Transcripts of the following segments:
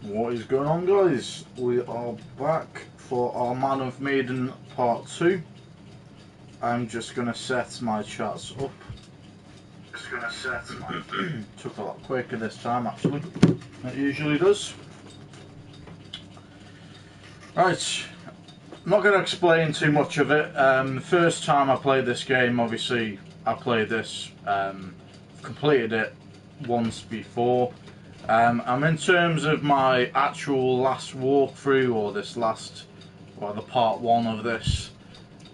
What is going on, guys? We are back for our Man of Medan part 2. I'm just gonna set my chats up. Took a lot quicker this time actually than it usually does. Right, I'm not going to explain too much of it. The first time I played this game, obviously I played this, completed it once before. And in terms of my actual last walkthrough, or this last, or the part 1 of this,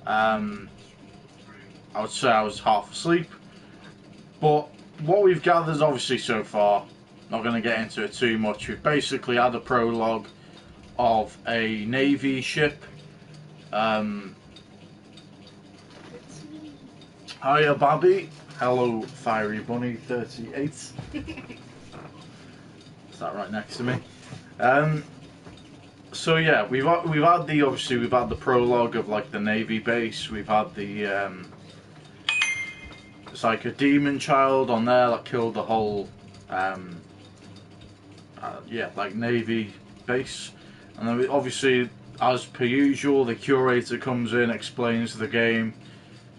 I would say I was half asleep. But what we've gathered obviously so far, not going to get into it too much, we've basically had a prologue of a Navy ship. Hiya Babby, hello Fiery Bunny 38. Is that right next to me? So yeah, we've had the prologue of like the Navy base. We've had the it's like a demon child on there that killed the whole like Navy base, and then obviously, as per usual, the curator comes in, explains the game,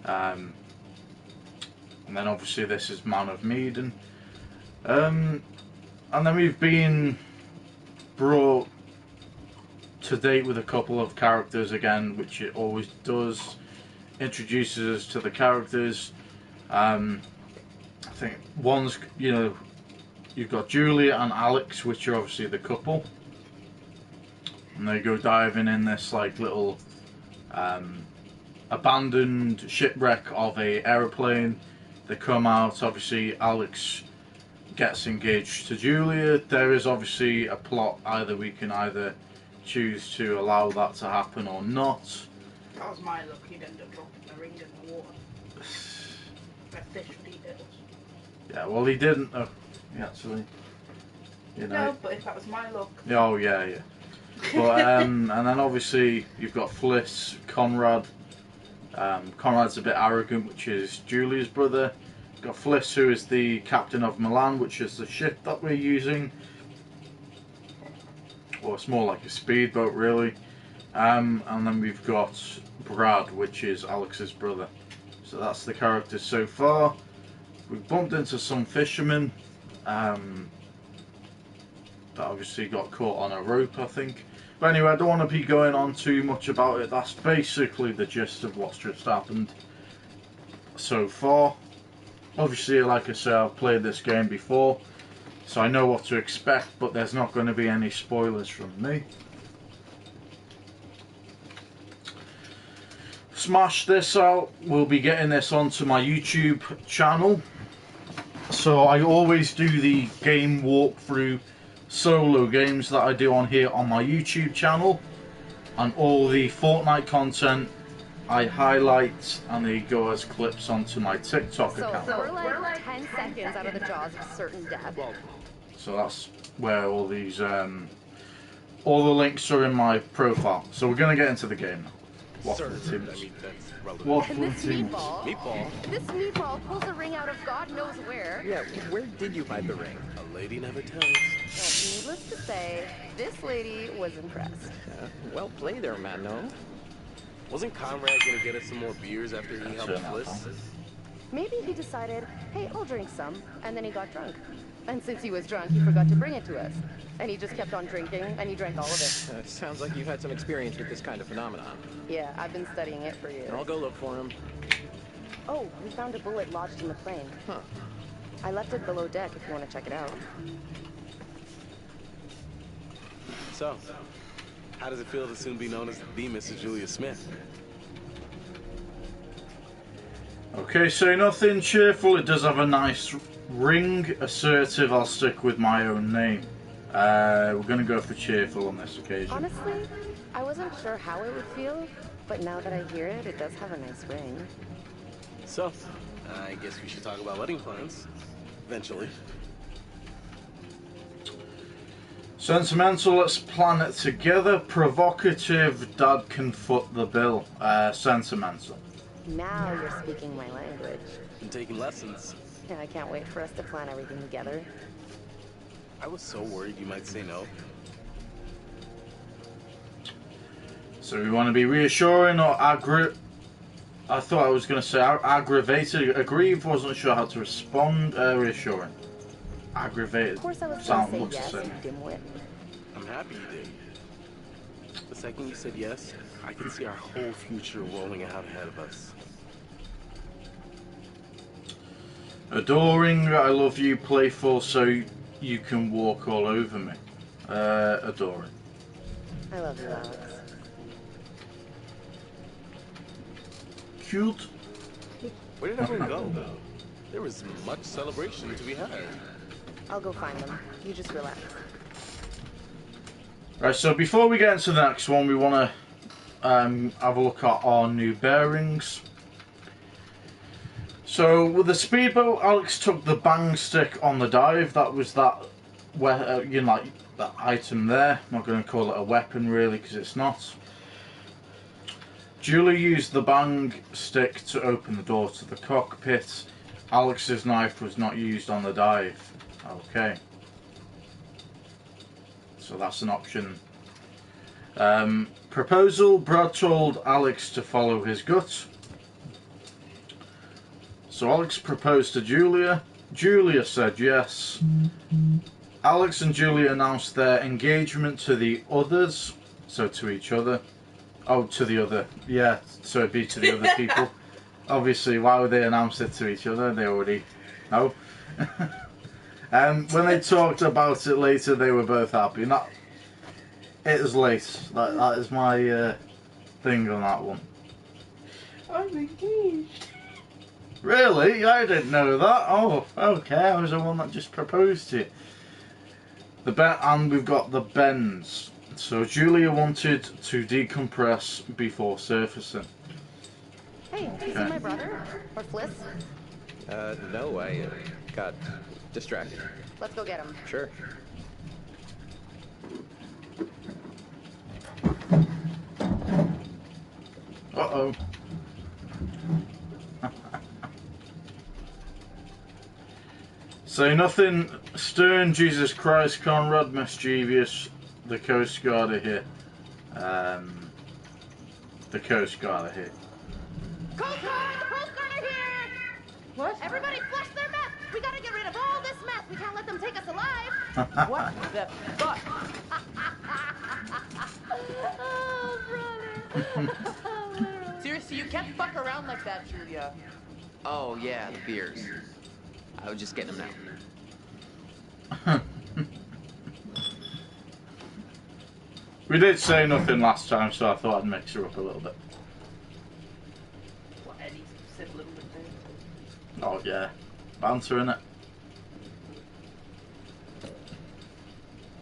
and then obviously this is Man of Medan. And then we've been brought to date with a couple of characters again, which it always does. Introduces us to the characters. I think one's, you've got Julia and Alex, which are obviously the couple. And they go diving in this like little abandoned shipwreck of a aeroplane. They come out, obviously Alex gets engaged to Julia. There is obviously a plot, we can either choose to allow that to happen or not. That was my luck, he'd end up dropping the ring in the water. That fish would eat it. Yeah, well he didn't he actually, No, but if that was my luck. Oh yeah. But and then obviously you've got Fliss, Conrad. Conrad's a bit arrogant, which is Julia's brother. You've got Fliss, who is the captain of Medan, which is the ship that we're using. Well, it's more like a speedboat, really. And then we've got Brad, which is Alex's brother. So that's the characters so far. We've bumped into some fishermen that obviously got caught on a rope, I think. But anyway, I don't want to be going on too much about it. That's basically the gist of what's just happened so far. Obviously, like I said, I've played this game before, so I know what to expect, but there's not going to be any spoilers from me. Smash this out. We'll be getting this onto my YouTube channel. So I always do the game walkthrough solo games that I do on here on my YouTube channel, and all the Fortnite content I highlight and they go as clips onto my TikTok account. So we're like 10 seconds out of the jaws of certain death. So that's where all these all the links are in my profile. So we're gonna get into the game now. What for the teams? And this meatball. This meatball pulls a ring out of God knows where. Yeah, where did you hide the ring? A lady never tells. Well, needless to say, this lady was impressed. Well played there, man, no? Wasn't Conrad gonna get us some more beers after he helped Fliss? Maybe he decided, hey, I'll drink some, and then he got drunk. And since he was drunk, he forgot to bring it to us. And he just kept on drinking, and he drank all of it. Sounds like you've had some experience with this kind of phenomenon. Yeah, I've been studying it for years. I'll go look for him. Oh, we found a bullet lodged in the plane. Huh. I left it below deck if you want to check it out. So, how does it feel to soon be known as the Mrs. Julia Smith? Okay, so nothing cheerful. It does have a nice ring. Assertive, I'll stick with my own name. We're going to go for cheerful on this occasion. Honestly, I wasn't sure how it would feel, but now that I hear it, it does have a nice ring. So, I guess we should talk about wedding plans. Eventually. Sentimental, let's plan it together. Provocative, dad can foot the bill. Sentimental. Now you're speaking my language. Been taking lessons. Yeah, I can't wait for us to plan everything together. I was so worried you might say no. So we want to be reassuring or I thought I was going to say aggravated. Aggrieved, wasn't sure how to respond. Reassuring. Aggravated. Of course I was Sound gonna looks say the yes, same. you dimwit. I'm happy you did. The second you said yes, I can see our whole future rolling out ahead of us. Adoring, I love you. Playful, so you can walk all over me. Adoring. I love you, Alex. Cute. Where did everyone go? There was much celebration to be had. I'll go find them. You just relax. Right, so before we get into the next one, we want to have a look at our new bearings. So with the speedboat, Alex took the bang stick on the dive. That was that, like that item there. I'm not going to call it a weapon really, because it's not. Julie used the bang stick to open the door to the cockpit. Alex's knife was not used on the dive. Okay. So that's an option. Proposal. Brad told Alex to follow his gut. So Alex proposed to Julia. Julia said yes. Alex and Julia announced their engagement to the others. So to each other. Oh, to the other. Yeah, so it'd be to the other people. Obviously, why would they announce it to each other? They already know. When they talked about it later, they were both happy. Not, it was late. That is my thing on that one. I'm engaged. Really? I didn't know that. Oh, okay. I was the one that just proposed to you. And we've got the bends. So Julia wanted to decompress before surfacing. Hey, you see my brother? Or Fliss? No, I got distracted. Let's go get him. Sure. Uh-oh. Say nothing stern, Jesus Christ, Conrad, mischievous. The Coast Guard are here. The Coast Guard are here. Coast Guard! The Coast Guard are here! What? Everybody flush their mess! We gotta get rid of all this mess! We can't let them take us alive! What the fuck? Oh, brother! Seriously, you can't fuck around like that, Julia. Oh, yeah, the beers. I was just getting them now. We did say nothing last time, so I thought I'd mix her up a little bit. What, Eddie said a little bit there. Oh yeah, banter innit?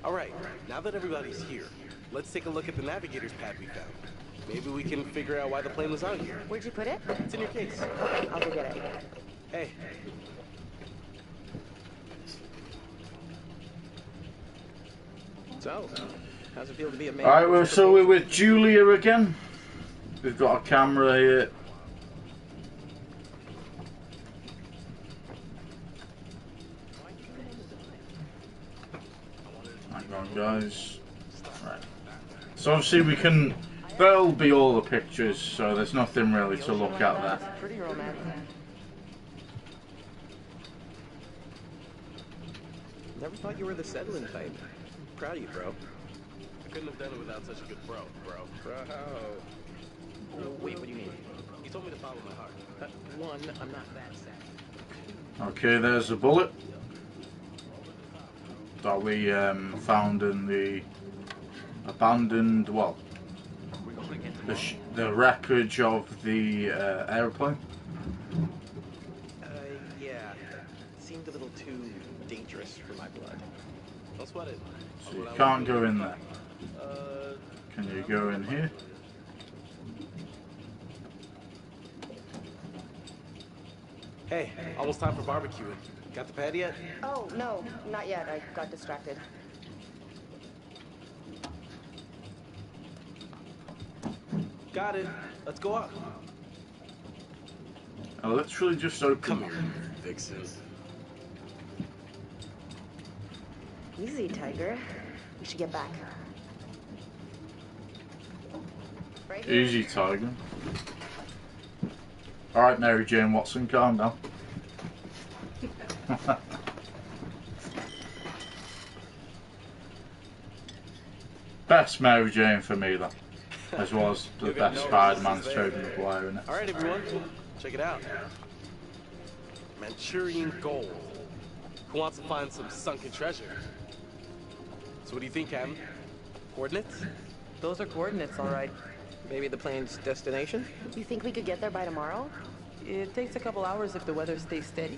All right, now that everybody's here, let's take a look at the navigator's pad we found. Maybe we can figure out why the plane was out here. Where'd you put it? It's in your case. Okay, I'll go get it. Hey. So, how's it feel to be a man? Alright, so we're with Julia again. We've got a camera here. Hang on, guys. Right. So obviously we can. There'll be all the pictures, so there's nothing really to look at there. Pretty romantic. Never thought you were the settling type. Proud of you, bro. I couldn't have done it without such a good bro. Bro. Wait, what do you mean? You told me to follow my heart. One, I'm not that sad. Okay, there's a bullet that we found in the abandoned, well, the wreckage of the airplane. Yeah. Seemed a little too dangerous for my blood. Don't sweat it. So you can't go in there. Uh, Can you go in here? Hey, almost time for barbecuing. Got the pad yet? Oh, no, not yet. I got distracted. Got it. Let's go up. I literally just opened. Come here, Vixen. Easy, Tiger. We should get back. Right here. Easy, Tiger. Alright, Mary Jane Watson, calm down. Best Mary Jane for me, though. As well as the best Spider-Man's Tobey Maguire in it. Alright, everyone, check it out. Manchurian gold. Who wants to find some sunken treasure? So what do you think, Captain? Coordinates? Those are coordinates, all right. Maybe the plane's destination? You think we could get there by tomorrow? It takes a couple hours if the weather stays steady.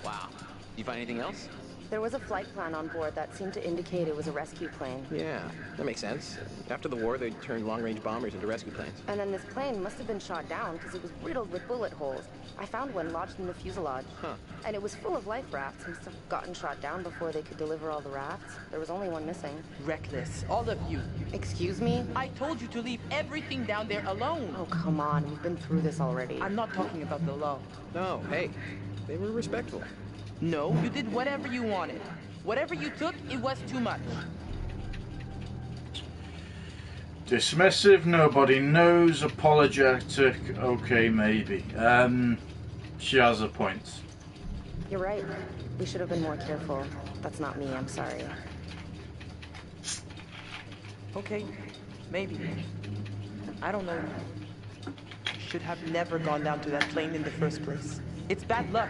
Wow. You find anything else? There was a flight plan on board that seemed to indicate it was a rescue plane. Yeah, that makes sense. After the war, they turned long-range bombers into rescue planes. And then this plane must have been shot down because it was riddled with bullet holes. I found one lodged in the fuselage. Huh. And it was full of life rafts. Must have gotten shot down before they could deliver all the rafts. There was only one missing. Reckless, all of you. Excuse me? I told you to leave everything down there alone. Oh, come on. We've been through this already. I'm not talking about the law. No, hey, they were respectful. No, you did whatever you wanted. Whatever you took, it was too much. Dismissive, nobody knows, apologetic, okay, maybe. She has a point. You're right. We should have been more careful. That's not me. I'm sorry. Okay, maybe. I don't know. Should have never gone down to that plane in the first place. It's bad luck.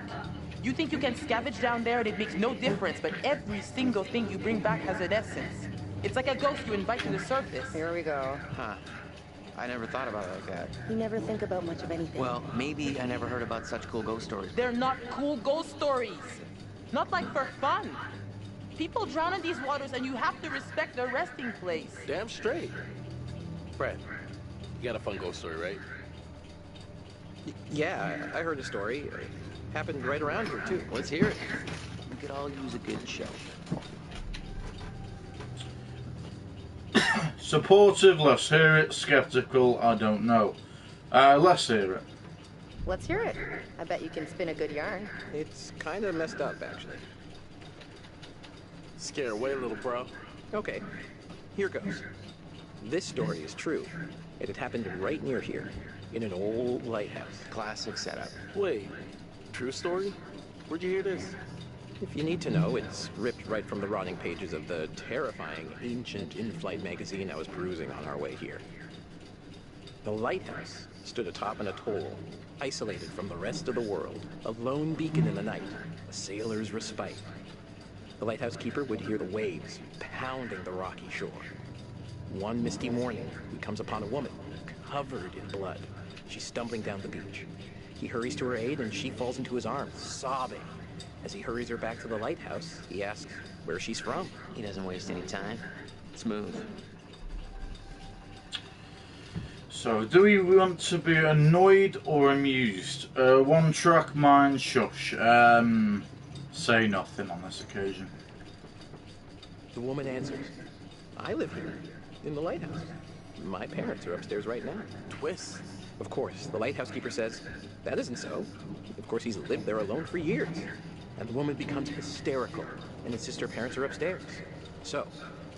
You think you can scavenge down there and it makes no difference, but every single thing you bring back has an essence. It's like a ghost you invite to the surface. Here we go. Huh. I never thought about it like that. You never think about much of anything. Well, maybe I never heard about such cool ghost stories. They're not cool ghost stories. Not like for fun. People drown in these waters and you have to respect their resting place. Damn straight. Fred, you got a fun ghost story, right? Yeah, I heard a story. Happened right around here, too. Let's hear it. We could all use a good show. Supportive, let's hear it. Skeptical, I don't know. Let's hear it. Let's hear it. I bet you can spin a good yarn. It's kind of messed up, actually. Scare away, little bro. Okay, here goes. This story is true. It had happened right near here, in an old lighthouse. Classic setup. Wait, true story? Where'd you hear this? If you need to know, it's ripped right from the rotting pages of the terrifying, ancient in-flight magazine I was perusing on our way here. The lighthouse stood atop an atoll, isolated from the rest of the world, a lone beacon in the night, a sailor's respite. The lighthouse keeper would hear the waves pounding the rocky shore. One misty morning, he comes upon a woman, covered in blood. She's stumbling down the beach. He hurries to her aid, and she falls into his arms, sobbing. As he hurries her back to the lighthouse, he asks where she's from. He doesn't waste any time. Smooth. So, do we want to be annoyed or amused? One track mind, shush. Say nothing on this occasion. The woman answers, I live here, in the lighthouse. My parents are upstairs right now. Twist. Of course, the lighthouse keeper says, that isn't so. Of course, he's lived there alone for years. And the woman becomes hysterical and insists her parents are upstairs. So,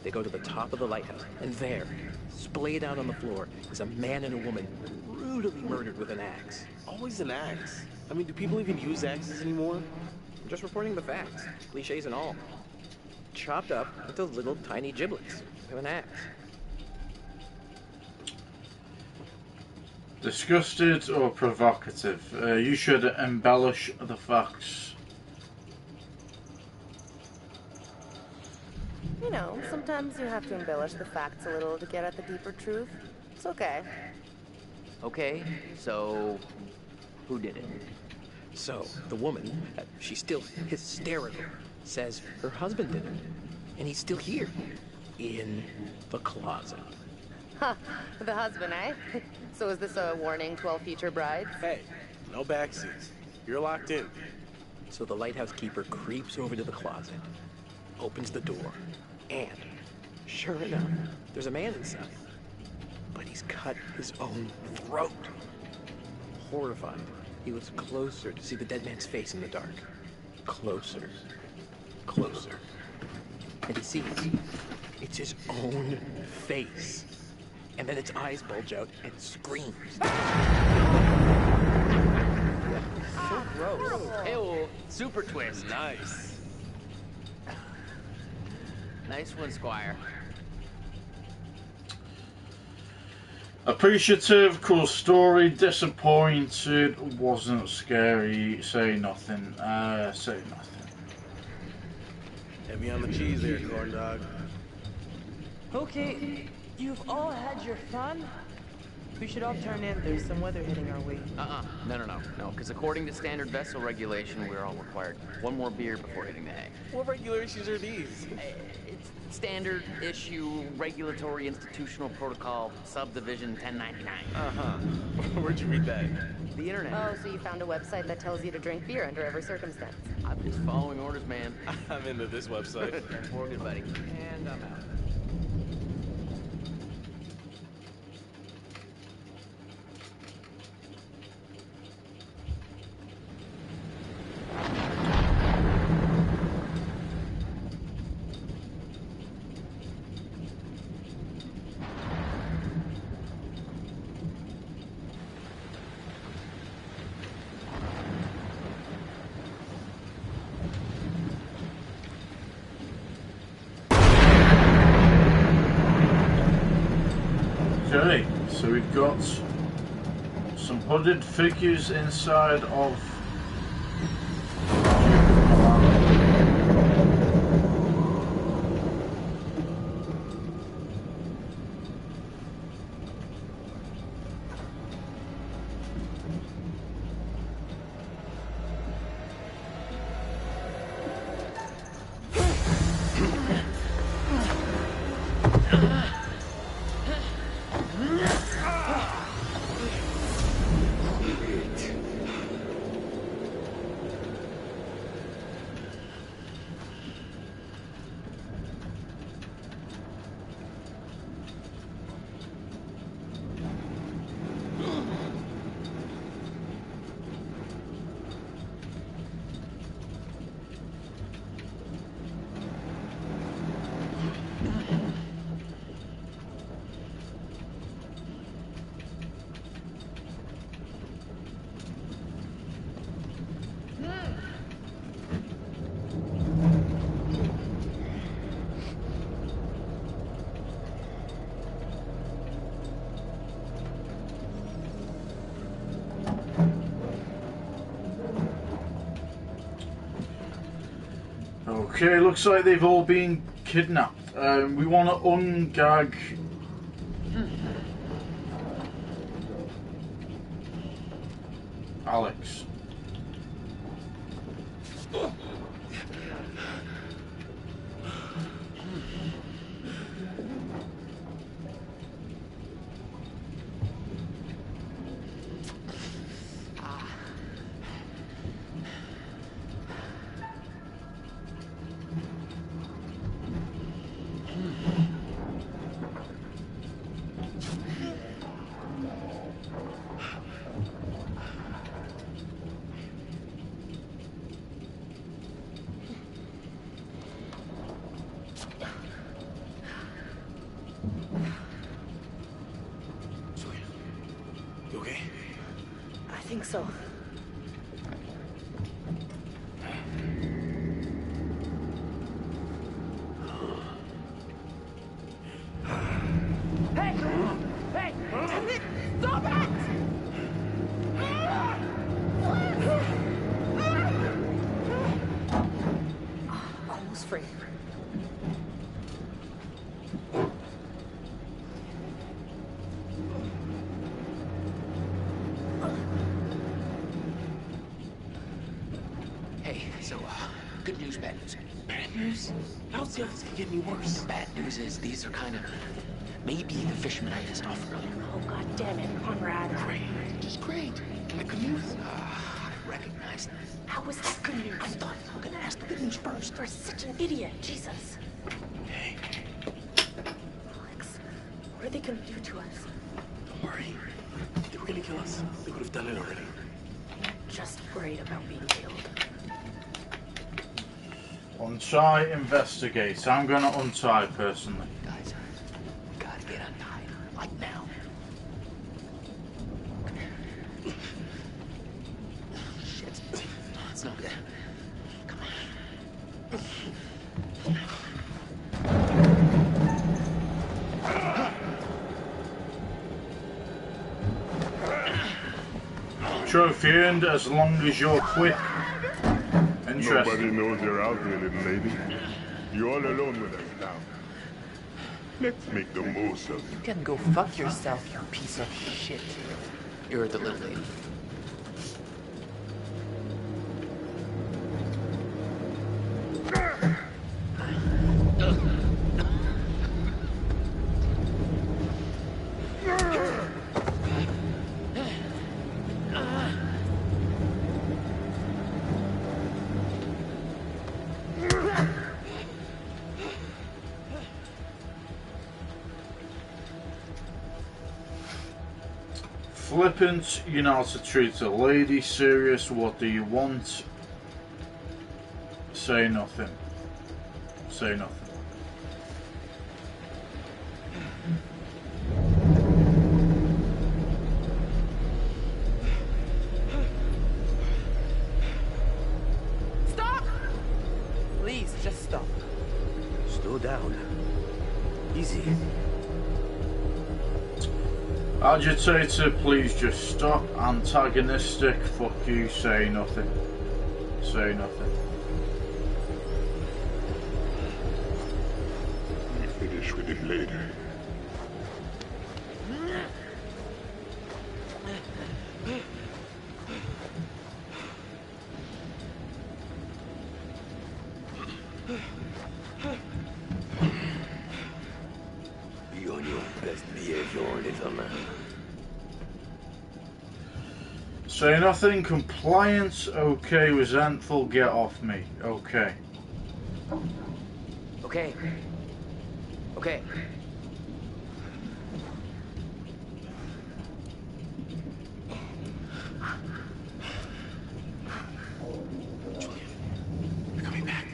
they go to the top of the lighthouse, and there, splayed out on the floor, is a man and a woman brutally murdered with an axe. Always an axe. I mean, do people even use axes anymore? I'm just reporting the facts, cliches and all. Chopped up into little tiny giblets with an axe. Disgusted or provocative? You should embellish the facts. You know, sometimes you have to embellish the facts a little to get at the deeper truth. It's okay. Okay, so who did it? So, the woman, she's still hysterical, says her husband did it. And he's still here, in the closet. Ha! The husband, eh? So is this a warning to all future brides? Hey, no backseats. You're locked in. So the lighthouse keeper creeps over to the closet, opens the door, and sure enough, there's a man inside. But he's cut his own throat. Horrified, he looks closer to see the dead man's face in the dark. Closer. Closer. And he sees it's his own face. and then its eyes bulge out and screams. So gross. Ew, super twist. Nice. Nice one, Squire. Appreciative, cool story, disappointed, wasn't scary, say nothing, say nothing. Heavy on the cheese there, corn dog. Okay, you've all had your fun. We should all turn in. There's some weather hitting our way. No, because according to standard vessel regulation, we're all required one more beer before hitting the hay. What regulations are these? It's standard issue, regulatory institutional protocol, subdivision 1099. Where'd you read that? The internet. Oh, so you found a website that tells you to drink beer under every circumstance. I'm just following orders, man. I'm into this website. We're good, buddy. And I'm out. Okay, so we've got some hooded figures inside of Okay, looks like they've all been kidnapped. We want to ungag Alex. You okay? I think so. Hey! Hey! Damn it! Stop it! Almost free. Hey, so, good news, bad news. Bad news? I don't see how this can get any worse. The bad news is these are kind of maybe the fishermen I just off earlier. Oh, god damn it, Conrad. Great, just great. The good news? I recognized them. How was that good news? I thought you were gonna ask the good news first. You're such an idiot, Jesus. Hey, Alex, what are they gonna do to us? don't worry. If they were gonna kill us, they would have done it already. Just worried about being killed. Untie, investigate. I'm gonna untie personally. Guys, we gotta get untied. What now? Shit. It's no good. Come on. Trophy earned as long as you're quick. Nobody Interesting. knows you're out here, little lady. You're all alone with us now. Let's make the most of it. You can go fuck yourself, you piece of shit. You're the little lady. Flippant, you know how to treat a lady. Serious, what do you want? Say nothing. Say nothing. Stop! Please, just stop. Slow down. Easy. Agitator, please just stop. Antagonistic, fuck you, say nothing. Say nothing. We'll finish with it later. Be on your best behavior, little man. Say nothing. Compliance, okay. Resentful, get off me. Okay. Okay. Okay. You're coming back.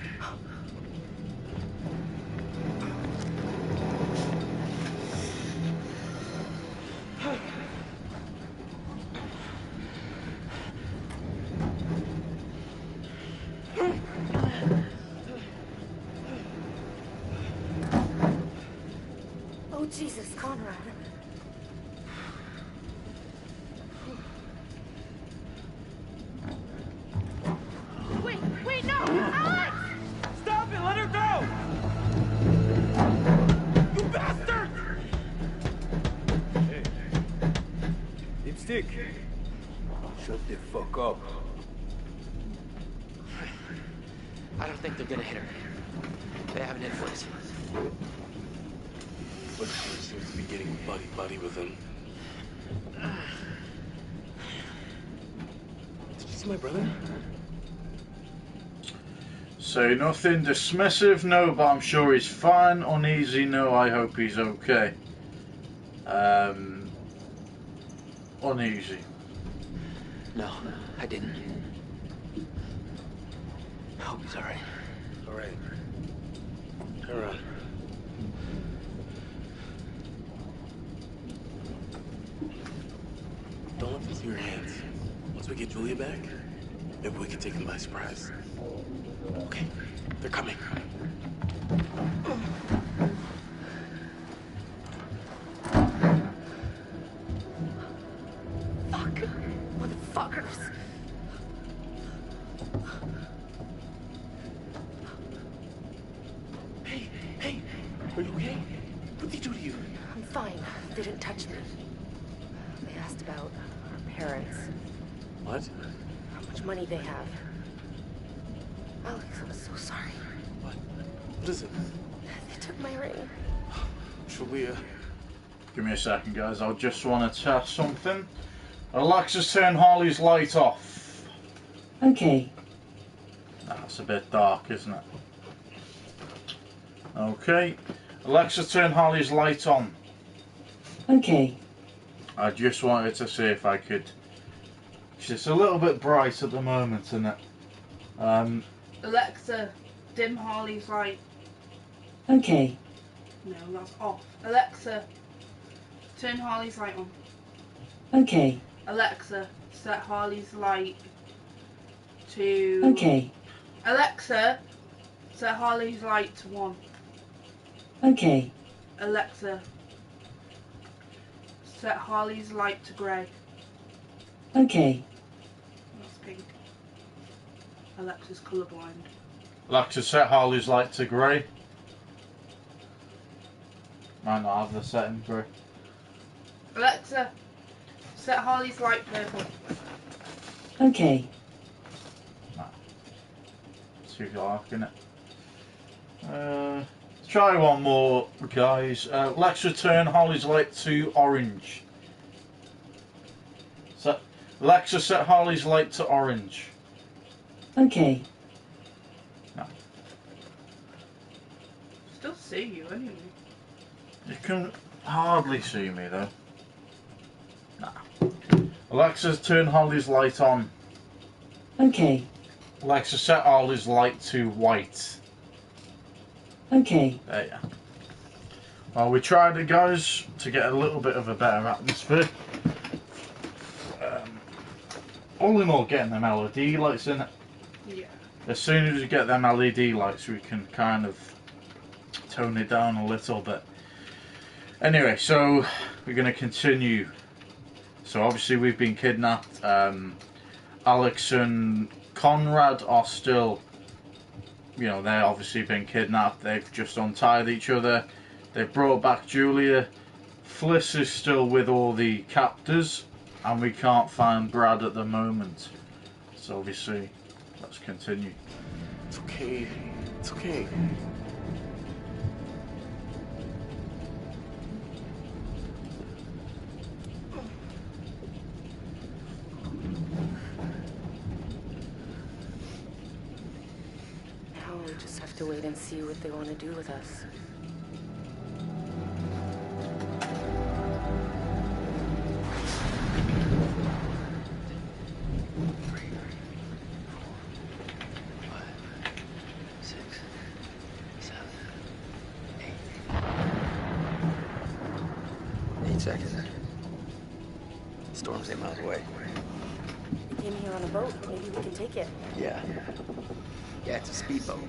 Oh, Jesus, Conrad. Wait, no! Alex! Stop it! Let her go! You bastard! Hey. Lipstick. Shut the fuck up. I don't think they're gonna hit her. They have an influence. But she seems to be getting buddy-buddy with him. Did you see my brother? Say nothing. Dismissive, no, but I'm sure he's fine. Uneasy, no, I hope he's okay. Uneasy. No, I didn't. I hope he's alright. All right. Turn around. Don't let them see your hands. Once we get Julia back, maybe we can take them by surprise. Okay, they're coming. Fuck. Motherfuckers. Hey, are you okay? What did they do to you? I'm fine. They didn't touch me. They asked about our parents, What? how much money they have. Alex, I'm so sorry. What is it? They took my ring. Should we, Give me a second, guys. I just want to test something. Alexis, turn Harley's light off. Okay. That's a bit dark, isn't it? Okay. Alexa, turn Harley's light on. Okay. I just wanted to see if I could. 'Cause it's a little bit bright at the moment, isn't it? Alexa, dim Harley's light. Okay. No, that's off. Alexa, Turn Harley's light on. Okay. Alexa, set Harley's light to... Okay. Alexa, set Harley's light to 1. Okay. Alexa, set Harley's light to grey. Okay. That's pink. Alexa's colourblind. Alexa, set Harley's light to grey. Might not have the setting grey. Alexa, set Harley's light purple. Okay. Too dark, isn't it? Try one more, guys. Alexa, turn Harley's light to orange. Alexa, set Harley's light to orange. Okay. No. Still see you anyway. You can hardly see me though. Nah. Alexa, turn Harley's light on. Okay. Alexa, set Harley's light to white. Okay. There you are. Well, we tried it, guys, to get a little bit of a better atmosphere. All in all, getting them LED lights in it. Yeah. As soon as we get them LED lights, we can kind of tone it down a little bit. Anyway, so we're going to continue. So obviously we've been kidnapped. Alex and Conrad are still, you know, they've obviously been kidnapped. They've just untied each other. They've brought back Julia. Fliss is still with all the captors. And we can't find Brad at the moment. So obviously, let's continue. It's okay. It's okay. Now we just have to wait and see what they want to do with us. Seconds. Storm's 8 miles away. We came here on a boat. Maybe we can take it. Yeah. Yeah, it's a speedboat.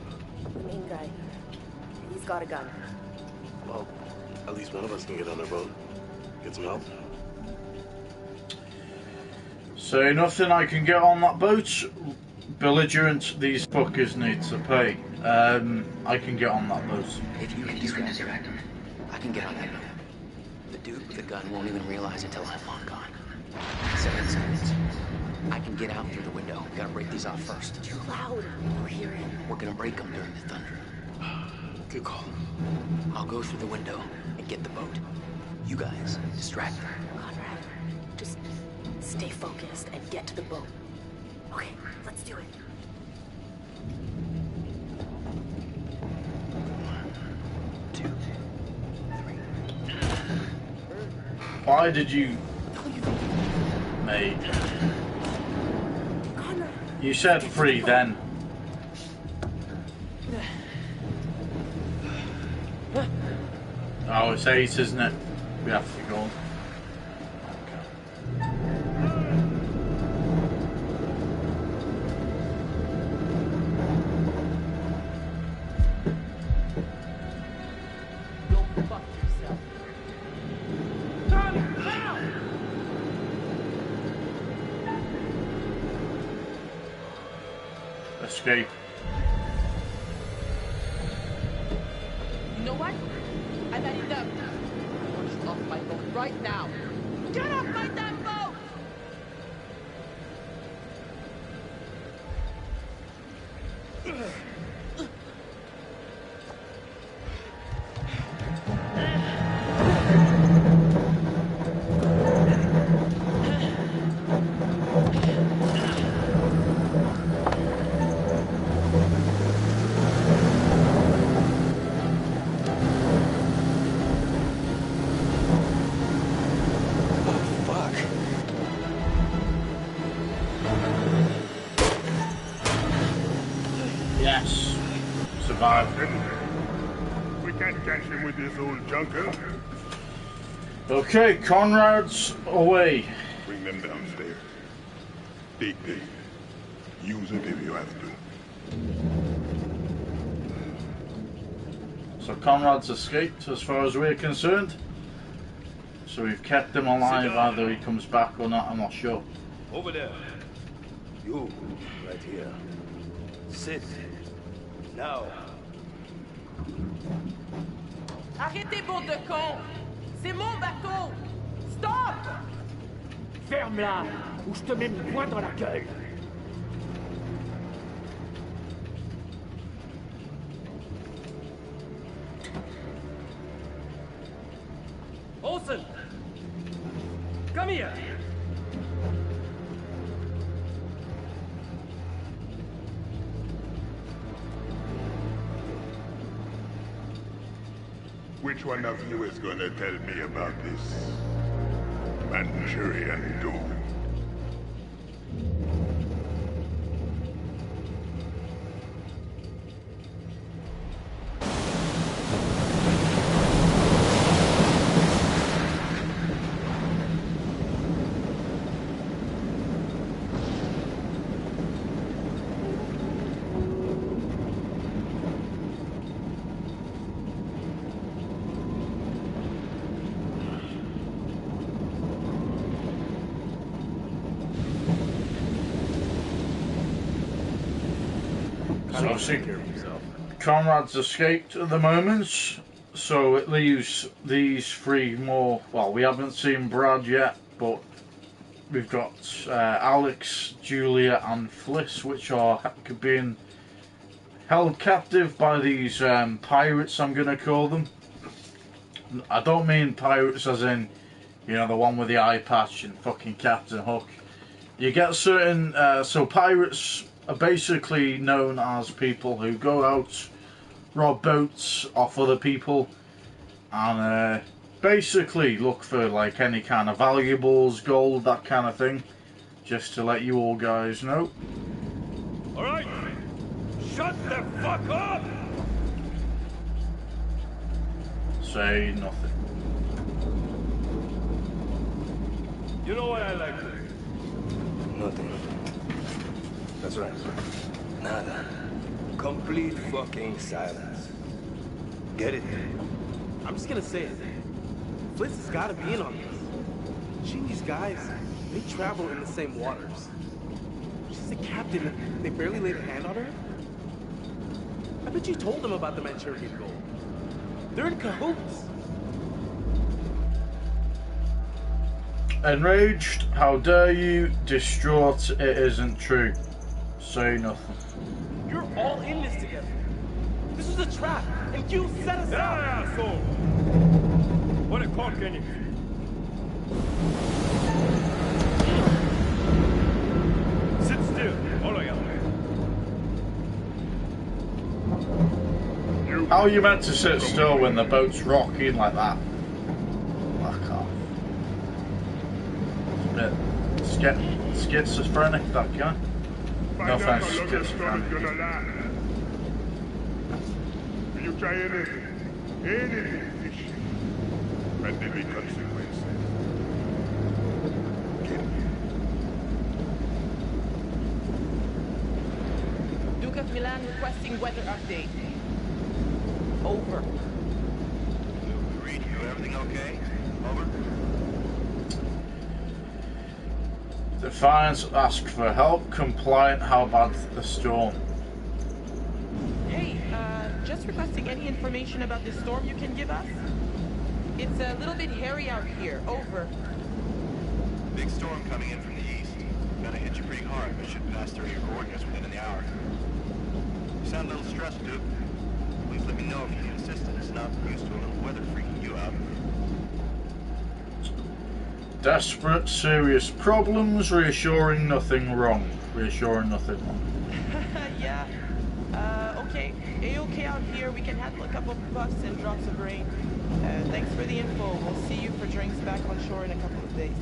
The main guy. He's got a gun. Well, at least one of us can get on their boat. Get some help. So nothing I can get on that boat. Belligerent, these fuckers need to pay. I can get on that boat. If you can distract them, I can get on that boat. The dude with the gun won't even realize until I'm long gone. 7 seconds. I can get out through the window. Gotta break these off first. Too loud. We're hearing. We're gonna break them during the thunder. Good call. I'll go through the window and get the boat. You guys, distract them. Conrad, just stay focused and get to the boat. Okay, let's do it. Why did you... Mate. You said 3 then. Oh, it's 8, isn't it? We have to go. Escape. You know what? I've had enough. I want you off my boat right now. Get off my damn boat! Yes. Survived. We can't catch him with this old junker. Okay, Conrad's away. Bring them downstairs. Take this. Use it if you have to. So Conrad's escaped as far as we're concerned. So we've kept him alive, either he comes back or not, I'm not sure. Over there. You, right here. Sit. Now. Arrêtez, bande de cons! C'est mon bateau! Stop! Ferme-la, ou je te mets le poing dans la gueule. Olsen! Come here! Which one of you is gonna tell me about this Manchurian doom? So see, Conrad's escaped at the moment, so it leaves these three more. Well, we haven't seen Brad yet, but we've got Alex, Julia, and Fliss, which are being held captive by these pirates. I'm gonna call them. I don't mean pirates as in, you know, the one with the eye patch and fucking Captain Hook. You get certain so pirates are basically known as people who go out, rob boats off other people, and basically look for like any kind of valuables, gold, that kind of thing. Just to let you all guys know. Alright! Shut the fuck up! Say nothing. You know what I like to do? Nothing. That's right. Nada. Complete fucking silence. Get it? I'm just gonna say it. Fliss has gotta be in on this. She and these guys, they travel in the same waters. She's a captain and they barely laid a hand on her? I bet you told them about the Manchurian gold. They're in cahoots. Enraged, how dare you? Distraught, it isn't true. Say nothing. You're all in this together. This was a trap, and you set us up. Asshole! What a cock enemy. Sit still, all of you. How are you meant to sit still when the boat's rocking like that? Fuck off. It's a bit schizophrenic, that guy. No offense, schizophrenic. Will you try anything? Anything, fish? And there'll be consequences. Get me. Duke of Milan requesting weather update. Over. Read you, everything okay? Over. Defiance ask for help. Compliant, how bad the storm? Hey, just requesting any information about the storm you can give us? It's a little bit hairy out here. Over. Big storm coming in from the east. Gonna hit you pretty hard, but should pass through your coordinates within an hour. You sound a little stressed, Duke. Please let me know if you need assistance. Not used to a little weather freaking you out. Desperate, serious problems, reassuring nothing wrong. Reassuring nothing wrong. Yeah. Okay. A-okay out here. We can handle a couple of puffs and drops of rain. Thanks for the info. We'll see you for drinks back on shore in a couple of days.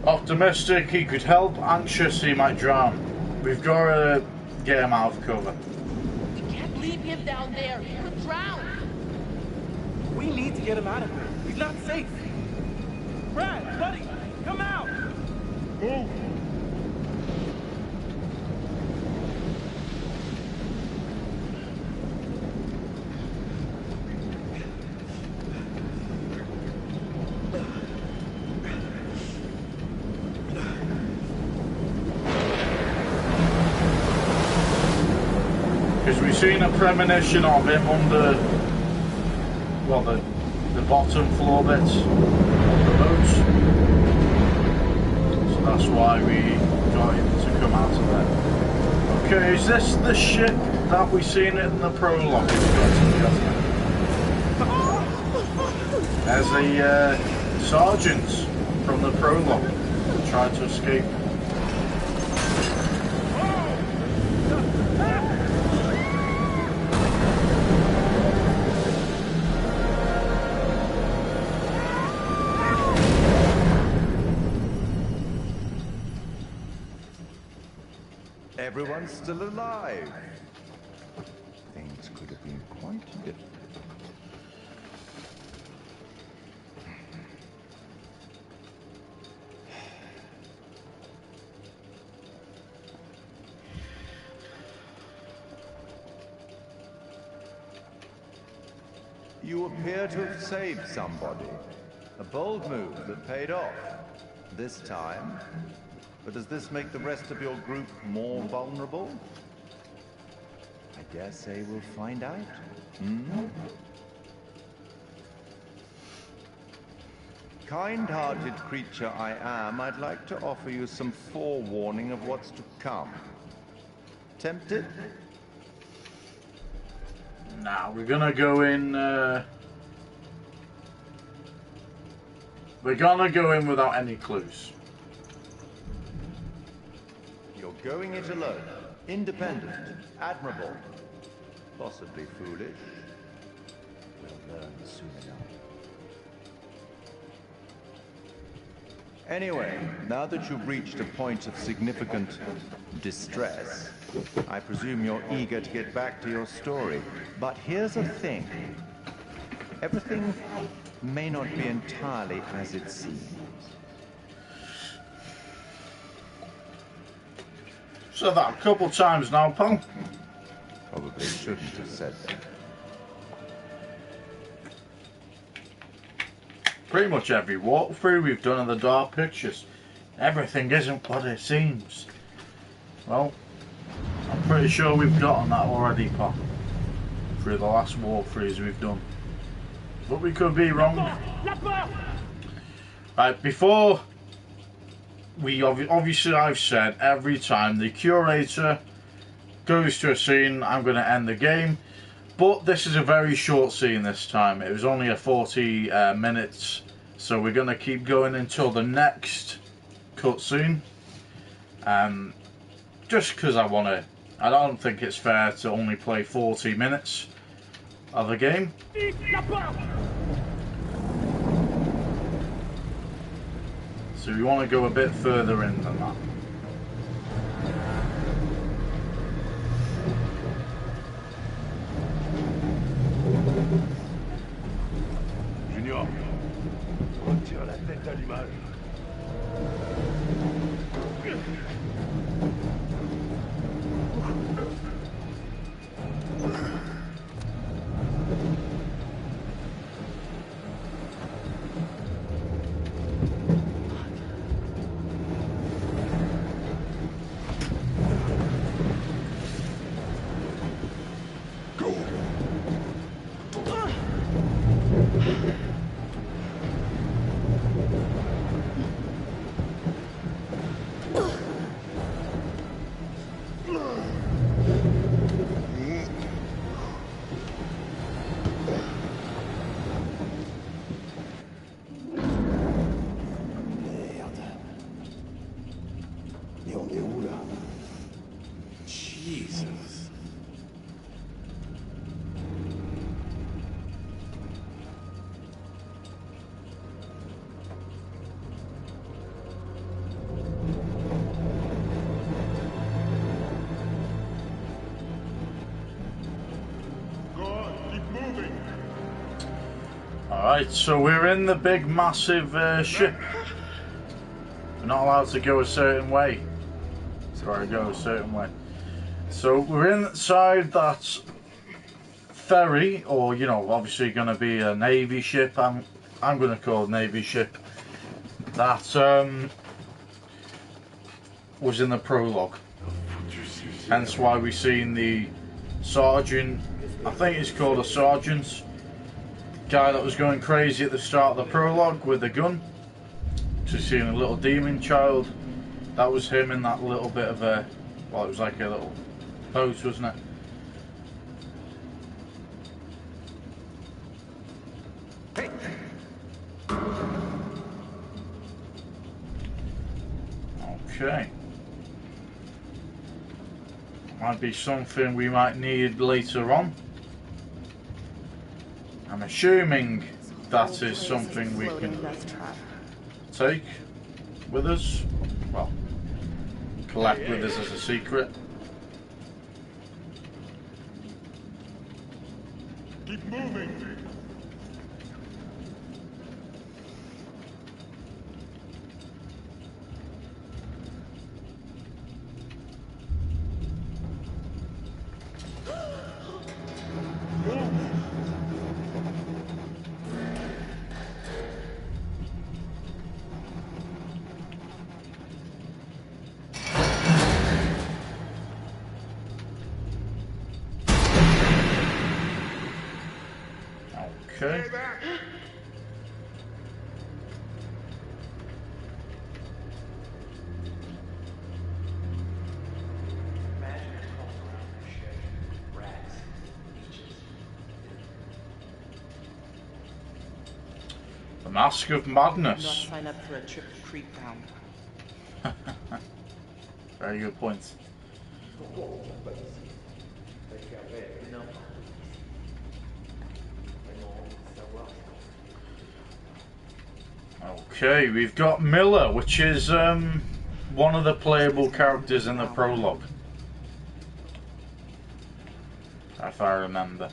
Optimistic he could help, anxious he might drown. We've got to get him out of cover. We can't leave him down there. He could drown. We need to get him out of here. He's not safe. Brad, buddy, come out! Move! Because we've seen a premonition of him under, well, the bottom floor bits of the boats. So that's why we got him to come out of there. Okay, is this the ship that we seen in the prologue? There's a sergeant from the prologue who tried to escape. Everyone's still alive. Things could have been quite different. You appear to have saved somebody. A bold move that paid off. This time. But does this make the rest of your group more vulnerable? I dare say we'll find out. Kind-hearted creature I am, I'd like to offer you some forewarning of what's to come. Tempted? Now we're gonna go in. We're gonna go in without any clues. You're going it alone. Independent. Admirable. Possibly foolish. We'll learn soon enough. Anyway, now that you've reached a point of significant distress, I presume you're eager to get back to your story. But here's the thing. Everything may not be entirely as it seems. Said that a couple times now, pal. Probably shouldn't have said that. Pretty much every walkthrough we've done of the Dark Pictures, everything isn't what it seems. Well, I'm pretty sure we've gotten that already, pal, through the last walkthroughs we've done. But we could be wrong. Right, before we obviously I've said every time the curator goes to a scene, I'm going to end the game. But this is a very short scene this time. It was only a 40 minutes, so we're going to keep going until the next cutscene. Just because I don't think it's fair to only play 40 minutes of a game. So we want to go a bit further in than that. Junior, retire la tête à l'image. Right, so we're in the big massive ship. We're not allowed to go a certain way. Sorry, go a certain way. So we're inside that ferry, or you know, obviously going to be a navy ship. I'm going to call it navy ship. That was in the prologue. Hence why we've seen the sergeant. I think he's called a sergeant. Guy that was going crazy at the start of the prologue with the gun. So seeing a little demon child. That was him in that little bit of a, well, it was like a little boat, wasn't it? Hey. Okay. Might be something we might need later on. I'm assuming that is something we can take with us. Well, collect with us as a secret. Keep moving. Okay. The Mask of Madness. Do not sign up for a trip to Creep Town. Very good point. Okay, we've got Miller, which is one of the playable characters in the prologue, if I remember.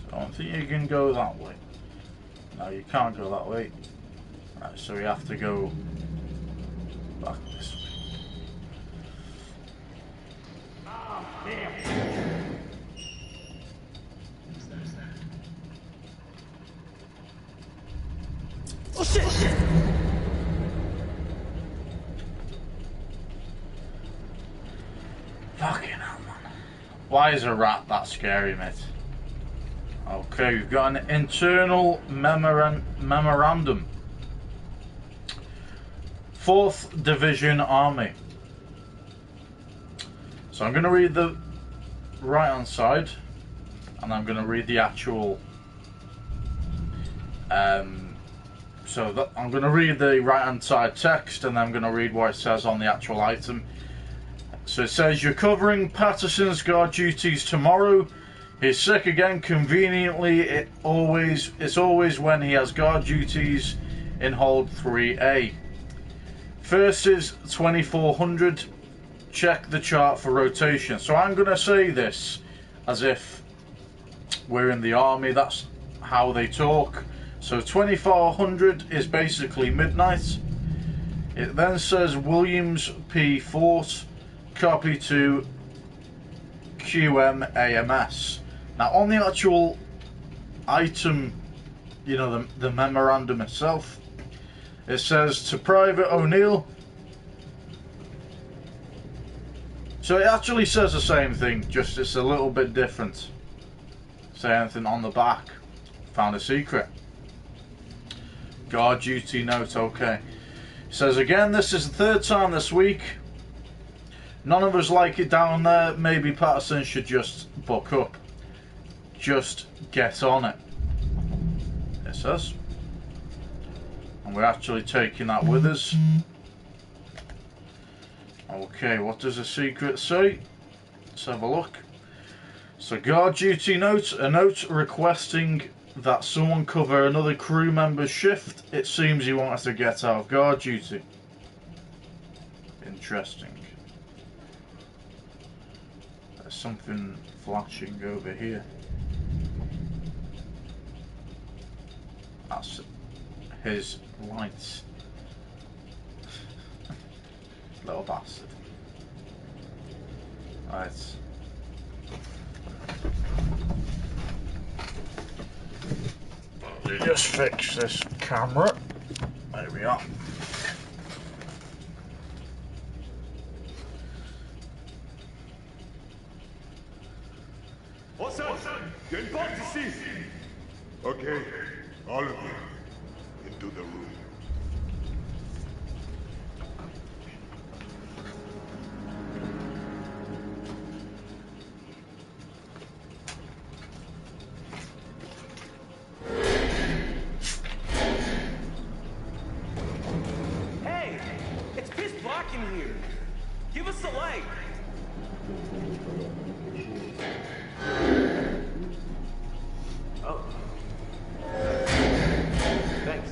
So I don't think you can go that way. No, you can't go that way. Right, so we have to go back this way. Oh shit! Fucking hell, man. Why is a rat that scary, mate? Okay, we've got an internal memorandum. 4th Division Army. So I'm going to read the right hand side, and I'm going to read the actual I'm going to read the right hand side text, and then I'm going to read what it says on the actual item. So it says, you're covering Patterson's guard duties tomorrow. He's sick again. Conveniently, it's always when he has guard duties in hold 3A. First is 2400. Check the chart for rotation. So I'm going to say this as if we're in the army. That's how they talk. So 2400 is basically midnight. It then says Williams P. Fort, copy to QMAMS. Now on the actual item, you know, the memorandum itself, it says to Private O'Neill. So it actually says the same thing, just it's a little bit different. Say anything on the back. Found a secret. Guard duty note, okay. It says again, this is the 3rd time this week. None of us like it down there. Maybe Patterson should just buck up. Just get on it. It says. And we're actually taking that with us. Okay, what does the secret say? Let's have a look. So guard duty note, a note requesting that someone cover another crew member's shift. It seems he wanted to get out of guard duty. Interesting. There's something flashing over here. That's his lights. Little bastard. Right. Let me just fix this camera. There we are. Hassan, get back to sea. Okay, all of you, into the room. Hey, it's pitch black in here. Give us a light. Oh. Thanks.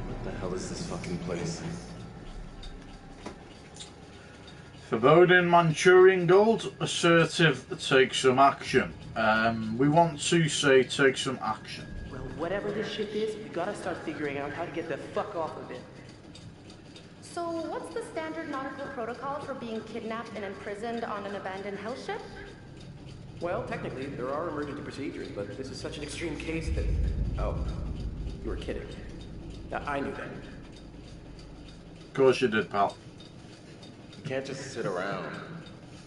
What the hell is this fucking place? Foreboding Manchurian gold, assertive, take some action. We want to say take some action. Well, whatever this shit is, we gotta start figuring out how to get the fuck off of it. So, what's the standard nautical protocol for being kidnapped and imprisoned on an abandoned hell ship? Well, technically, there are emergency procedures, but this is such an extreme case that... Oh, you were kidding. I knew that. Of course you did, pal. You can't just sit around.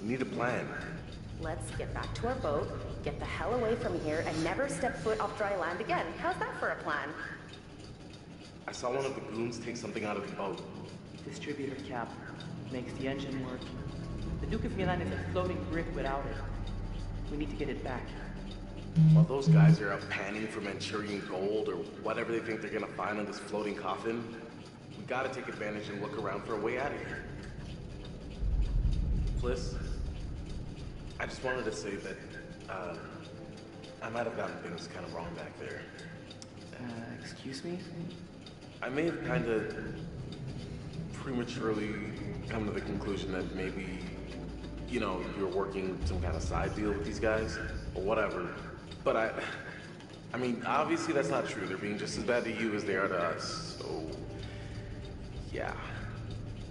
We need a plan. Let's get back to our boat, get the hell away from here, and never step foot off dry land again. How's that for a plan? I saw one of the goons take something out of the boat. Distributor cap. Makes the engine work. The Duke of Medan is a floating brick without it. We need to get it back. While those guys are out panning for Manchurian gold or whatever they think they're gonna find on this floating coffin, we gotta take advantage and look around for a way out of here. Fliss, I just wanted to say that, I might have gotten things kind of wrong back there. Excuse me? I may have kind of prematurely come to the conclusion that maybe, you know, you're working some kind of side deal with these guys, or whatever. But I mean, obviously that's not true. They're being just as bad to you as they are to us, so... yeah.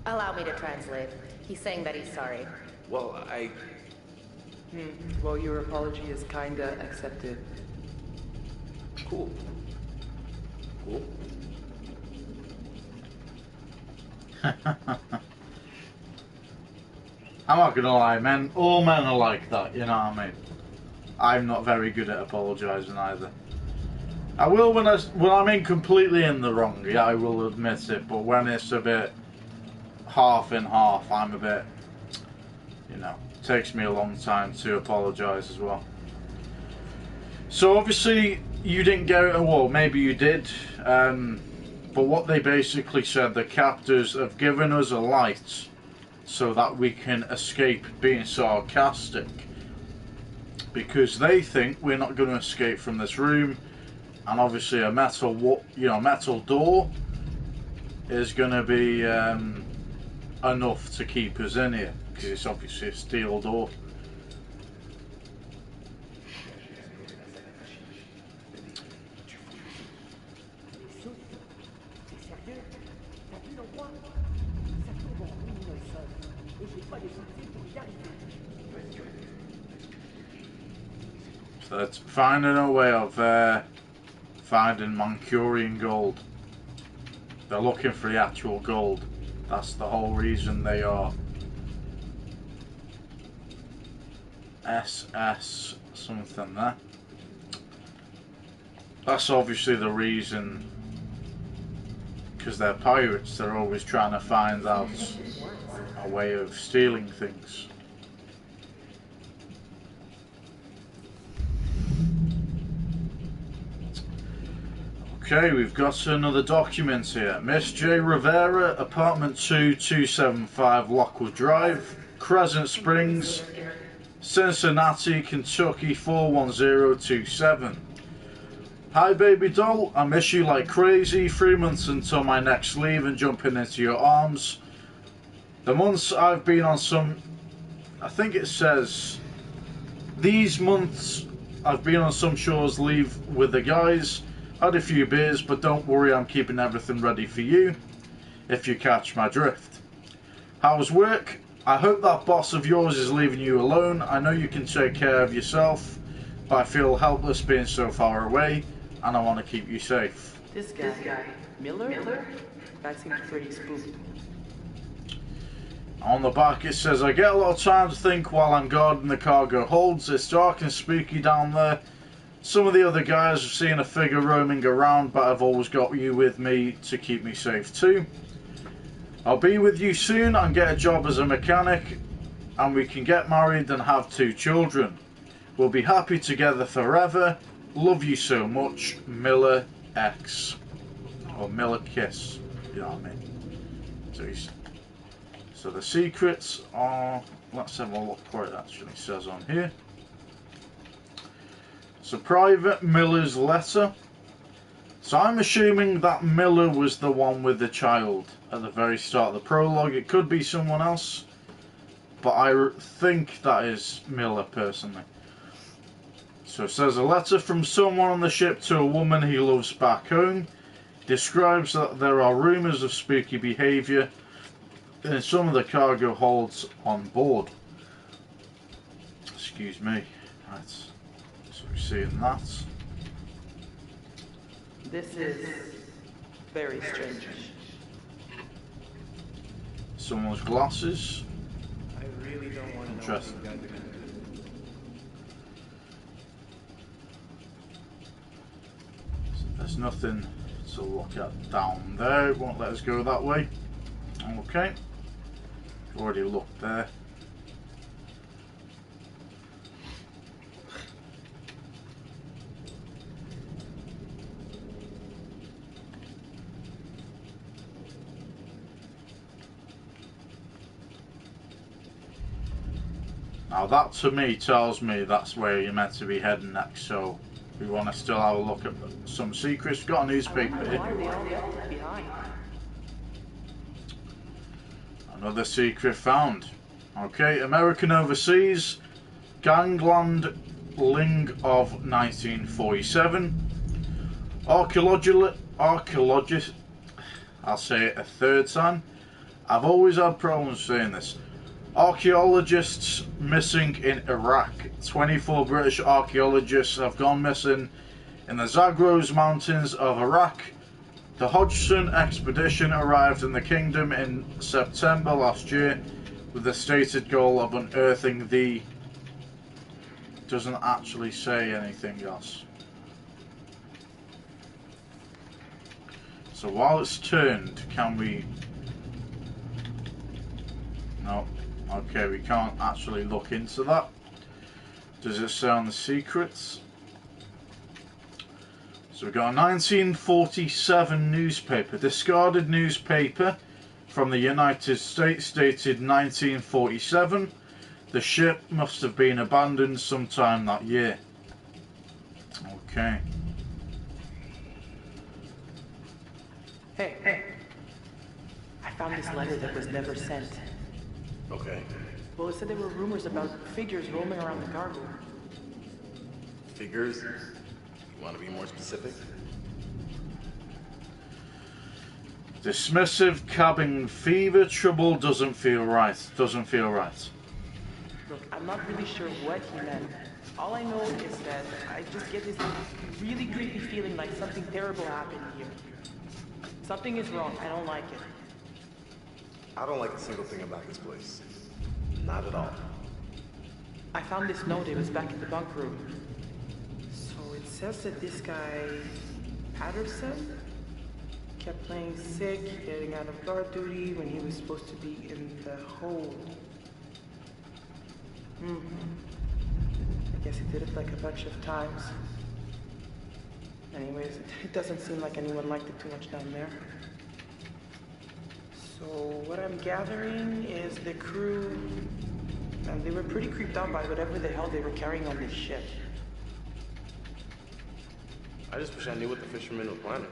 Allow me to translate. He's saying that he's sorry. Well, Well, your apology is kinda accepted. Cool. Cool. I'm not gonna lie, men. All men are like that, you know what I mean? I'm not very good at apologising either. I will when I'm in completely in the wrong, yeah, I will admit it, but when it's a bit half in half, I'm a bit, you know, it takes me a long time to apologise as well. So obviously you didn't get it, well maybe you did, but what they basically said, the captors have given us a light so that we can escape being sarcastic, because they think we're not going to escape from this room, and obviously a metal door is going to be enough to keep us in here, because it's obviously a steel door. So it's finding a way of finding Manchurian gold. They're looking for the actual gold. That's the whole reason they are. SS something there. That's obviously the reason because they're pirates. They're always trying to find out a way of stealing things. Okay, we've got another document here. Miss J. Rivera, apartment 2275 Lockwood Drive, Crescent Springs, Cincinnati, Kentucky 41027. Hi baby doll, I miss you like crazy. 3 months until my next leave and jumping into your arms. The months I've been on some... I think it says... These months I've been on some shores leave with the guys. Had a few beers, but don't worry, I'm keeping everything ready for you, if you catch my drift. How's work? I hope that boss of yours is leaving you alone. I know you can take care of yourself, but I feel helpless being so far away, and I want to keep you safe. This guy, Miller? That seems pretty spooky. On the back it says, I get a lot of time to think while I'm guarding the cargo holds. It's dark and spooky down there. Some of the other guys have seen a figure roaming around, but I've always got you with me to keep me safe too. I'll be with you soon and get a job as a mechanic, and we can get married and have 2 children. We'll be happy together forever. Love you so much, Miller X. Or Miller Kiss, you know what I mean. So the secrets are... Let's have a look what it actually says on here. So Private Miller's letter. So I'm assuming that Miller was the one with the child at the very start of the prologue. It could be someone else, but I think that is Miller personally. So it says, a letter from someone on the ship to a woman he loves back home. Describes that there are rumours of spooky behaviour in some of the cargo holds on board. Excuse me. Right. So we're seeing that. This is very strange. Someone's glasses. I really don't want to know what these guys are going to do. There's nothing to look at down there. It won't let us go that way. Okay. Already looked there. Now that to me tells me that's where you're meant to be heading next, so we want to still have a look at some secrets. We've got a newspaper here. Another secret found. Okay, American Overseas, Gangland Ling of 1947. Archaeologist, I'll say it a third time. I've always had problems saying this. Archaeologists missing in Iraq. 24 British archaeologists have gone missing in the Zagros Mountains of Iraq. The Hodgson expedition arrived in the kingdom in September last year with the stated goal of unearthing the... Doesn't actually say anything else. So while it's turned, can we... No. Okay, we can't actually look into that. Does it say on the secrets? So we've got a 1947 newspaper, discarded newspaper from the United States dated 1947. The ship must have been abandoned sometime that year. Okay. Hey. I found this letter that was never sent. Okay. Well, it said there were rumors about figures roaming around the cargo. Figures? You want to be more specific? Dismissive cabin fever, trouble doesn't feel right. Doesn't feel right. Look, I'm not really sure what he meant. All I know is that I just get this really creepy feeling like something terrible happened here. Something is wrong. I don't like it. I don't like a single thing about this place. Not at all. I found this note. It was back in the bunk room. So it says that this guy, Patterson, kept playing sick, getting out of guard duty when he was supposed to be in the hold. I guess he did it like a bunch of times. Anyways, it doesn't seem like anyone liked it too much down there. So what I'm gathering is the crew, and they were pretty creeped out by whatever the hell they were carrying on this ship. I just wish I knew what the fishermen were planning.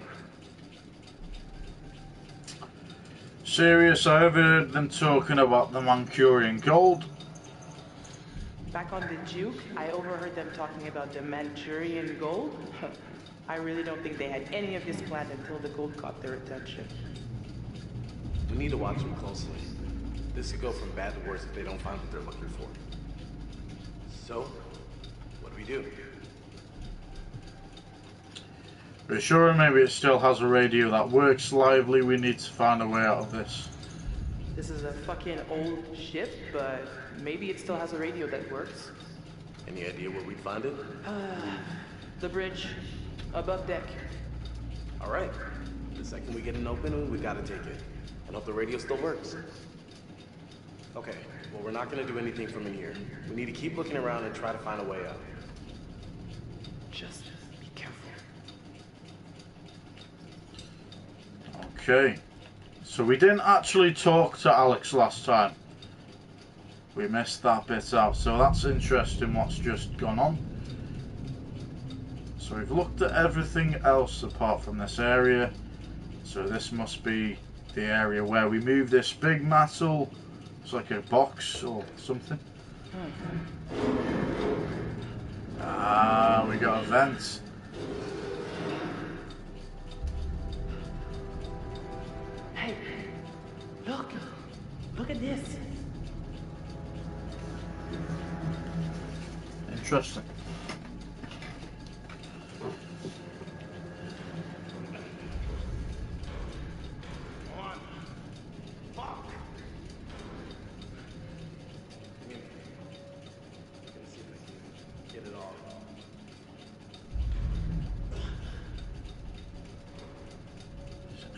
Serious, I overheard them talking about the Mancunian gold. Back on the Juke, I overheard them talking about the Manchurian gold. I really don't think they had any of this planned until the gold caught their attention. We need to watch them closely. This could go from bad to worse if they don't find what they're looking for. So, what do we do? Reassuring, maybe it still has a radio that works lively. We need to find a way out of this. This is a fucking old ship, but maybe it still has a radio that works. Any idea where we'd find it? The bridge. Above deck. Alright. The second we get an opening, we gotta take it. And hope the radio still works. Okay, well, we're not gonna do anything from in here. We need to keep looking around and try to find a way out. Just be careful. Okay. So we didn't actually talk to Alex last time. We missed that bit out. So that's interesting what's just gone on. So we've looked at everything else apart from this area. So this must be the area where we move this big metal. It's like a box or something. Ah, we got a vent. Hey, look. Look at this. Interesting.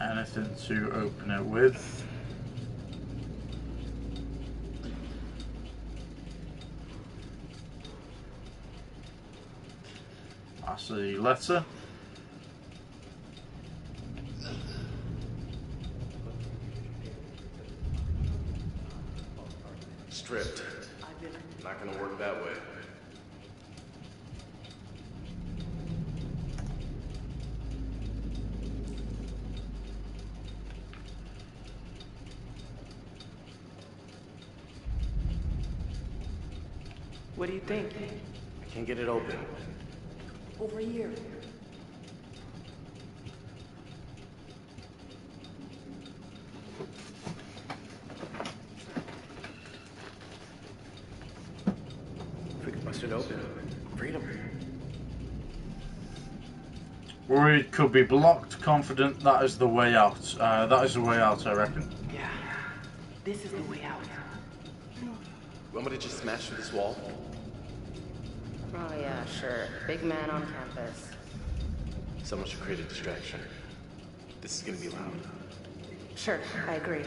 Anything to open it with. That's a letter. Stripped. Not gonna work that way. What do you think? I can't get it open. Over here. If we could bust it open, freedom. Worried it could be blocked, confident that is the way out. That is the way out, I reckon. Yeah, this is the way out. You want me to just smash through this wall? Oh yeah, sure. Big man on campus. Someone should create a distraction. This is gonna be loud. Sure, I agree.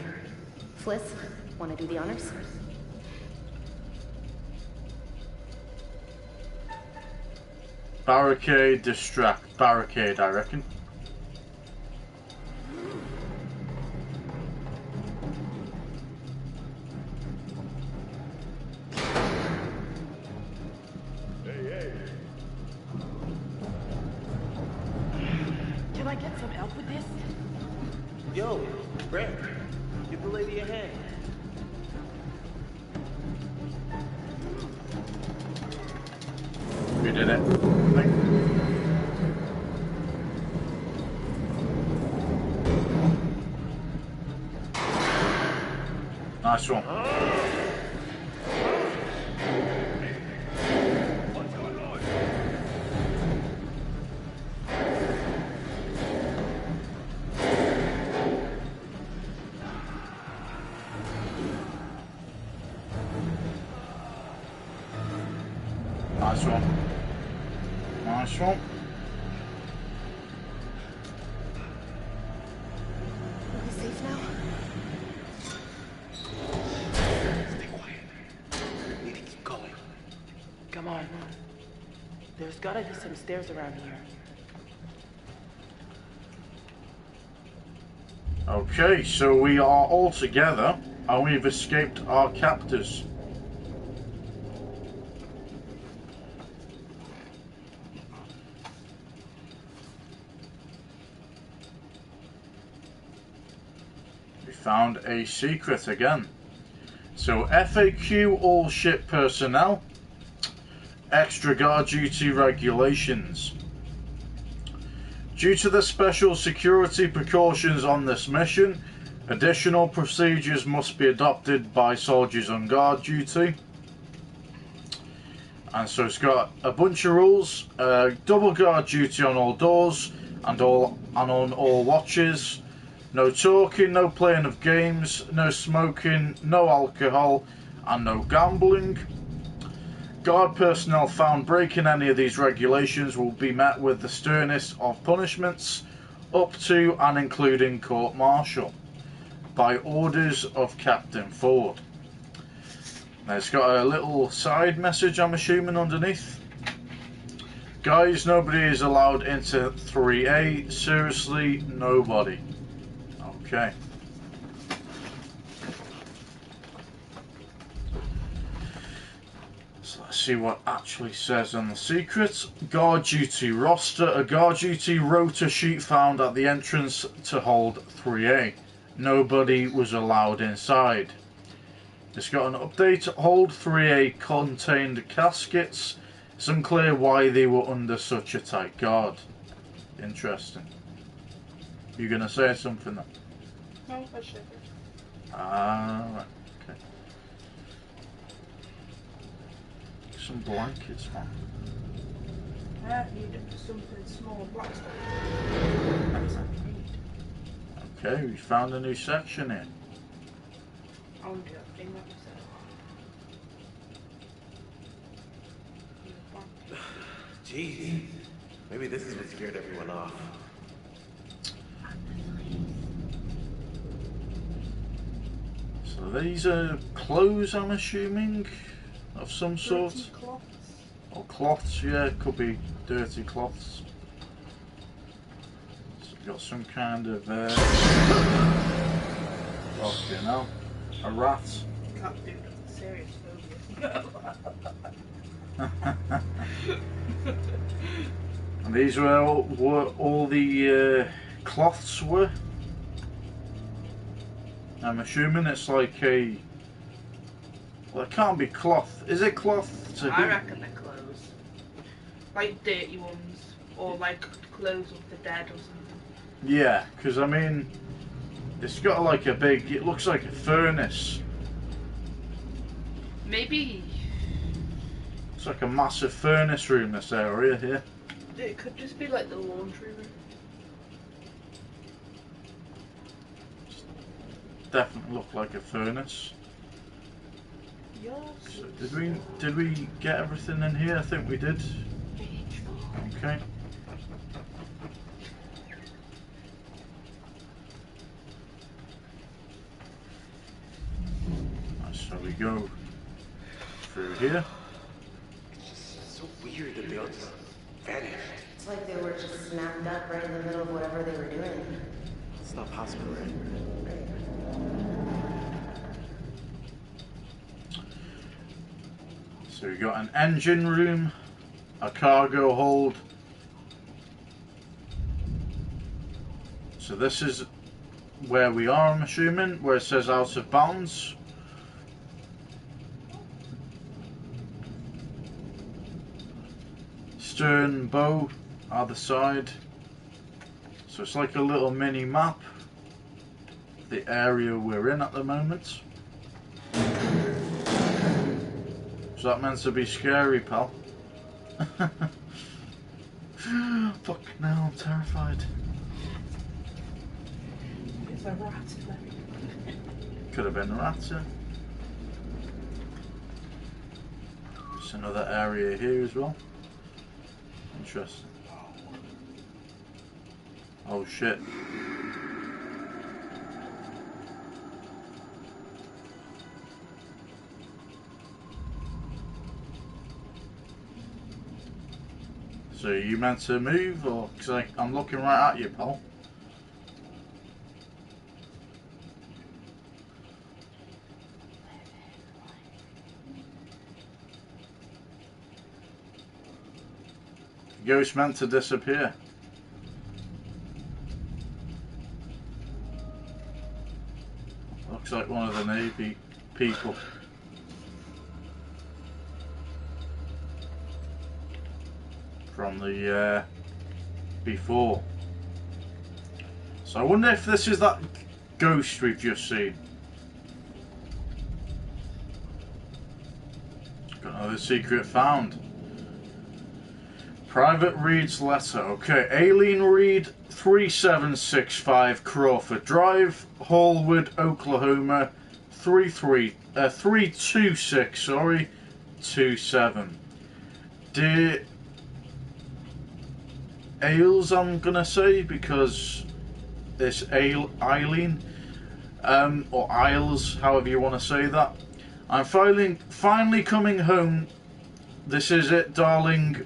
Fliss, wanna do the honors? Barricade, distract. Barricade, I reckon. Can I get some help with this? Yo, Brett, give the lady a hand. We did it. Nice one. Nice one. Nice one. There's gotta be some stairs around here. Okay, so we are all together and we've escaped our captors. We found a secret again. So FAQ all ship personnel, extra guard duty regulations. Due to the special security precautions on this mission, additional procedures must be adopted by soldiers on guard duty. And so it's got a bunch of rules: double guard duty on all doors and on all watches. No talking, no playing of games, no smoking, no alcohol, and no gambling. Guard personnel found breaking any of these regulations will be met with the sternest of punishments, up to and including court-martial, by orders of Captain Ford. Now it's got a little side message, I'm assuming, underneath. Guys, nobody is allowed into 3A. Seriously, nobody. Okay. So let's see what actually says on the secret. Guard duty roster. A guard duty rota sheet found at the entrance to hold 3A. Nobody was allowed inside. It's got an update. Hold 3A contained caskets. It's unclear why they were under such a tight guard. Interesting. You gonna say something then? No, I shouldn't. Ah, right. Okay. Some blankets, man. I need something small, black stuff. That's what I need. Okay, we found a new section here. I want to do that thing that we said. Jeez. Maybe this is what scared everyone off. So these are clothes, I'm assuming, of some sort. Dirty cloths. Or cloths, yeah, it could be dirty cloths. So we've got some kind of okay, now a rat. Can't do that. Serious phobia. And these were all the cloths were. I'm assuming it's like a. Well, it can't be cloth. Is it cloth? I reckon they're clothes. Like dirty ones. Or like clothes of the dead or something. Yeah, because I mean, it's got like a big. It looks like a furnace. Maybe. It's like a massive furnace room, this area here. It could just be like the laundry room. Definitely look like a furnace. Yes. So did we get everything in here? I think we did. Okay. So we go through here. It's just so weird that they all just vanished. It's like they were just snapped up right in the middle of whatever they were doing. It's not possible, right? So we got an engine room, a cargo hold. So this is where we are, I'm assuming, where it says out of bounds. Stern bow, other side. So it's like a little mini map of the area we're in at the moment. Is that meant to be scary, pal? Fuck, now I'm terrified. It's a rat there. Could have been a rat, yeah. There's another area here as well. Interesting. Oh shit. So are you meant to move, or because I'm looking right at you, pal? The ghost meant to disappear. Looks like one of the Navy people. From the before. So I wonder if this is that ghost we've just seen. Got another secret found. Private Reed's letter. Okay, Aileen Reed, 3765 Crawford Drive, Hallwood, Oklahoma, 326. Sorry, 27. Dear Ailes, I'm gonna say, because this Aileen, or Isles, however you want to say that. I'm finally coming home. This is it, darling.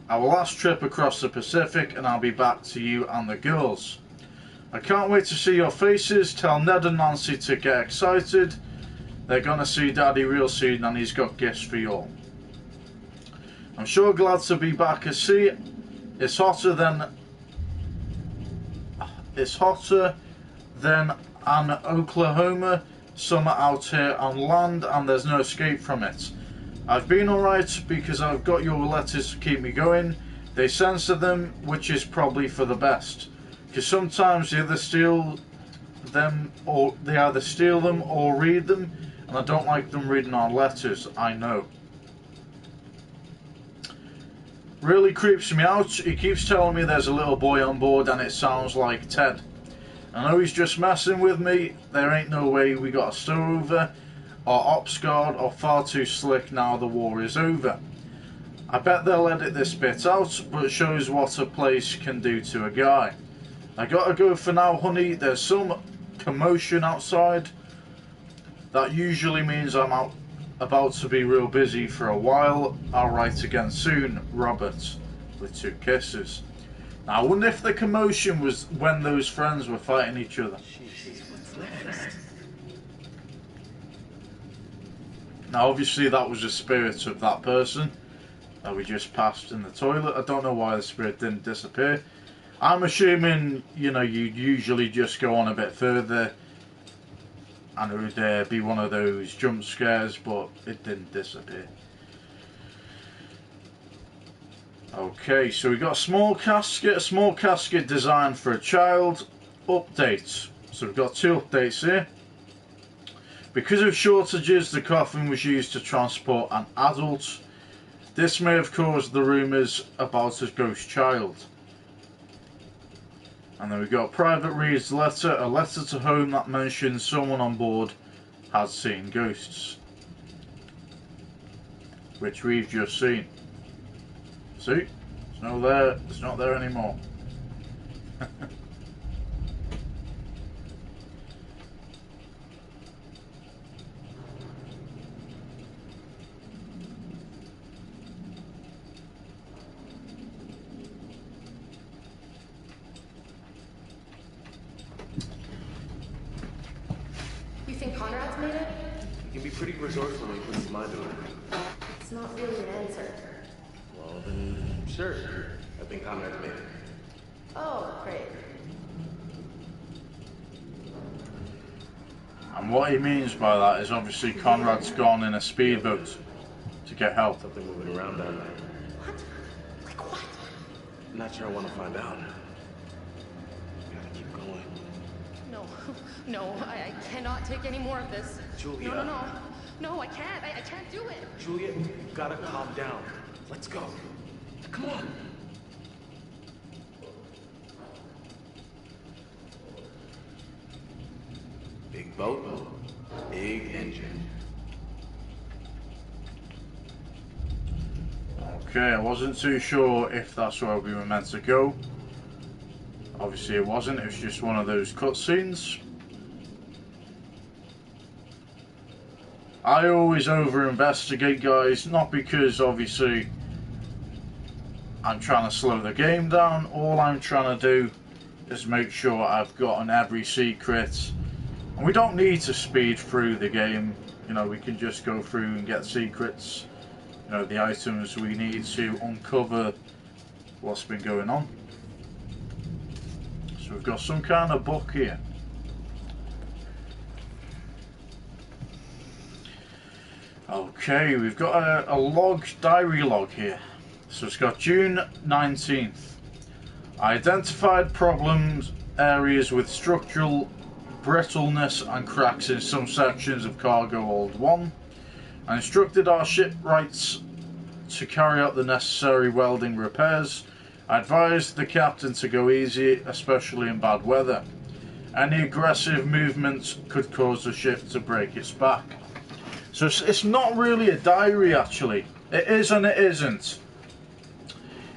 Our last trip across the Pacific, and I'll be back to you and the girls. I can't wait to see your faces. Tell Ned and Nancy to get excited. They're gonna see Daddy real soon, and he's got gifts for you all. I'm sure glad to be back at sea. It's hotter than an Oklahoma summer out here on land, and there's no escape from it. I've been alright because I've got your letters to keep me going. They censor them, which is probably for the best, because sometimes they either steal them or read them, and I don't like them reading our letters, I know. Really creeps me out. He keeps telling me there's a little boy on board and it sounds like Ted. I know he's just messing with me. There ain't no way we got a stopover. Our ops guard are far too slick now the war is over. I bet they'll edit this bit out, but it shows what a place can do to a guy. I gotta go for now, honey. There's some commotion outside. That usually means I'm about to be real busy for a while. I'll write again soon, Robert, with 2 kisses. Now, I wonder if the commotion was when those friends were fighting each other. What's next? Now, obviously, that was the spirit of that person that we just passed in the toilet. I don't know why the spirit didn't disappear. I'm assuming, you know, you'd usually just go on a bit further and it would be one of those jump scares, but it didn't disappear. Okay, so we got a small casket designed for a child. Updates. So we've got 2 updates here. Because of shortages, the coffin was used to transport an adult. This may have caused the rumours about a ghost child. And then we got Private Reed's letter, a letter to home that mentions someone on board had seen ghosts. Which we've just seen. See? It's not there anymore. You think Conrad's made it? He can be pretty resourceful when he puts his mind to it. It's not really an answer. Well, then, sure. I think Conrad's made it. Oh, great. And what he means by that is obviously Conrad's gone in a speedboat to get help. Something moving around down there. What? Like what? I'm not sure I want to find out. Gotta keep going. No, I cannot take any more of this. Julia. No, I can't. I can't do it. Julia, you gotta calm down. Let's go. Come on. Big boat, big engine. Okay, I wasn't too sure if that's where we were meant to go. Obviously it wasn't, it was just one of those cutscenes. I always over investigate, guys, not because obviously I'm trying to slow the game down. All I'm trying to do is make sure I've gotten every secret. And we don't need to speed through the game. You know, we can just go through and get secrets. You know, the items we need to uncover what's been going on. So we've got some kind of book here. Okay, we've got a log, diary log here. So it's got June 19th. I identified problems areas with structural brittleness and cracks in some sections of cargo hold 1. I instructed our shipwrights to carry out the necessary welding repairs. I advised the captain to go easy, especially in bad weather. Any aggressive movements could cause the ship to break its back. So it's not really a diary actually. It is and it isn't.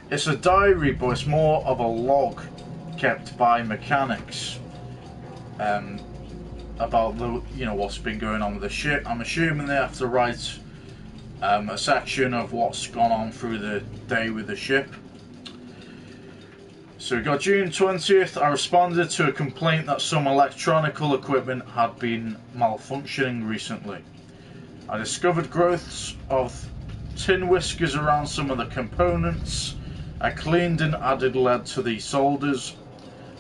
It's a diary, but it's more of a log kept by mechanics about the, you know, what's been going on with the ship. I'm assuming they have to write a section of what's gone on through the day with the ship. So we got June 20th. I responded to a complaint that some electronical equipment had been malfunctioning recently. I discovered growths of tin whiskers around some of the components. I cleaned and added lead to the solders,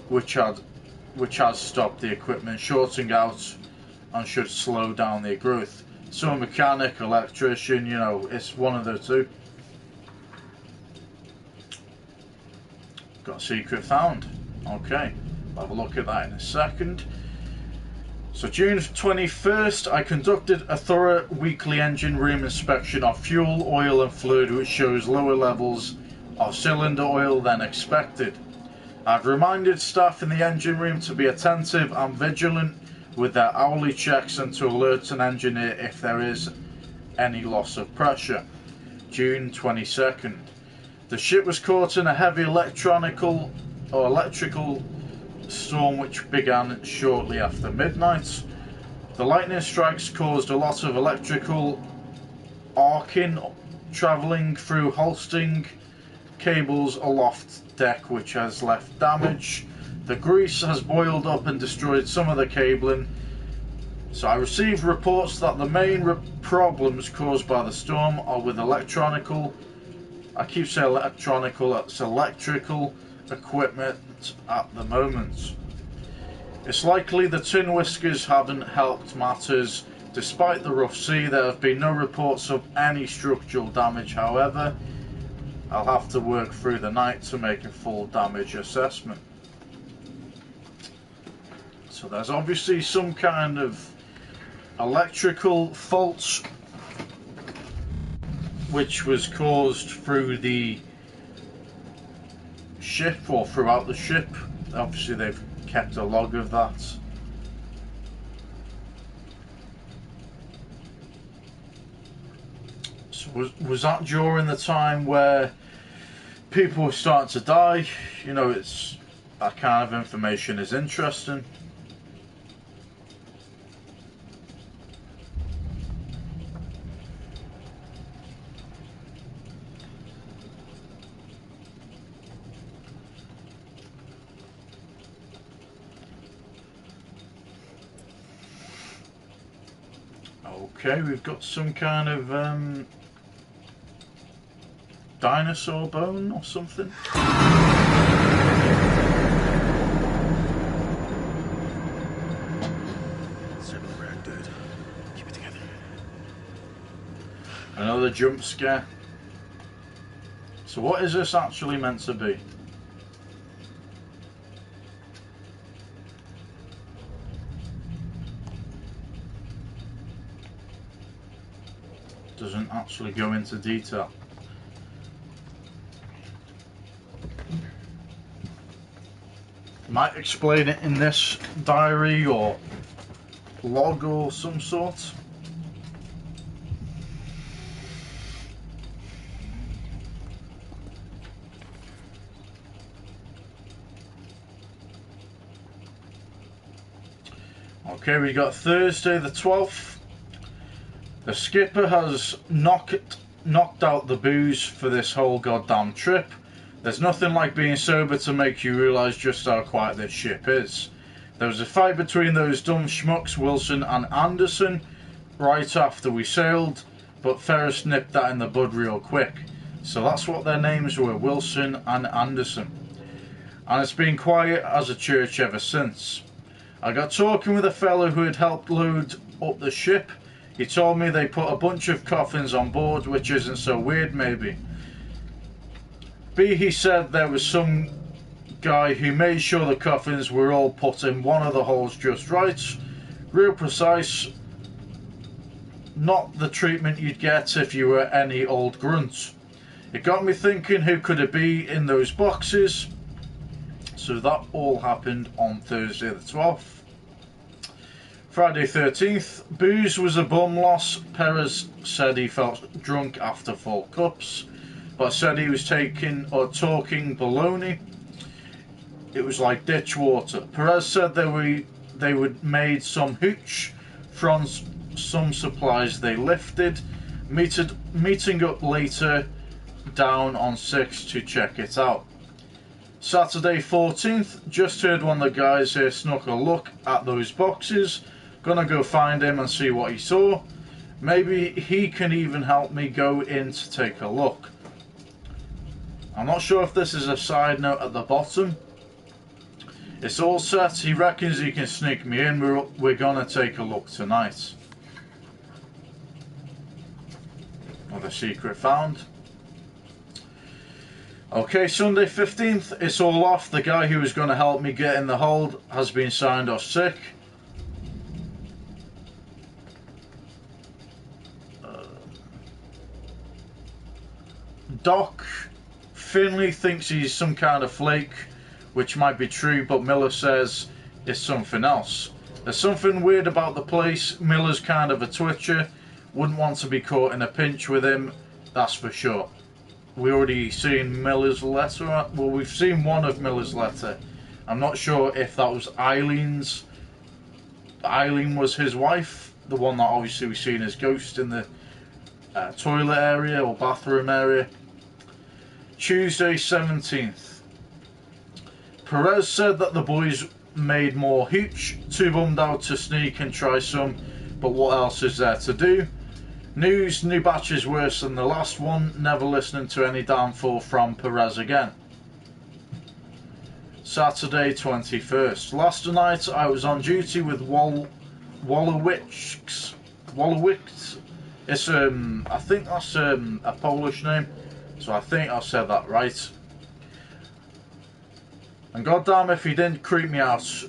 which has stopped the equipment shorting out and should slow down their growth. So a mechanic, electrician, you know, it's one of the two. Got a secret found. Okay, I'll have a look at that in a second. So June 21st, I conducted a thorough weekly engine room inspection of fuel, oil and fluid, which shows lower levels of cylinder oil than expected. I've reminded staff in the engine room to be attentive and vigilant with their hourly checks and to alert an engineer if there is any loss of pressure. June 22nd. The ship was caught in a heavy electrical storm which began shortly after midnight. The lightning strikes caused a lot of electrical arcing, travelling through hoisting cables aloft deck, which has left damage. The grease has boiled up and destroyed some of the cabling. So I received reports that the main problems caused by the storm are with electronical, I keep saying electronical, it's electrical equipment at the moment. It's likely the tin whiskers haven't helped matters. Despite the rough sea, there have been no reports of any structural damage. However, I'll have to work through the night to make a full damage assessment. So there's obviously some kind of electrical fault which was caused through the ship or throughout the ship. Obviously they've kept a log of that. So was that during the time where people were starting to die? You know, it's that kind of information is interesting. Okay, we've got some kind of dinosaur bone or something. Circle around, dude. Keep it together. Another jump scare. So what is this actually meant to be? Doesn't actually go into detail. Might explain it in this diary or log or some sort. Okay, we got Thursday the 12th. The skipper has knocked out the booze for this whole goddamn trip. There's nothing like being sober to make you realise just how quiet this ship is. There was a fight between those dumb schmucks, Wilson and Anderson, right after we sailed, but Ferris nipped that in the bud real quick. So that's what their names were, Wilson and Anderson. And it's been quiet as a church ever since. I got talking with a fellow who had helped load up the ship. He told me they put a bunch of coffins on board, which isn't so weird maybe. B, he said there was some guy who made sure the coffins were all put in one of the holes just right. Real precise. Not the treatment you'd get if you were any old grunt. It got me thinking, who could it be in those boxes? So that all happened on Thursday the 12th. Friday 13th, booze was a bum loss. Perez said he felt drunk after 4 cups, but said he was talking baloney. It was like ditch water. Perez said they would made some hooch from some supplies they lifted, meeting up later down on 6 to check it out. Saturday 14th, just heard one of the guys here snuck a look at those boxes. Gonna go find him and see what he saw. Maybe he can even help me go in to take a look. I'm not sure if this is a side note at the bottom. It's all set. He reckons he can sneak me in. We're gonna take a look tonight. Another secret found. Okay, Sunday 15th, it's all off. The guy who was going to help me get in the hold has been signed off sick. Doc Finley thinks he's some kind of flake, which might be true, but Miller says it's something else. There's something weird about the place. Miller's kind of a twitcher. Wouldn't want to be caught in a pinch with him, that's for sure. We already seen Miller's letter. Well, we've seen one of Miller's letter. I'm not sure if that was Eileen's. Eileen was his wife, the one that obviously we've seen as ghost in the toilet area or bathroom area. Tuesday 17th. Perez said that the boys made more hooch, too bummed out to sneak and try some, but what else is there to do? News, new batch is worse than the last one. Never listening to any downfall from Perez again. Saturday 21st. Last night I was on duty with Wallowicz. It's I think that's a Polish name, so I think I said that right. And goddamn if he didn't creep me out.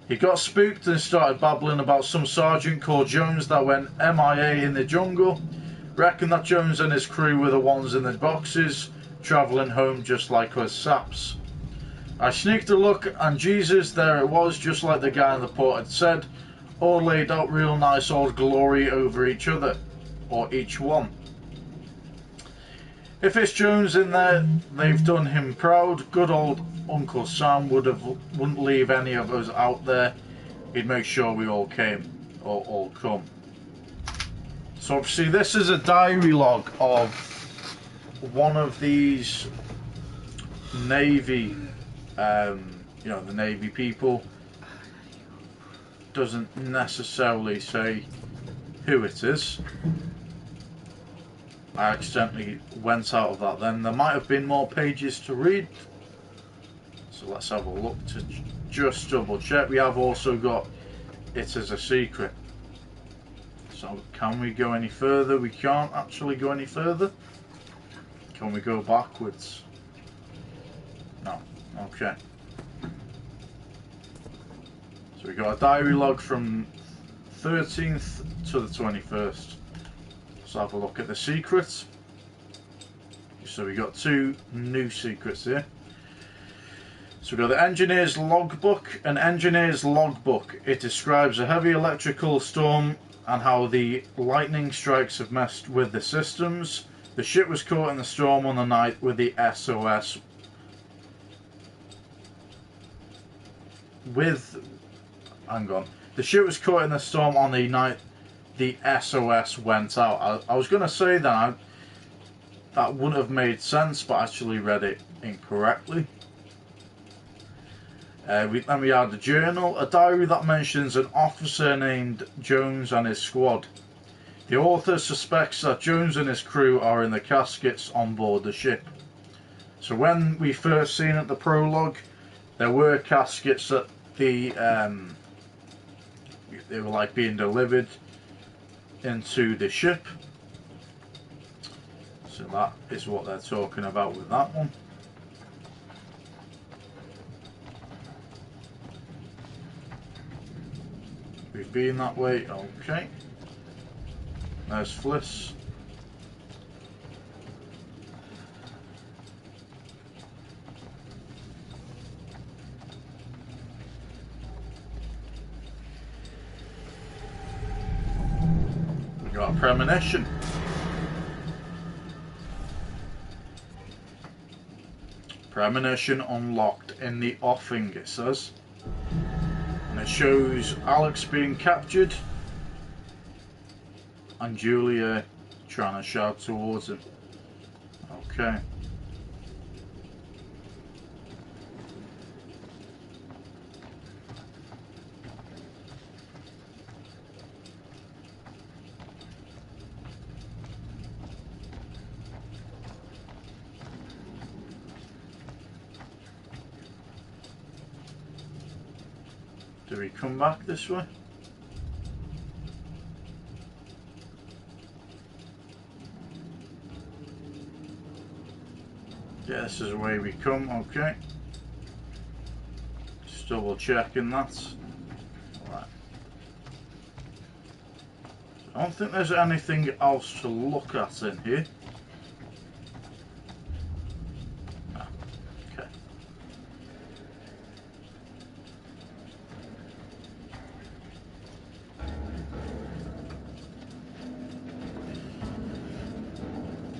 He got spooked and started babbling about some sergeant called Jones that went MIA in the jungle. Reckon that Jones and his crew were the ones in the boxes, travelling home just like us saps. I sneaked a look and Jesus, there it was, just like the guy in the port had said, all laid out real nice old glory over each other, or each one. If it's Jones in there, they've done him proud. Good old Uncle Sam wouldn't leave any of us out there. He'd make sure we all came, or all come. So obviously this is a diary log of one of these Navy, the Navy people. Doesn't necessarily say who it is. I accidentally went out of that then. There might have been more pages to read. So let's have a look to just double check. We have also got it as a secret. So can we go any further? We can't actually go any further. Can we go backwards? No. Okay. So we got a diary log from 13th to the 21st. Let's have a look at the secrets. So we got 2 new secrets here. So we've got the engineer's logbook. An engineer's logbook. It describes a heavy electrical storm and how the lightning strikes have messed with the systems. The ship was caught in the storm on the night with the SOS. The ship was caught in the storm on the night the SOS went out. I was going to say that that wouldn't have made sense, but actually read it incorrectly. Then we had the journal, a diary that mentions an officer named Jones and his squad. The author suspects that Jones and his crew are in the caskets on board the ship. So when we first seen at the prologue, there were caskets that they were like being delivered into the ship. So that is what they're talking about with that one. We've been that way, okay. There's Fliss. We got a premonition. Premonition unlocked in the offing, it says. And it shows Alex being captured and Julia trying to shout towards him. Okay. Do we come back this way? Yeah, this is the way we come, okay. Just double checking that. Right. I don't think there's anything else to look at in here. No. Okay.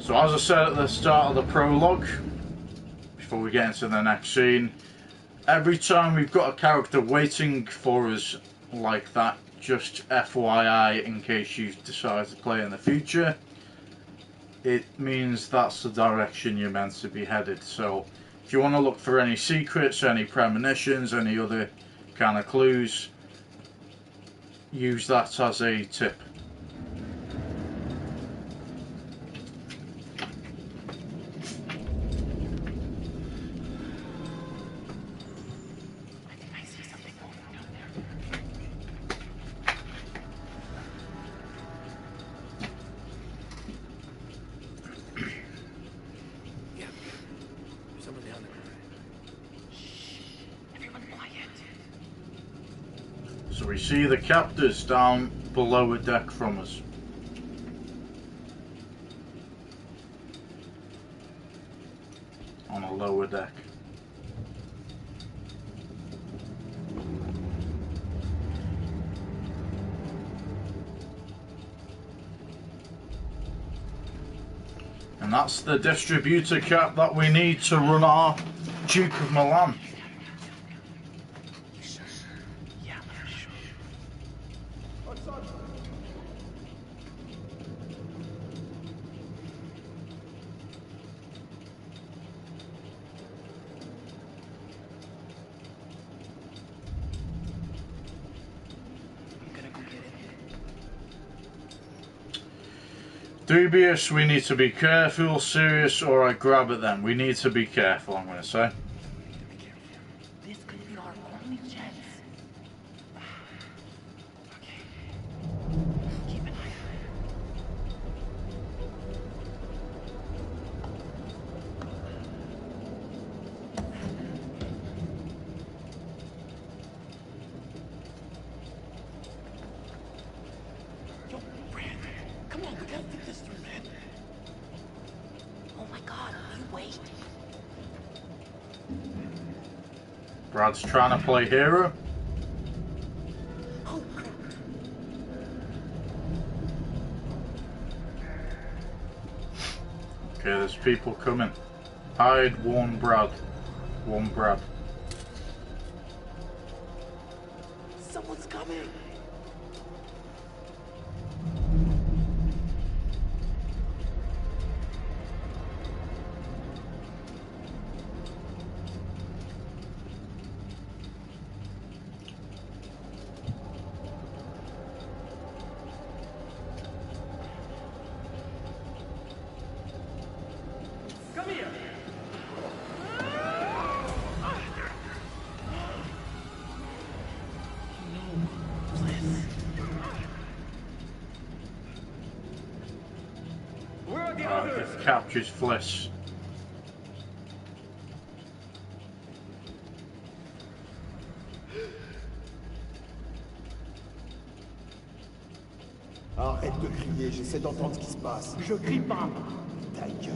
So as I said at the start of the prologue, before we get into the next scene, every time we've got a character waiting for us like that, just FYI in case you decide to play in the future, it means that's the direction you're meant to be headed. So if you want to look for any secrets, any premonitions, any other kind of clues, use that as a tip. So we see the captors down below a deck from us. On a lower deck. And that's the distributor cap that we need to run our Duke of Milan. Dubious, we need to be careful. Serious, alright, grab it then. We need to be careful, I'm going to say. This could be our only chance. Okay. Keep an eye on. Yo, Brad, come on, we gotta think this through, man. Oh my god, you wait. Brad's trying to play hero. Oh, crap. Okay, there's people coming. Hide, warn Brad. Warn Brad. Someone's coming. captures Fliss. Arrête de crier, j'essaie d'entendre ce qui se passe. Je crie pas. Ta gueule.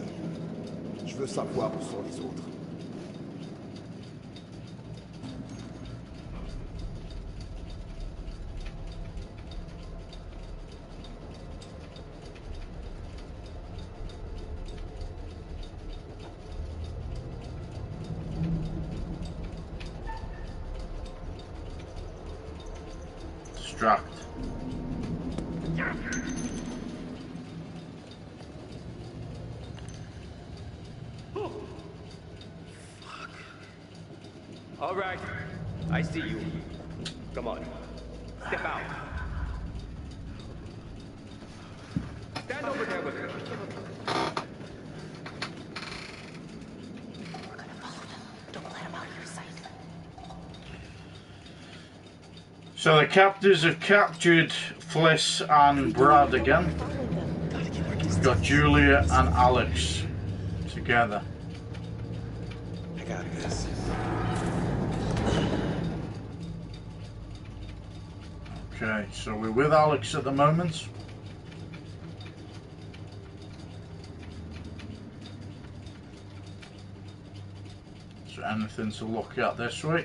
Je veux savoir où sont les autres. Distract. All right. I see you. Come on. Step out. Stand over there with me. We're gonna follow them. Don't let them out of your sight. So the captors have captured Fliss and Brad again. We've got Julia and Alex together. I got this. Okay, so we're with Alex at the moment. So anything to look at this way?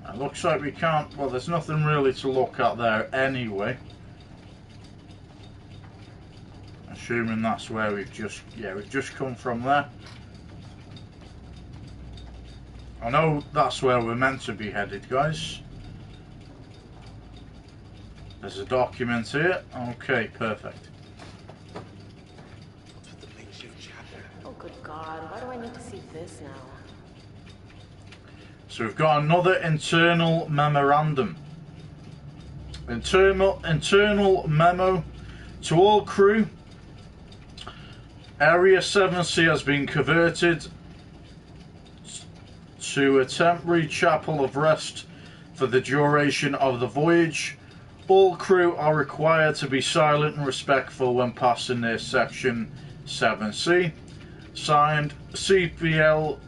It looks like we can't, well, there's nothing really to look at there anyway. Assuming that's where we've just come from there. I know that's where we're meant to be headed, guys. There's a document here. Okay, perfect. Oh, good God. Why do I need to see this now? So we've got another internal memorandum. Internal memo to all crew. Area 7C has been converted to a temporary chapel of rest for the duration of the voyage. All crew are required to be silent and respectful when passing near section 7C. Signed, CPL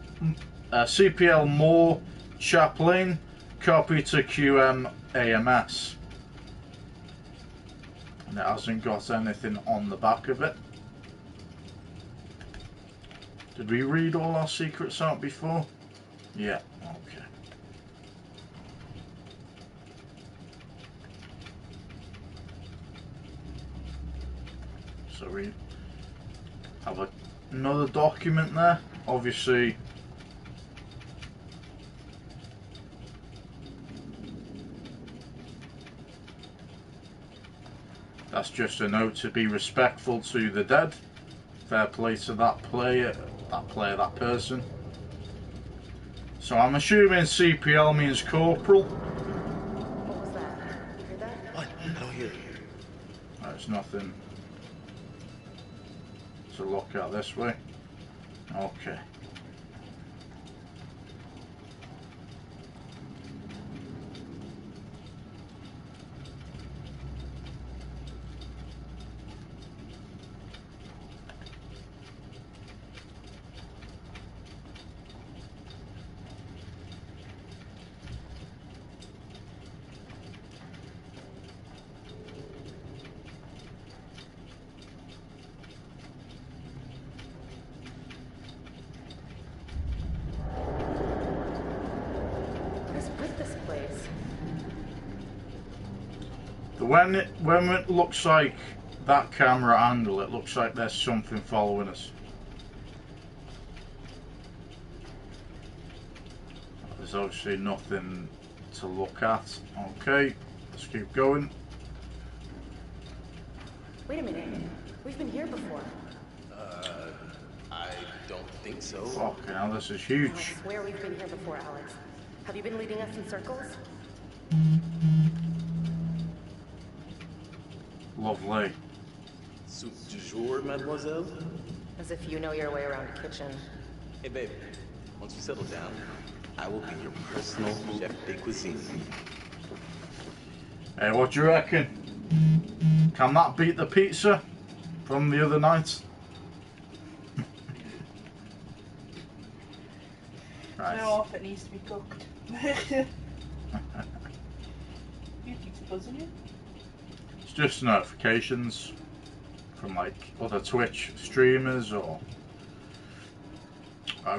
Moore, Chaplain. Copy to QM AMS. And it hasn't got anything on the back of it. Did we read all our secrets out before? Yeah, okay. So we have another document there. Obviously, that's just a note to be respectful to the dead. Fair play to that that person. So I'm assuming CPL means corporal. What was that? You heard that? What? I don't hear it. There's nothing to look at this way. Okay. When it looks like that camera angle, it looks like there's something following us. There's obviously nothing to look at. Okay, let's keep going. Wait a minute. We've been here before. I don't think so. Fucking hell, this is huge. I swear we've been here before, Alex. Have you been leading us in circles? Lovely. Soup du jour, mademoiselle? As if you know your way around a kitchen. Hey, babe. Once you settle down, I will be your personal chef de cuisine. Hey, what do you reckon? Can that beat the pizza from the other night? Right. How often it needs to be cooked? You keep buzzing you? It's just notifications from like other Twitch streamers or...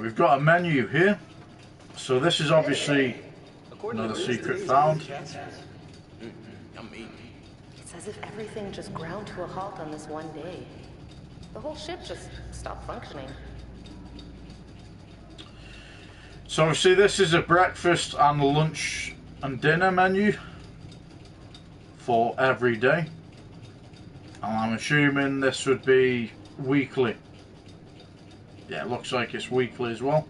we've got a menu here. So this is obviously another secret found. It's as if everything just ground to a halt on this one day. The whole ship just stopped functioning. So obviously this is a breakfast and lunch and dinner menu for every day. And I'm assuming this would be weekly. Yeah, it looks like it's weekly as well.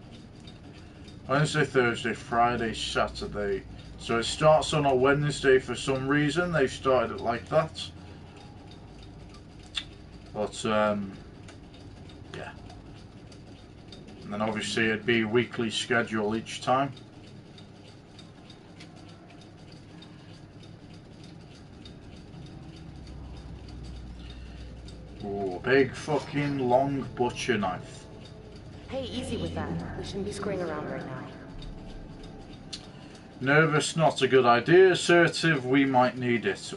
Wednesday, Thursday, Friday, Saturday. So it starts on a Wednesday for some reason. They've started it like that. But, yeah. And then obviously it'd be a weekly schedule each time. Ooh, big fucking long butcher knife. Hey, easy with that. We shouldn't be screwing around right now. Nervous, not a good idea. Assertive, we might need it.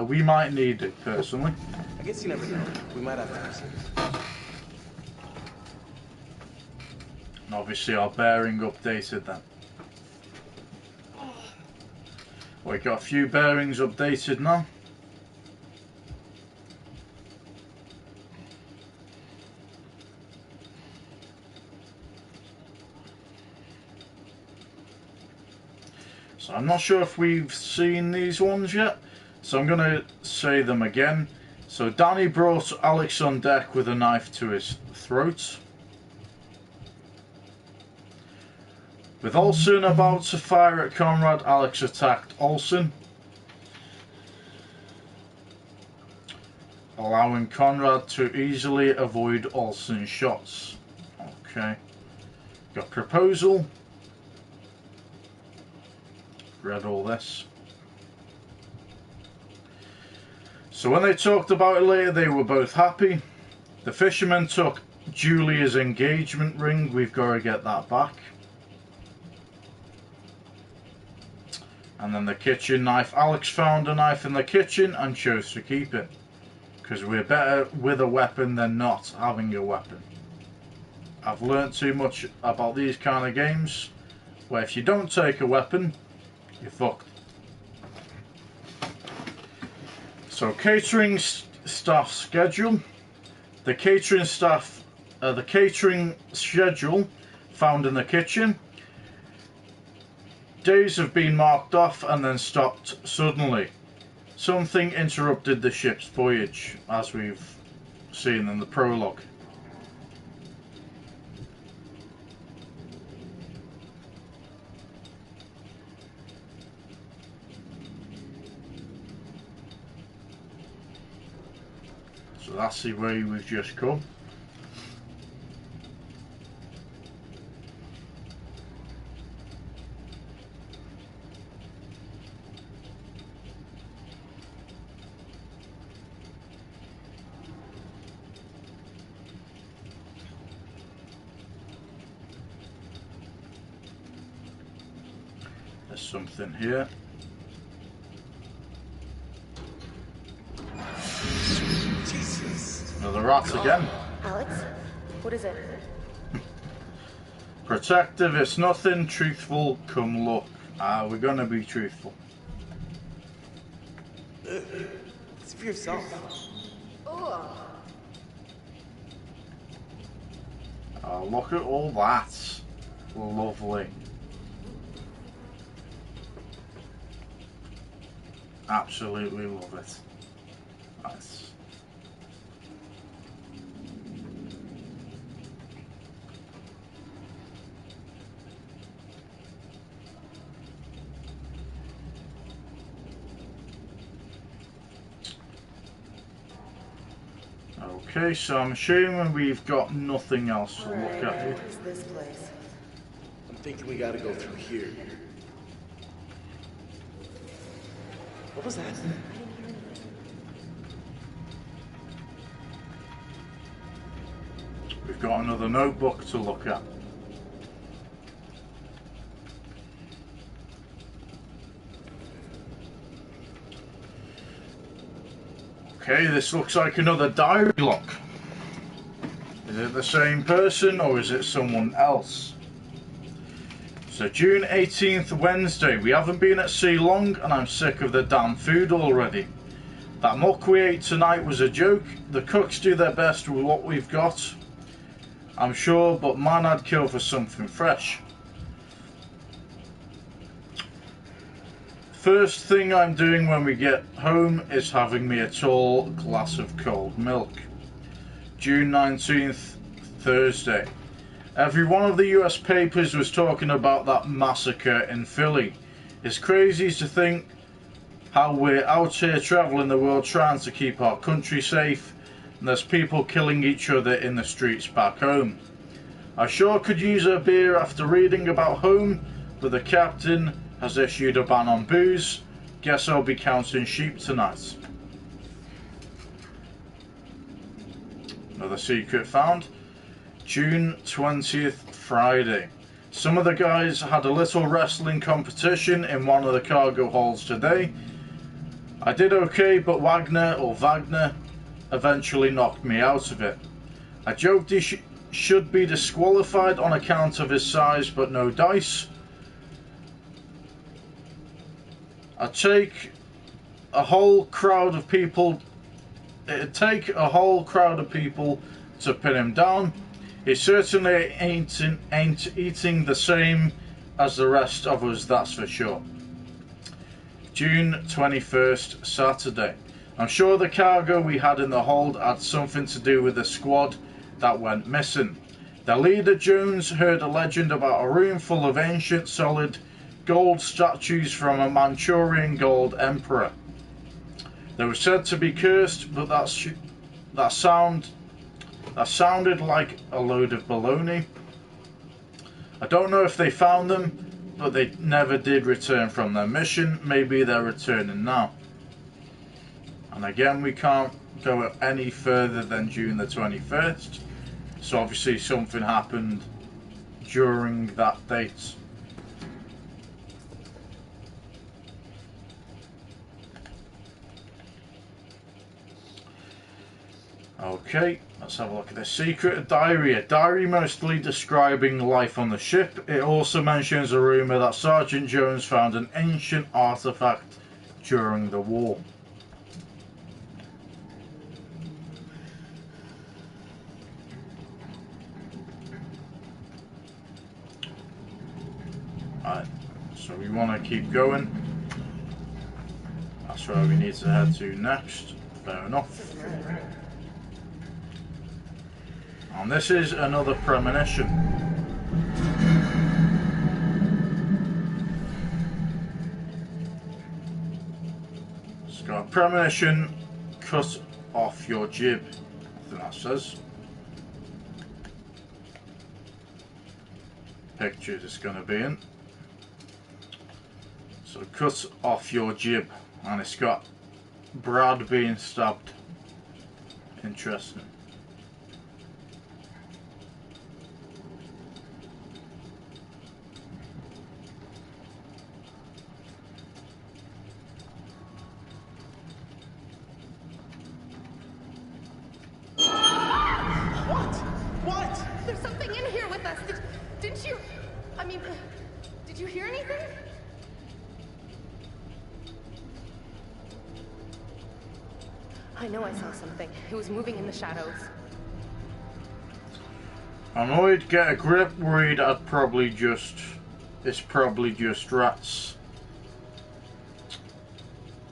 We might need it, personally. I guess you never know. We might have to use it. And obviously our bearing updated then. We got a few bearings updated now. So I'm not sure if we've seen these ones yet, so I'm going to say them again. So Danny brought Alex on deck with a knife to his throat. With Olsen about to fire at Conrad, Alex attacked Olsen, allowing Conrad to easily avoid Olsen's shots. Okay. Got proposal. Read all this. So when they talked about it later, they were both happy. The fisherman took Julia's engagement ring. We've got to get that back. And then the kitchen knife. Alex found a knife in the kitchen and chose to keep it. Because we're better with a weapon than not having a weapon. I've learned too much about these kind of games, where if you don't take a weapon, you're fucked. So catering staff schedule. The catering schedule found in the kitchen. Days have been marked off and then stopped suddenly. Something interrupted the ship's voyage, as we've seen in the prologue. So that's the way we've just come. There's something here. Another rat again. Alex, what is it? Protective, it's nothing. Truthful, come look. We're gonna be truthful. It's for yourself. Look at all that. Lovely. Absolutely love it. Nice. Okay, so I'm assuming we've got nothing else to look at here. Where's this place? thinking we gotta go through here. What was that? We've got another notebook to look at. Okay, this looks like another diary lock. Is it the same person or is it someone else? So June 18th, Wednesday. We haven't been at sea long and I'm sick of the damn food already. That muck we ate tonight was a joke. The cooks do their best with what we've got, I'm sure, but man, I'd kill for something fresh. First thing I'm doing when we get home is having me a tall glass of cold milk. June 19th, Thursday. Every one of the US papers was talking about that massacre in Philly. It's crazy to think how we're out here traveling the world trying to keep our country safe, and there's people killing each other in the streets back home. I sure could use a beer after reading about home, but the captain has issued a ban on booze. Guess I'll be counting sheep tonight. Another secret found. June 20th, Friday. Some of the guys had a little wrestling competition in one of the cargo holds today. I did okay, but Wagner eventually knocked me out of it. I joked he should be disqualified on account of his size, but no dice. It'd take a whole crowd of people to pin him down. He certainly ain't eating the same as the rest of us, that's for sure. June 21st, Saturday. I'm sure the cargo we had in the hold had something to do with the squad that went missing. Their leader, Jones, heard a legend about a room full of ancient solid gold statues from a Manchurian gold emperor. They were said to be cursed, but that sounded like a load of baloney. I don't know if they found them, but they never did return from their mission. Maybe they're returning now. And again, we can't go any further than June the 21st. So obviously something happened during that date. Okay, let's have a look at this. Secret diary. A diary mostly describing life on the ship. It also mentions a rumour that Sergeant Jones found an ancient artifact during the war. Alright, so we want to keep going. That's where we need to head to next. Fair enough. And this is another premonition. It's got a premonition, cut off your jib. I think that says. Picture it's going to be in. So cut off your jib. And it's got Brad being stabbed. Interesting. There's something in here with us. Didn't you... I mean, did you hear anything? I know I saw something. It was moving in the shadows. Annoyed, get a grip, worried it's probably just rats.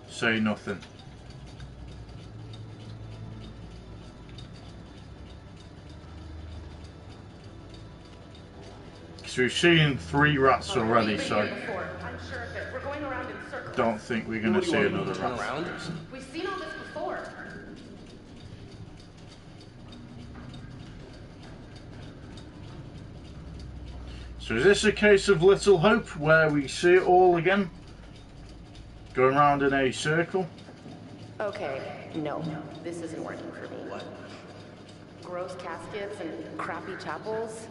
Say nothing. So we've seen 3 rats already, so I'm sure of it. We're going around in circles. don't think we're going to see another rat. Around? We've seen all this before. So is this a case of Little Hope where we see it all again? Going around in a circle? Okay, no. This isn't working for me. What? Gross caskets and crappy chapels?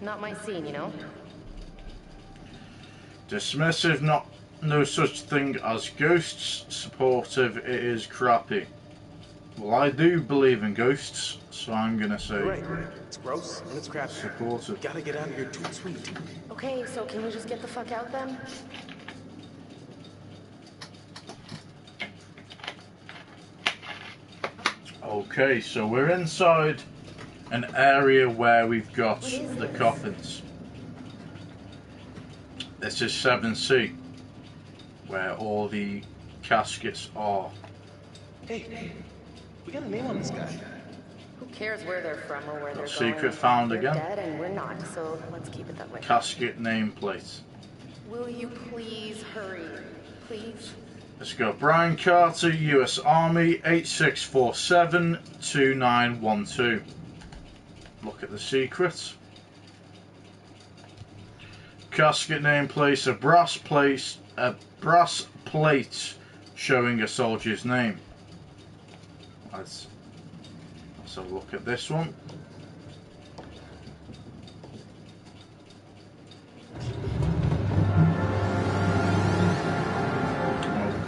Not my scene, you know? Dismissive, no such thing as ghosts. Supportive, it is crappy. Well, I do believe in ghosts, so I'm gonna say... Right. It's gross and it's crappy. Supportive. Gotta get out of here too sweet. Okay, so can we just get the fuck out then? Okay, so we're inside an area where we've got the coffins. This is 7C, where all the caskets are. Hey, we got a name on this guy. Who cares where they're from or where they're going? Secret found They're again. Dead and we're not, so let's keep it that way. Casket nameplate. Will you please hurry? Please? Let's go. Brian Carter, US Army, 8647-2912. Look at the secret. Casket nameplate, a brass plate showing a soldier's name. Let's have a look at this one.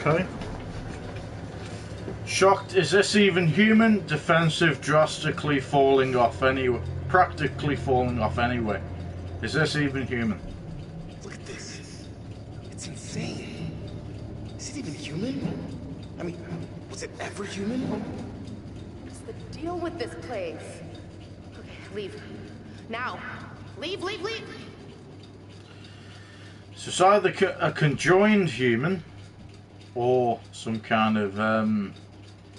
Okay. Shocked, is this even human? Defensive, drastically falling off anyway. Practically falling off anyway. Is this even human? Look at this. It's insane. Is it even human? I mean, was it ever human? What's the deal with this place? Okay, leave. Now. Leave, leave, leave! So it's either a conjoined human or some kind of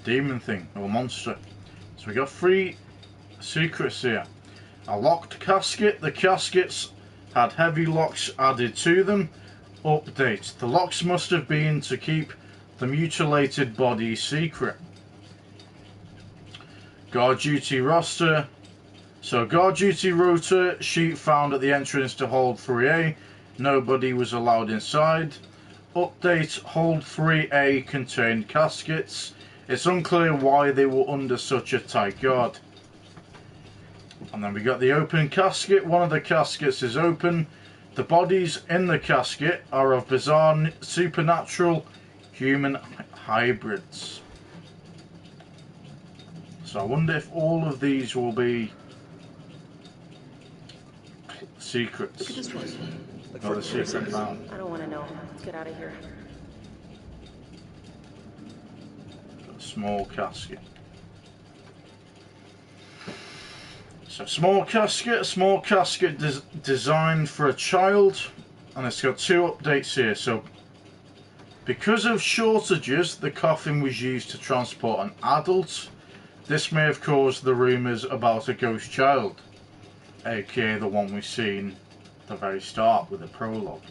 demon thing or monster. So we got 3 secrets here. A locked casket. The caskets had heavy locks added to them. Update. The locks must have been to keep the mutilated body secret. Guard duty roster. So guard duty rotor sheet found at the entrance to hold 3A. Nobody was allowed inside. Update, hold 3A contained caskets. It's unclear why they were under such a tight guard. And then we got the open casket. One of the caskets is open. The bodies in the casket are of bizarre supernatural human hybrids. So I wonder if all of these will be secrets. Look at this one. Like Not a secret found. I don't want to know. Let's get out of here. A small casket. So small casket designed for a child, and it's got 2 updates here. So because of shortages, the coffin was used to transport an adult. This may have caused the rumours about a ghost child, aka the one we've seen at the very start with the prologue.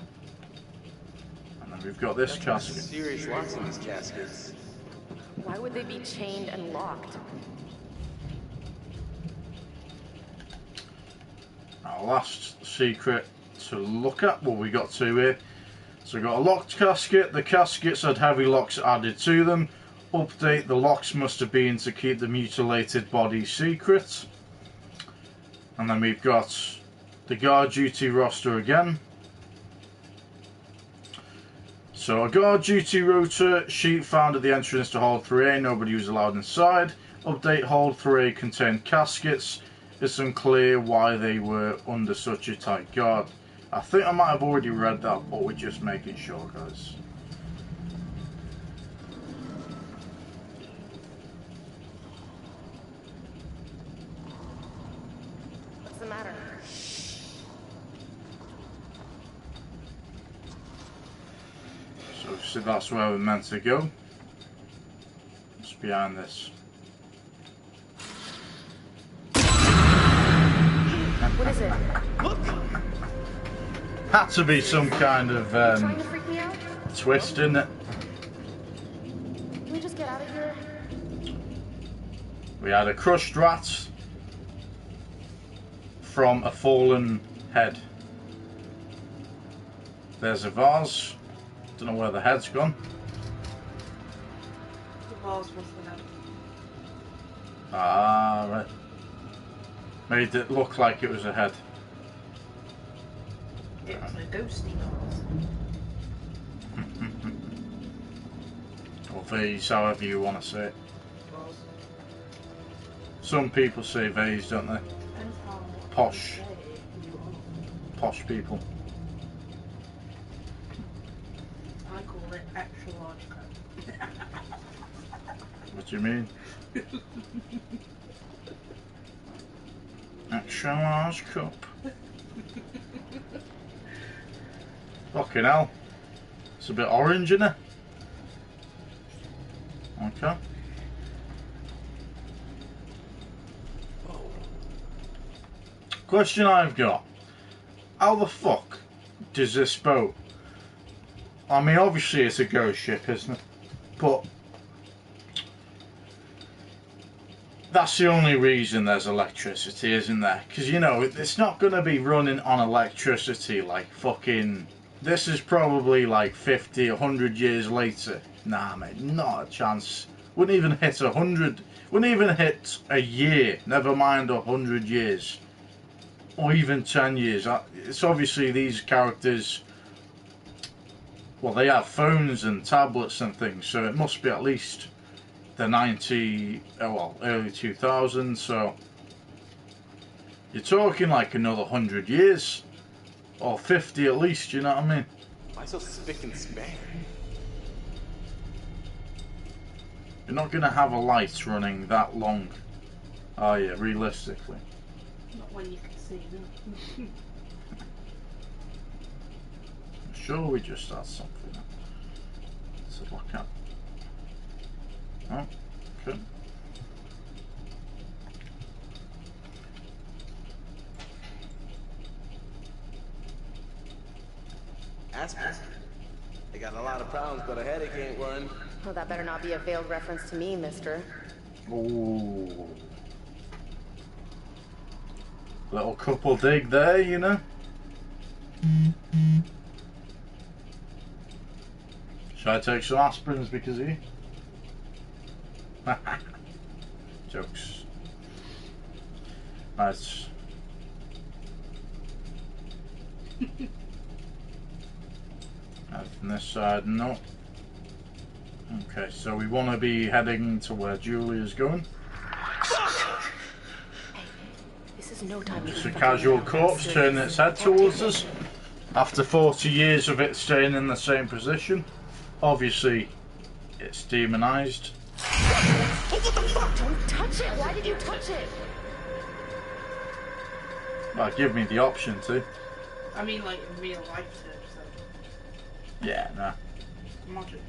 And then we've got this casket. Serious locks in these caskets. Why would they be chained and locked? Our last secret to look at, well, we got 2 here. So we've got a locked casket. The caskets had heavy locks added to them. Update, the locks must have been to keep the mutilated body secret. And then we've got the guard duty roster again. So a guard duty rotor sheet found at the entrance to hold 3A. Nobody was allowed inside. Update, hold 3A contained caskets. It's unclear why they were under such a tight guard. I think I might have already read that, but we're just making sure, guys. What's the matter? So that's where we're meant to go. What's behind this? What is it? Look! Had to be some kind of Trying to freak me out? twist, didn't it? Can we just get out of here? We had a crushed rat from a fallen head. There's a vase. Don't know where the head's gone. The vase was the head. Ah, right. Made it look like it was a head. It's a ghosty vase. Or vase, however you want to say it. Vase. Some people say vase, don't they? Depends how Posh. you are. Posh people. I call it extra large cup. What do you mean? Extra large cup. Fucking hell. It's a bit orange, isn't it? Okay. Question I've got. How the fuck does this boat... I mean, obviously it's a ghost ship, isn't it? But... that's the only reason there's electricity, isn't there? Because, you know, it's not going to be running on electricity like fucking... This is probably like 50, 100 years later. Nah, mate, not a chance. Wouldn't even hit 100. Wouldn't even hit a year. Never mind 100 years. Or even 10 years. It's obviously these characters... well, they have phones and tablets and things, so it must be at least the early 2000s, so... you're talking like another 100 years. Or 50 at least, you know what I mean? Why so spick and span? You're not going to have a light running that long, are you, realistically? Not when you can see them. I'm sure we just had something to look at. Oh, okay. Aspirin. They got a lot of problems, but a headache ain't one. Well, that better not be a veiled reference to me, mister. Ooh. Little couple dig there, you know? Should I take some aspirins because of you? Jokes. Nice. From this side, no. Okay, so we want to be heading to where Julia's going. This is no time. Just a casual corpse turning its head towards us after 40 years of it staying in the same position. Obviously, it's demonized. What the fuck? Don't touch it! Why did you touch it? Well, give me the option to. I mean, like in real life, so. Yeah, nah. Magic.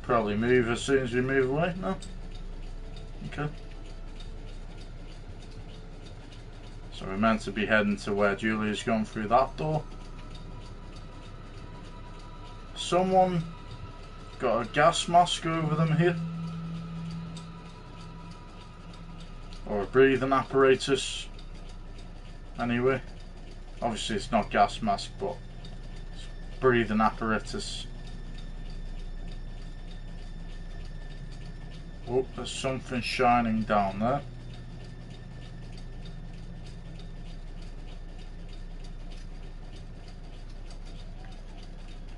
Probably move as soon as we move away, no? Okay. So we're meant to be heading to where Julia's gone through that door. Someone got a gas mask over them here. Or a breathing apparatus. Anyway. Obviously it's not gas mask, but it's breathing apparatus. Oh, there's something shining down there.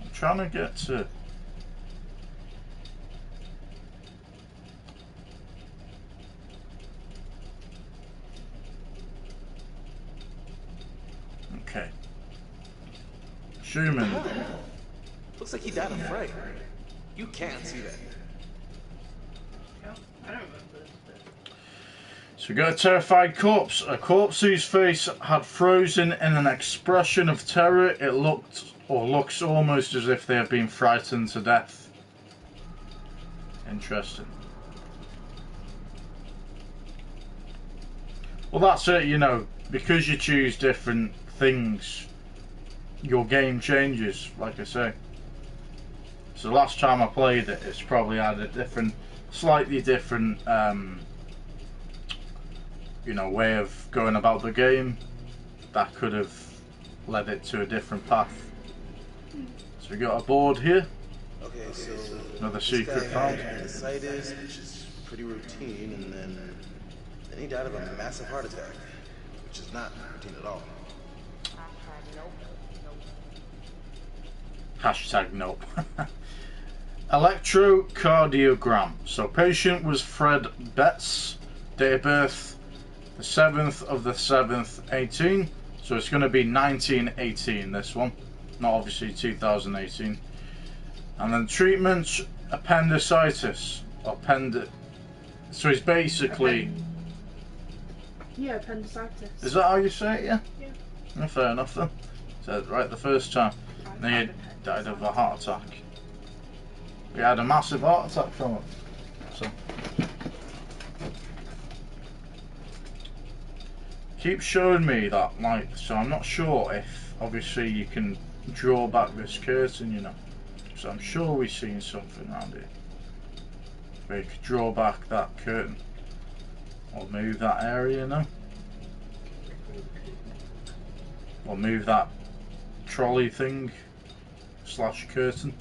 I'm trying to get to... Okay. Schumann. Looks like he died of fright. You can't see that. I don't remember this bit. So we got a terrified corpse. A corpse whose face had frozen in an expression of terror. It looked, or looks almost as if they have been frightened to death. Interesting. Well, that's it, you know, because you choose different things, your game changes, like I say. So last time I played it, it's probably had a different, slightly different, you know, way of going about the game. That could have led it to a different path. So we got a board here. Okay, so another this secret guy found. had appendicitis, which is pretty routine, and then he died of a massive heart attack, which is not routine at all. Hashtag nope. Electrocardiogram. So patient was Fred Betts, date of birth the 7th of the 7th, 18. So it's going to be 1918, this one, not obviously 2018. And then treatment, appendicitis. So it's basically... Yeah, appendicitis. Is that how you say it? Yeah? Yeah. Oh, fair enough then. Said it right the first time. And he died of a heart attack. He had a massive heart attack from it. So keep showing me that light, so I'm not sure if obviously you can draw back this curtain, you know. So I'm sure we've seen something around here. We could draw back that curtain. Or move that area now. Or move that trolley thing / curtain.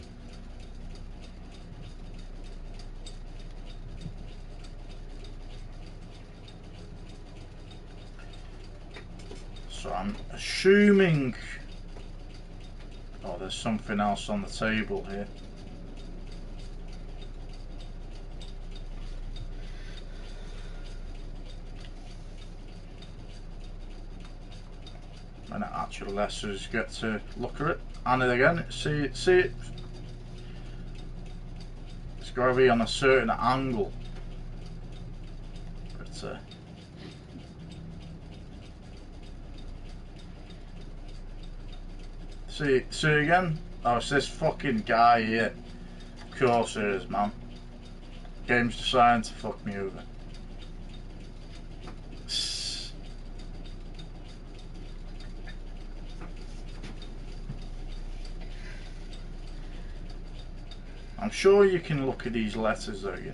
So I'm assuming... Oh, there's something else on the table here. And it actually lets us get to look at it. And it again, see it. It's got to be on a certain angle. But see again? Oh, it's this fucking guy here. Of course it is, man. Game's designed to fuck me over. I'm sure you can look at these letters though, you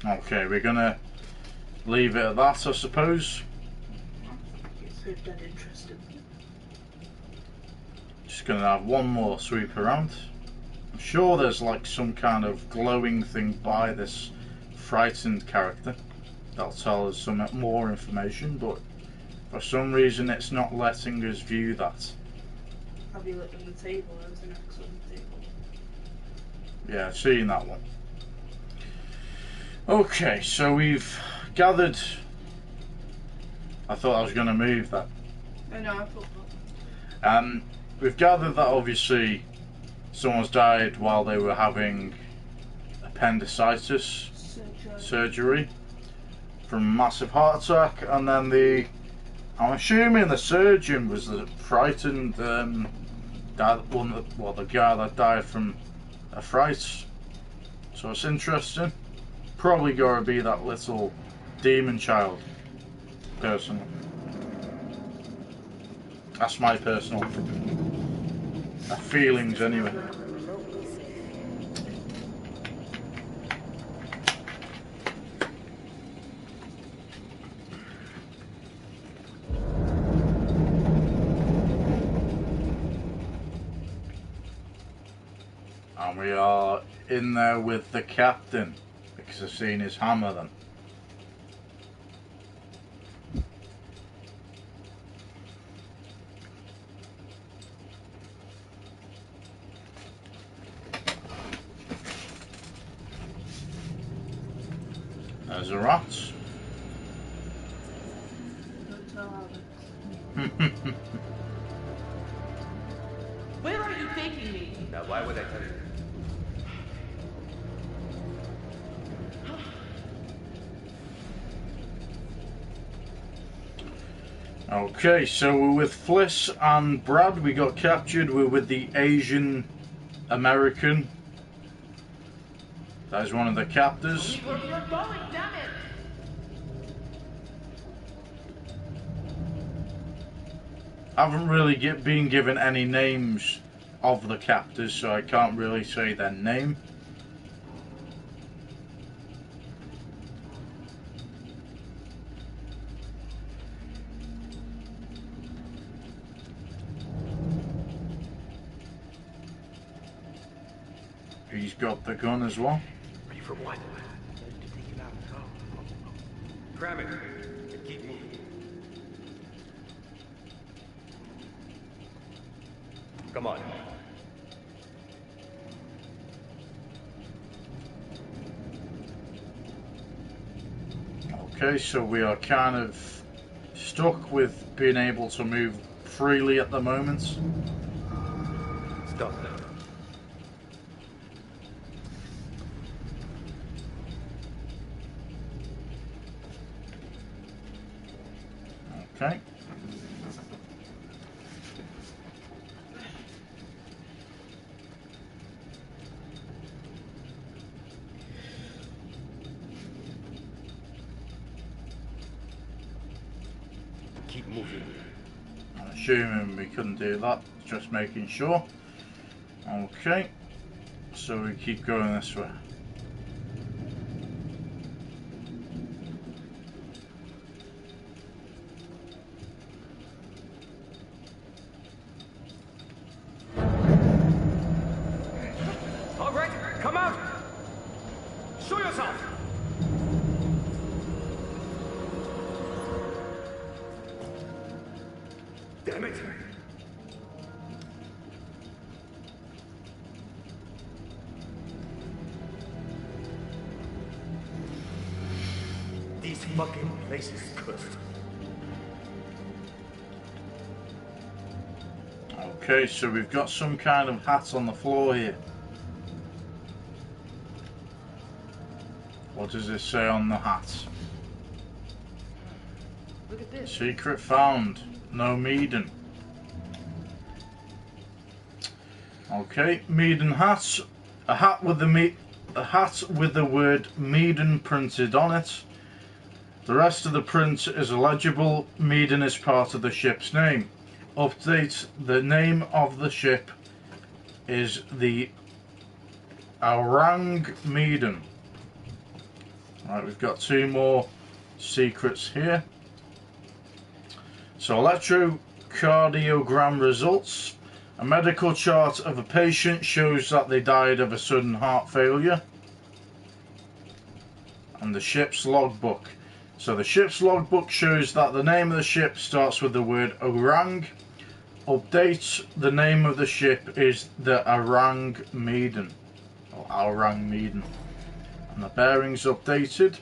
know. Okay, we're gonna leave it at that, I suppose. It's so dead interesting. Just gonna have one more sweep around. I'm sure there's like some kind of glowing thing by this frightened character that'll tell us some more information, but for some reason it's not letting us view that. Have you looked on the table? There was an X on the table. Yeah, I've seen that one. Okay, so we've gathered... I thought I was going to move that. I know, I thought that. We've gathered that obviously someone's died while they were having appendicitis surgery from a massive heart attack, and then I'm assuming the surgeon was the frightened the guy that died from a fright. So it's interesting. Probably gotta be that little demon child, personally. That's my personal feelings anyway. And we are in there with the captain, because I've seen his hammer then. There's a rat. Don't tell Where are you taking me? Now, why would I tell you? Okay, so we're with Fliss and Brad. We got captured. We're with the Asian American. That is one of the captors. Where we are going, damn it! I haven't really been given any names of the captors, so I can't really say their name. He's got the gun as well. Ready for what? Cram it and keep moving. Come on. Okay, so we are kind of stuck with being able to move freely at the moment. Stop that. Okay. Keep moving. I'm assuming we couldn't do that, just making sure. Okay, so we keep going this way. All right, come out. Show yourself. Damn it. This fucking place is cursed. Okay, so we've got some kind of hat on the floor here. What does this say on the hat? Look at this. Secret found. No Medan. Okay, Medan hat. A hat with the word Medan printed on it. The rest of the print is illegible. Medan is part of the ship's name. Update: the name of the ship is the Orang Medan. Right, we've got two more secrets here. So electrocardiogram results. A medical chart of a patient shows that they died of a sudden heart failure. And the ship's logbook. So the ship's logbook shows that the name of the ship starts with the word Orang. Update: the name of the ship is the Orang Medan. Or Orang Medan. And the bearings updated.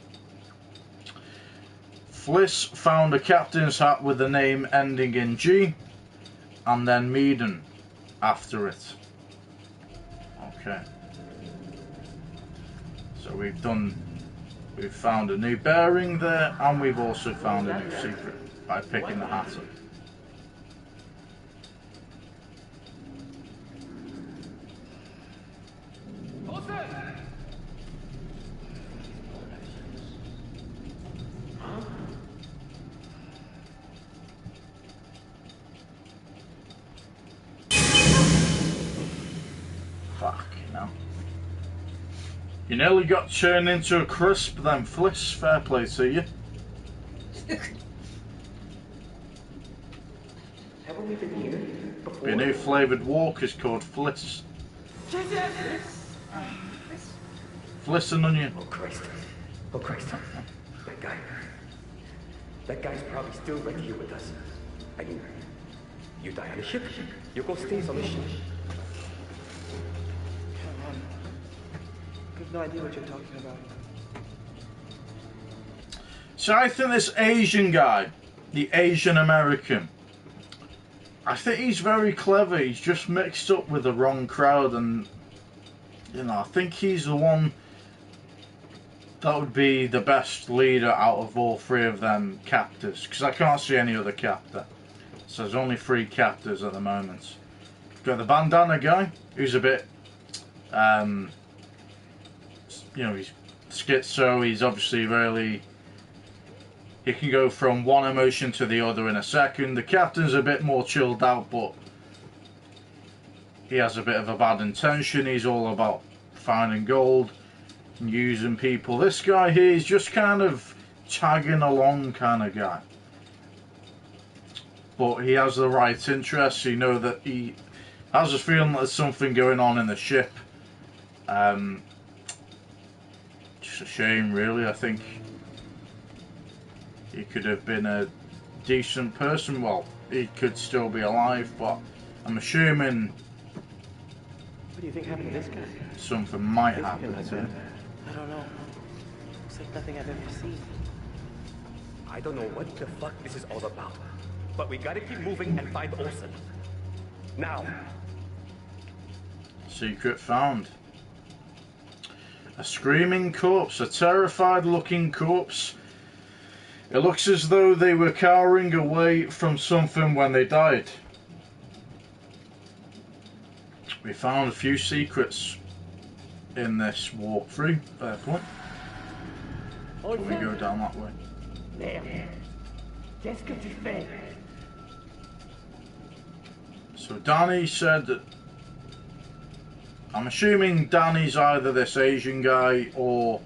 Fliss found a captain's hat with the name ending in G and then Medan after it. Okay. So we've found a new bearing there, and we've also found a new secret by picking the hat up. You nearly got turned into a crisp then, Fliss. Fair play to you. Haven't we been here before? Your new flavoured walk is called Fliss. Fliss and onion. Oh Christ. Oh Christ. That guy's probably still right here with us. I mean, you die on the ship, Yoko stays on the ship. I have no idea what you're talking about. So I think this Asian guy, the Asian American, I think he's very clever. He's just mixed up with the wrong crowd, and I think he's the one that would be the best leader out of all three of them captors, because I can't see any other captor. So there's only 3 captors at the moment. Got the bandana guy, who's a bit he's schizo. He's obviously really, he can go from one emotion to the other in a second. The captain's a bit more chilled out, but he has a bit of a bad intention. He's all about finding gold and using people. This guy here is just kind of tagging along kind of guy, but he has the right interests. You know that he has a feeling that there's something going on in the ship, Just a shame, really. I think he could have been a decent person. Well, he could still be alive, but I'm assuming What do you think happened to this guy? something might happen to him. I don't know. Looks like nothing I've ever seen. I don't know what the fuck this is all about, but we gotta keep moving and find Olsen. Now! Secret found. A screaming corpse, a terrified looking corpse. It looks as though they were cowering away from something when they died. We found a few secrets in this walkthrough. Fair point. Shall we go down that way? Merde. Qu'est-ce que tu fais? So Danny said that, I'm assuming Danny's either this Asian guy or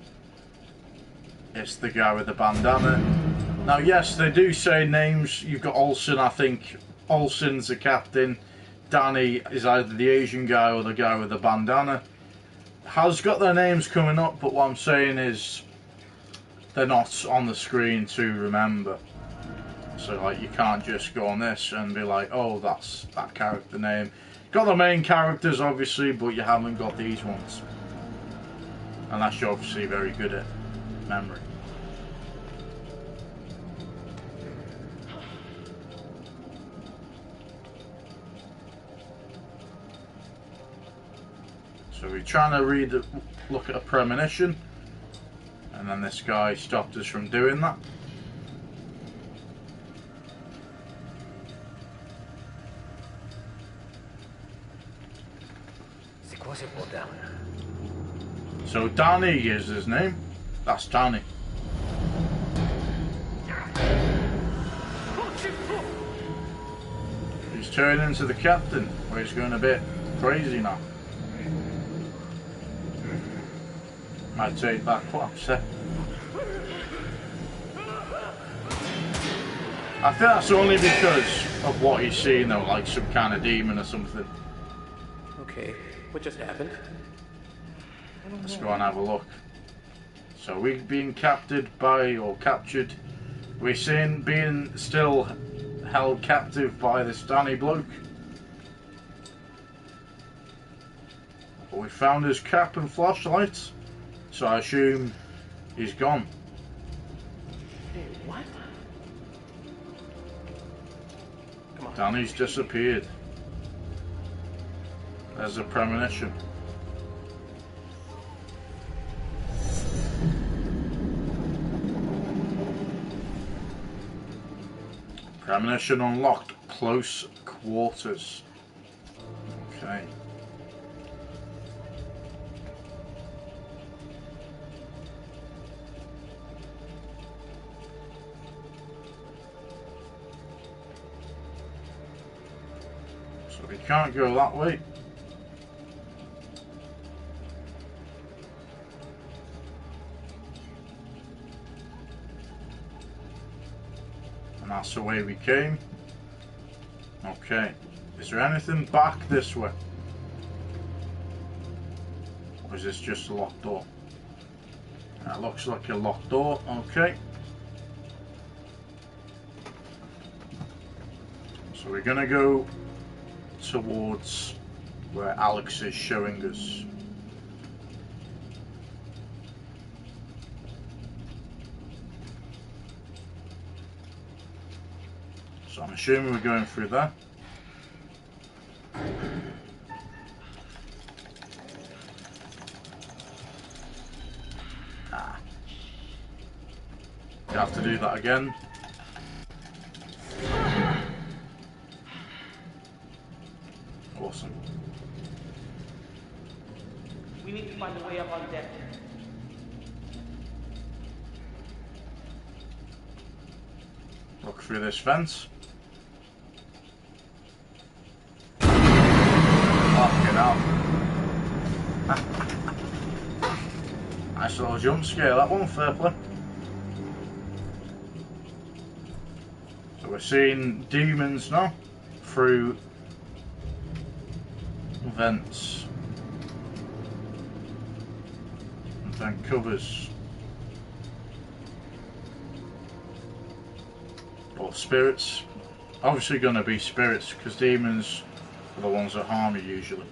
it's the guy with the bandana. Now yes, they do say names. You've got Olsen, I think Olsen's the captain. Danny is either the Asian guy or the guy with the bandana. Has got their names coming up, but what I'm saying is they're not on the screen to remember. So like, you can't just go on this and be like, oh, that's that character name. Got the main characters obviously, but you haven't got these ones. Unless you're obviously very good at memory. So we're trying to look at a premonition, and then this guy stopped us from doing that. So Danny is his name. That's Danny. He's turning into the captain, where he's going a bit crazy now. Might take back what I've said. I think that's only because of what he's seeing though, like some kind of demon or something. Okay, what just happened? Let's go and have a look. So we're being captured by, or captured, we're seeing being still held captive by this Danny bloke. But we found his cap and flashlight, so I assume he's gone. Hey, what? Come on. Danny's disappeared. There's a premonition. Premonition unlocked. Close quarters. Okay. So we can't go that way. And that's the way we came. Okay. Is there anything back this way? Or is this just a locked door? That looks like a locked door. Okay. So we're gonna go towards where Alex is showing us. So I'm assuming we're going through there. You have to do that again. Awesome. We need to find a way up on deck. Look through this fence. Fucking hell. Nice little jump scare, that one, fair play. So we're seeing demons now through vents. then covers. Or spirits. Obviously going to be spirits, because demons are the ones that harm you usually.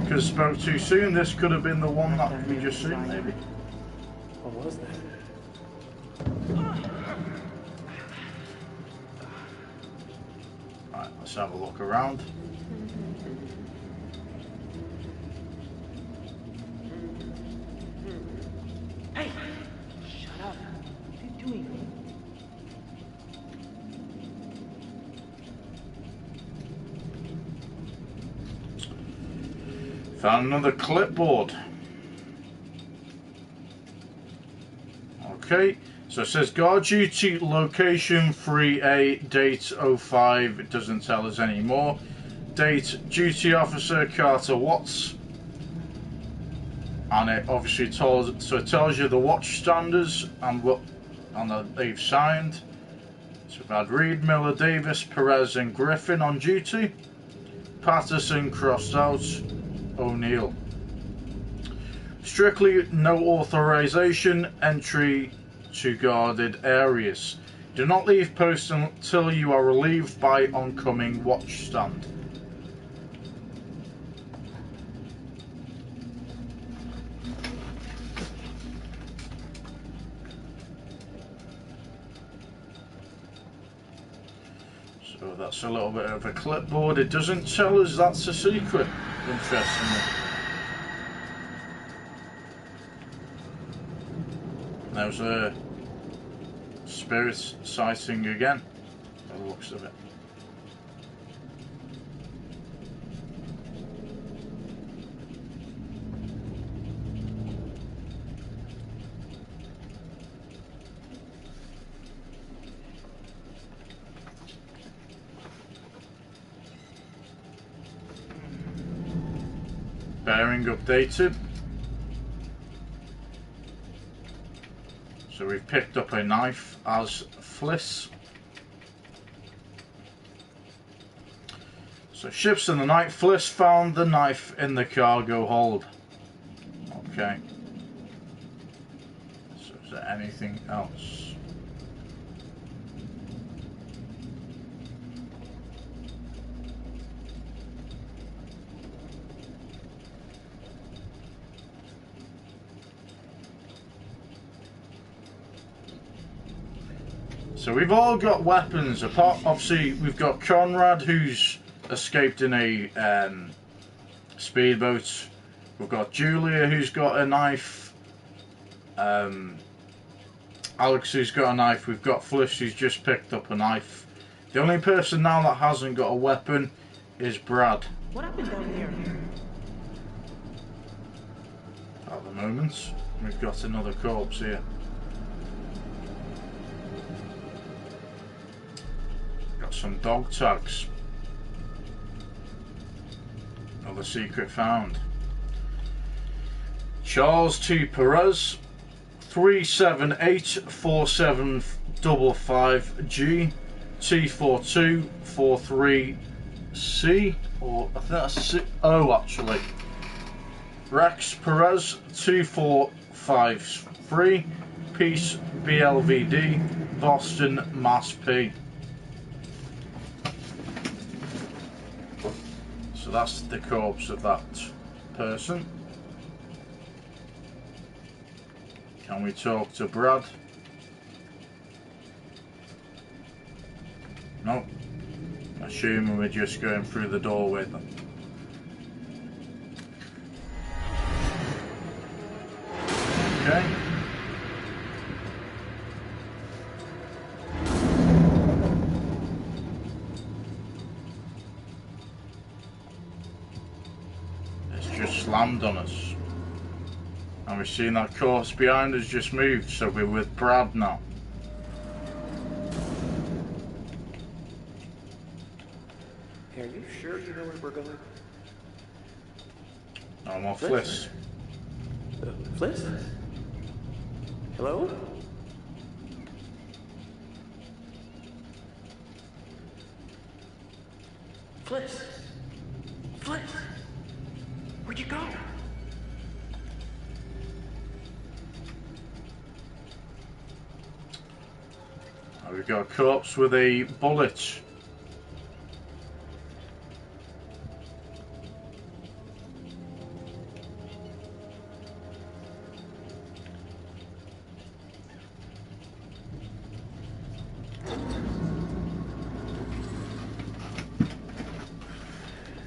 Because spoke too soon, this could have been the one that we just seen, maybe. What was that? Right, let's have a look around. Hey! Shut up. What are you doing? Found another clipboard. Okay, so it says guard duty location 3A, date 05. It doesn't tell us anymore. Date duty officer Carter Watts. And it obviously it tells you the watch standards and what that they've signed. So we've had Reed, Miller, Davis, Perez and Griffin on duty. Patterson crossed out. O'Neill. Strictly no authorization entry to guarded areas. Do not leave post until you are relieved by oncoming watch stand. So that's a little bit of a clipboard. It doesn't tell us that's a secret, interestingly. There's a spirit sighting again, by the looks of it. Bearing updated. So we've picked up a knife as Fliss. So ships in the night. Fliss found the knife in the cargo hold. Okay. So is there anything else? So we've all got weapons, apart, obviously we've got Conrad who's escaped in a speedboat. We've got Julia who's got a knife. Alex who's got a knife. We've got Fliss who's just picked up a knife. The only person now that hasn't got a weapon is Brad. What happened down here? At the moment, we've got another corpse here. Got some dog tags. Another secret found. Charles T. Perez, 3784755G, T4243C, or I think that's O actually. Rex Perez, 2453, Peace BLVD, Boston Mass P. So that's the corpse of that person. Can we talk to Brad? Nope. Assuming we're just going through the doorway then. Okay. Slammed on us, and we've seen that corpse behind us just moved, so we're with Brad now. Hey, are you sure you know where we're going? I'm on Fliss. Fliss? Hello? Fliss? Fliss? Where'd you go? We've got a corpse with a bullet.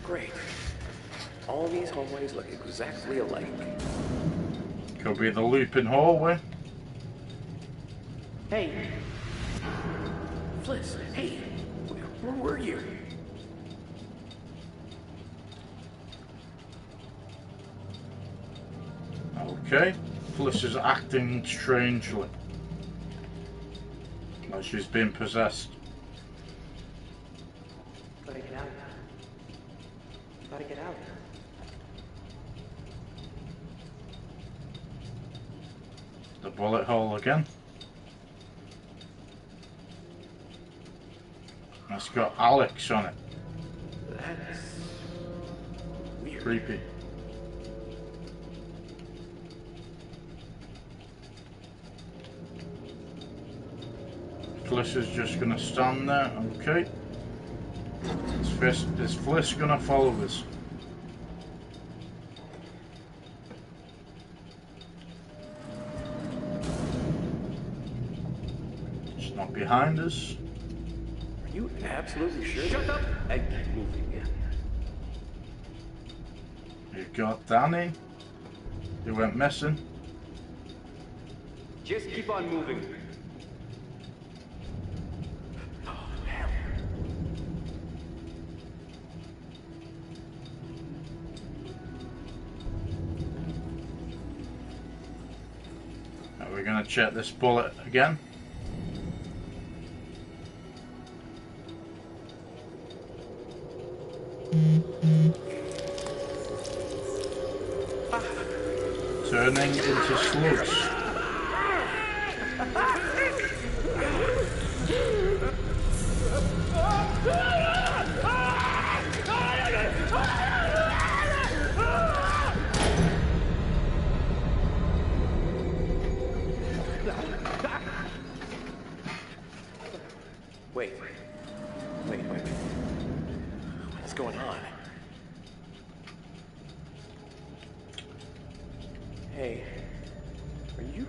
Great. All these hallways look exactly alike. Could be the looping hallway. Hey. Fliss, hey. Where were you? Okay. Fliss is acting strangely. Like she's been possessed. Gotta get out. Gotta get out. The bullet hole again. It's got Alex on it. That's weird. Creepy. Fliss is just gonna stand there. Okay. Is Fliss gonna follow us? She's not behind us. Are you absolutely sure? Shut up and keep moving. You've got Danny. He went missing. Just keep on moving. We're going to check this bullet again. Turning into slugs. Wait. What's going on? Hey, are you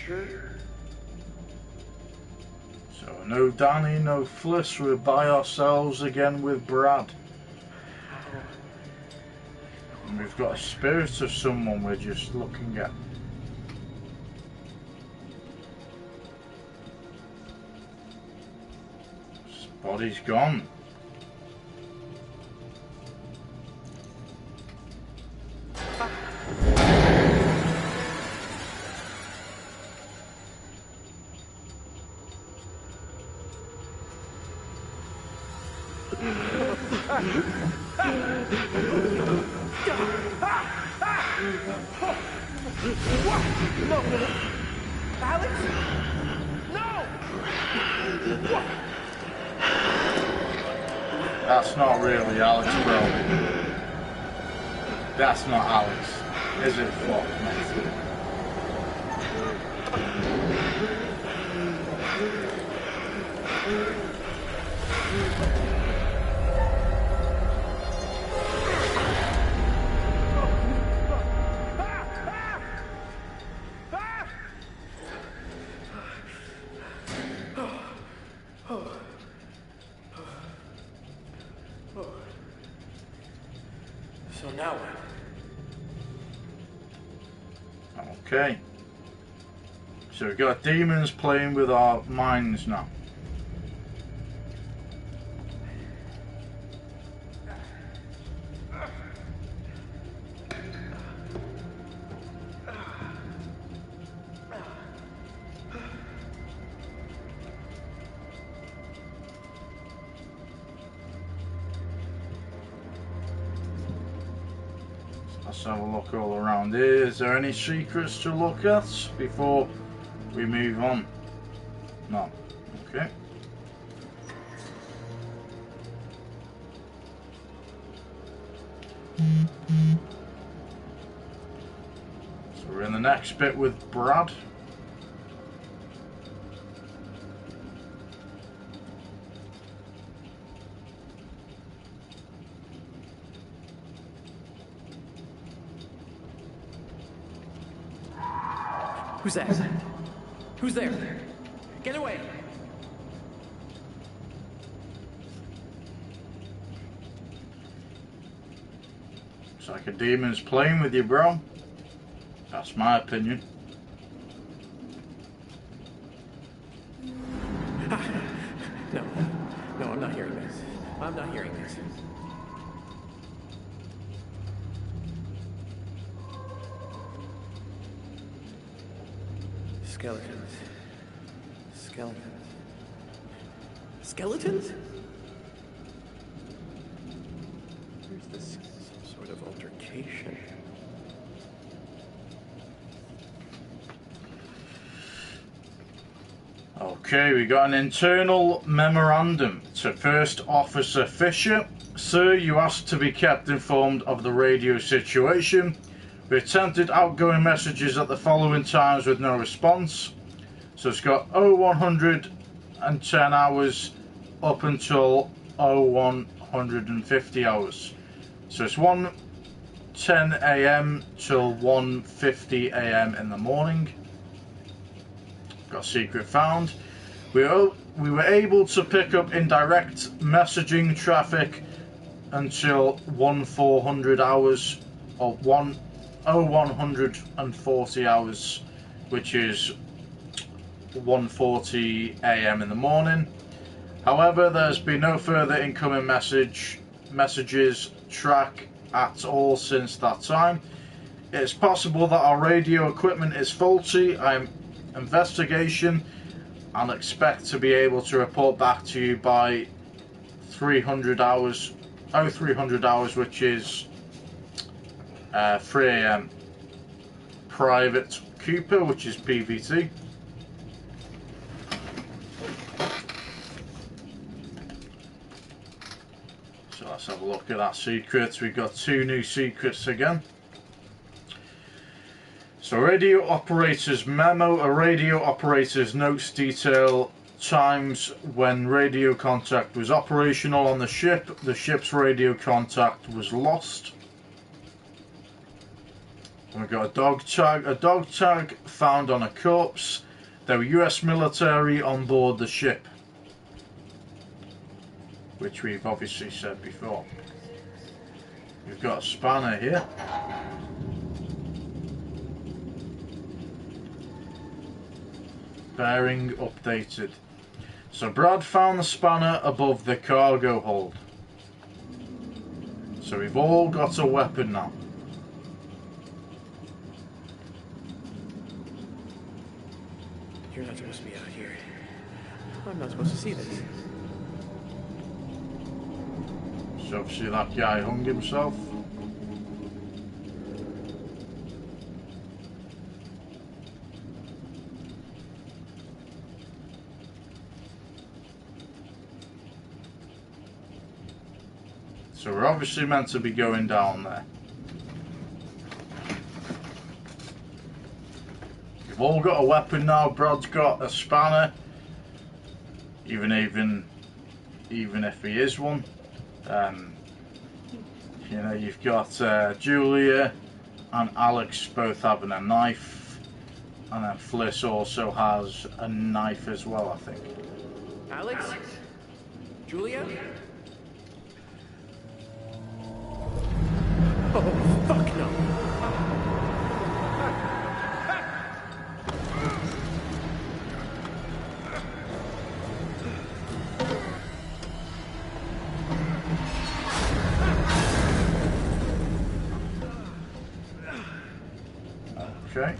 sure? So no Danny, no Fliss, we're by ourselves again with Brad. And we've got a spirit of someone we're just looking at. His body's gone. What? No! Alex? No! What? That's not really Alex, bro. That's not Alex. Is it, fuck, mate? So now what? Okay. So we've got demons playing with our minds now. Let's have a look all around here. Is there any secrets to look at before we move on? No. Okay. So we're in the next bit with Brad. Who's that? Who's there? Get away! Looks like a demon's playing with you, bro. That's my opinion. No, no, I'm not hearing this. I'm not hearing this. Skeletons. Skeletons. Skeletons? There's this some sort of altercation. Okay, we got an internal memorandum to First Officer Fisher. Sir, you asked to be kept informed of the radio situation. We attempted outgoing messages at the following times with no response. So it's got 0110 hours up until 0150 hours. So it's 1:10 AM till 1:50 AM in the morning. Got secret found. We were able to pick up indirect messaging traffic until 1400 hours, or 140 hours, which is 1:40 AM in the morning. However, there's been no further incoming messages track at all since that time. It's possible that our radio equipment is faulty. I'm investigation and expect to be able to report back to you by 300 hours, 0300 hours, which is 3 AM. Private Cooper, which is PVT. So let's have a look at that secret. We've got 2 new secrets again. So radio operator's memo. A radio operator's notes detail times when radio contact was operational on the ship. The ship's radio contact was lost. And we've got a dog tag. A dog tag found on a corpse. There were US military on board the ship, which we've obviously said before. We've got a spanner here. Bearing updated. So Brad found the spanner above the cargo hold. So we've all got a weapon now. You're not supposed to be out here. I'm not supposed to see this. So obviously that guy hung himself. So we're obviously meant to be going down there. We've all got a weapon now. Brad's got a spanner. Even if he is one. You know, you've got Julia and Alex both having a knife. And then Fliss also has a knife as well, I think. Alex? Julia? Oh, fuck no. Okay.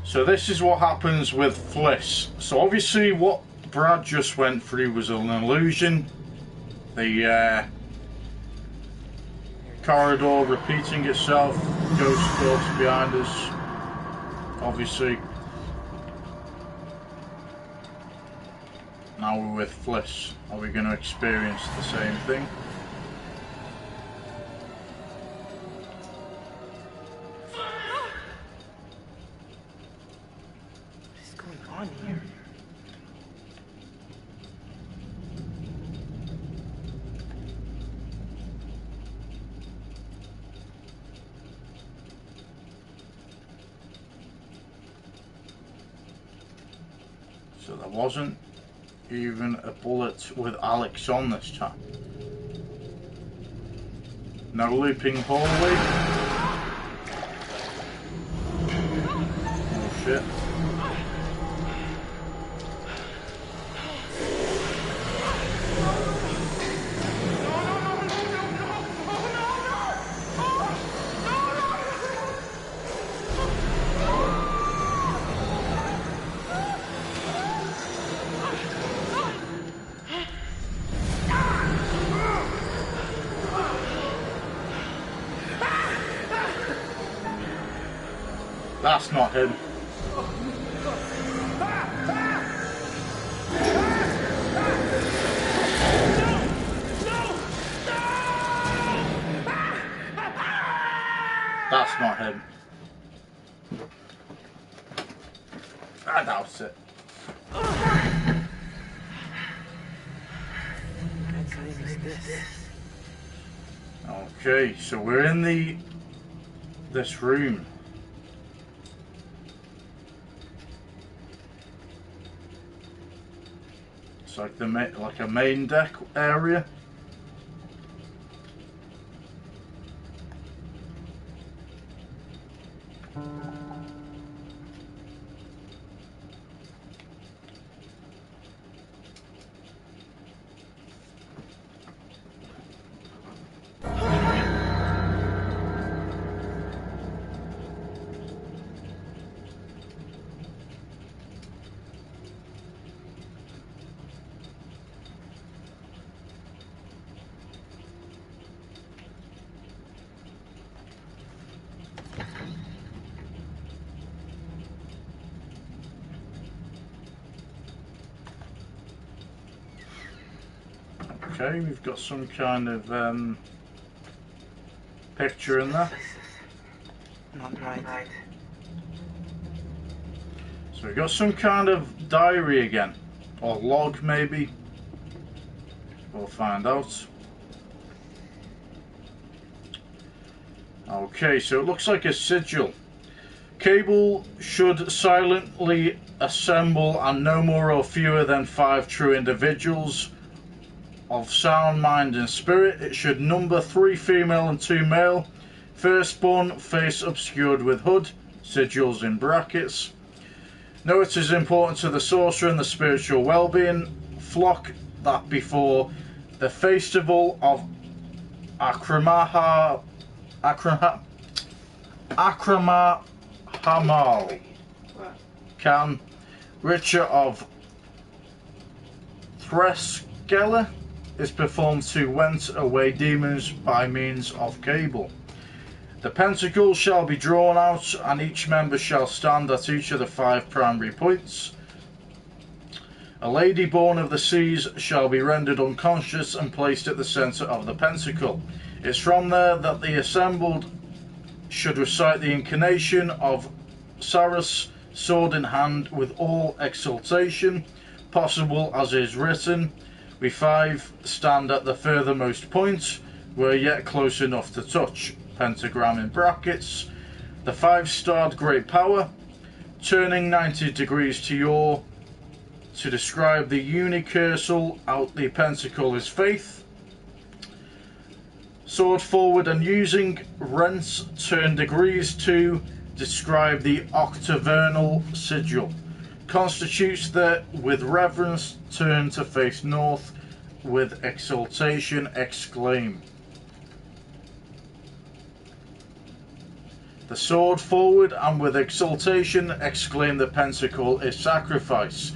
So this is what happens with Fliss. So obviously what Brad just went through was an illusion. The corridor repeating itself, ghost doors behind us, obviously. Now we're with Fliss. Are we going to experience the same thing? So there wasn't even a bullet with Alex on this time. No looping hallway. Oh shit. That's not him. That's not him. I doubt it. Okay, so we're in this room. It's like like a main deck area. Okay, we've got some kind of picture in there. Not right. So we've got some kind of diary again, or log maybe. We'll find out. Okay, so it looks like a sigil. Cable should silently assemble and no more or fewer than 5 true individuals of sound mind and spirit. It should number 3 female and 2 male. Firstborn, face obscured with hood, sigils in brackets. Know it is important to the sorcerer and the spiritual well-being flock that before the festival of Akramahamal can Richer of Threskeller is performed to went away demons by means of cable. The pentacle shall be drawn out and each member shall stand at each of the 5 primary points. A lady born of the seas shall be rendered unconscious and placed at the centre of the pentacle. It's from there that the assembled should recite the incarnation of Sarus, sword in hand, with all exultation possible as is written. We 5 stand at the furthermost point, were yet close enough to touch. Pentagram in brackets. The 5-starred great power, turning 90 degrees to describe the unicursal out the pentacle is faith. Sword forward and using rents turn degrees to describe the octavernal sigil. Constitutes the with reverence turn to face north with exultation exclaim. The sword forward and with exultation exclaim the pentacle is sacrifice.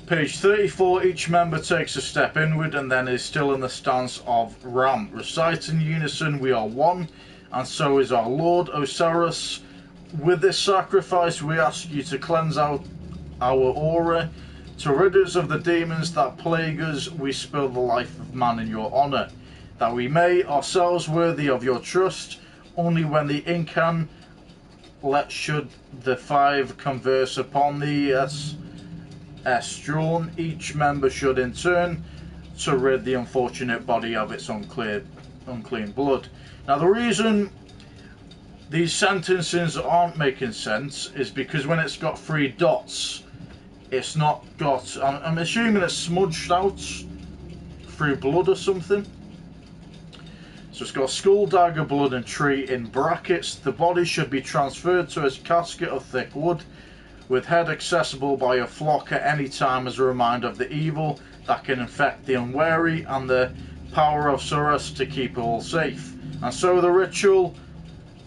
Page 34, each member takes a step inward and then is still in the stance of Ram. Recite in unison, we are one, and so is our Lord Osiris. With this sacrifice we ask you to cleanse out our aura, to rid us of the demons that plague us. We spill the life of man in your honour, that we may ourselves worthy of your trust. Only when the incan let should the 5 converse upon the S drawn, each member should in turn to rid the unfortunate body of its unclean blood. Now the reason these sentences aren't making sense is because when it's got 3 dots it's not got... I'm assuming it's smudged out through blood or something. So it's got skull, dagger, blood and tree in brackets. The body should be transferred to a casket of thick wood, with head accessible by a flock at any time as a reminder of the evil that can infect the unwary and the power of Surus to keep all safe. And so the ritual,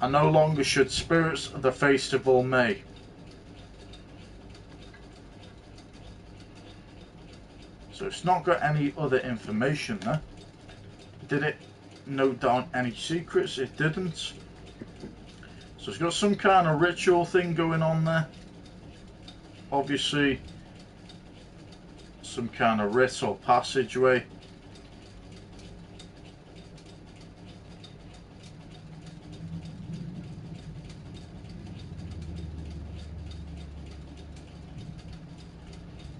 and no longer should spirits of the festival may. So it's not got any other information there. Did it note down any secrets? It didn't. So it's got some kind of ritual thing going on there. Obviously some kind of rite or passageway.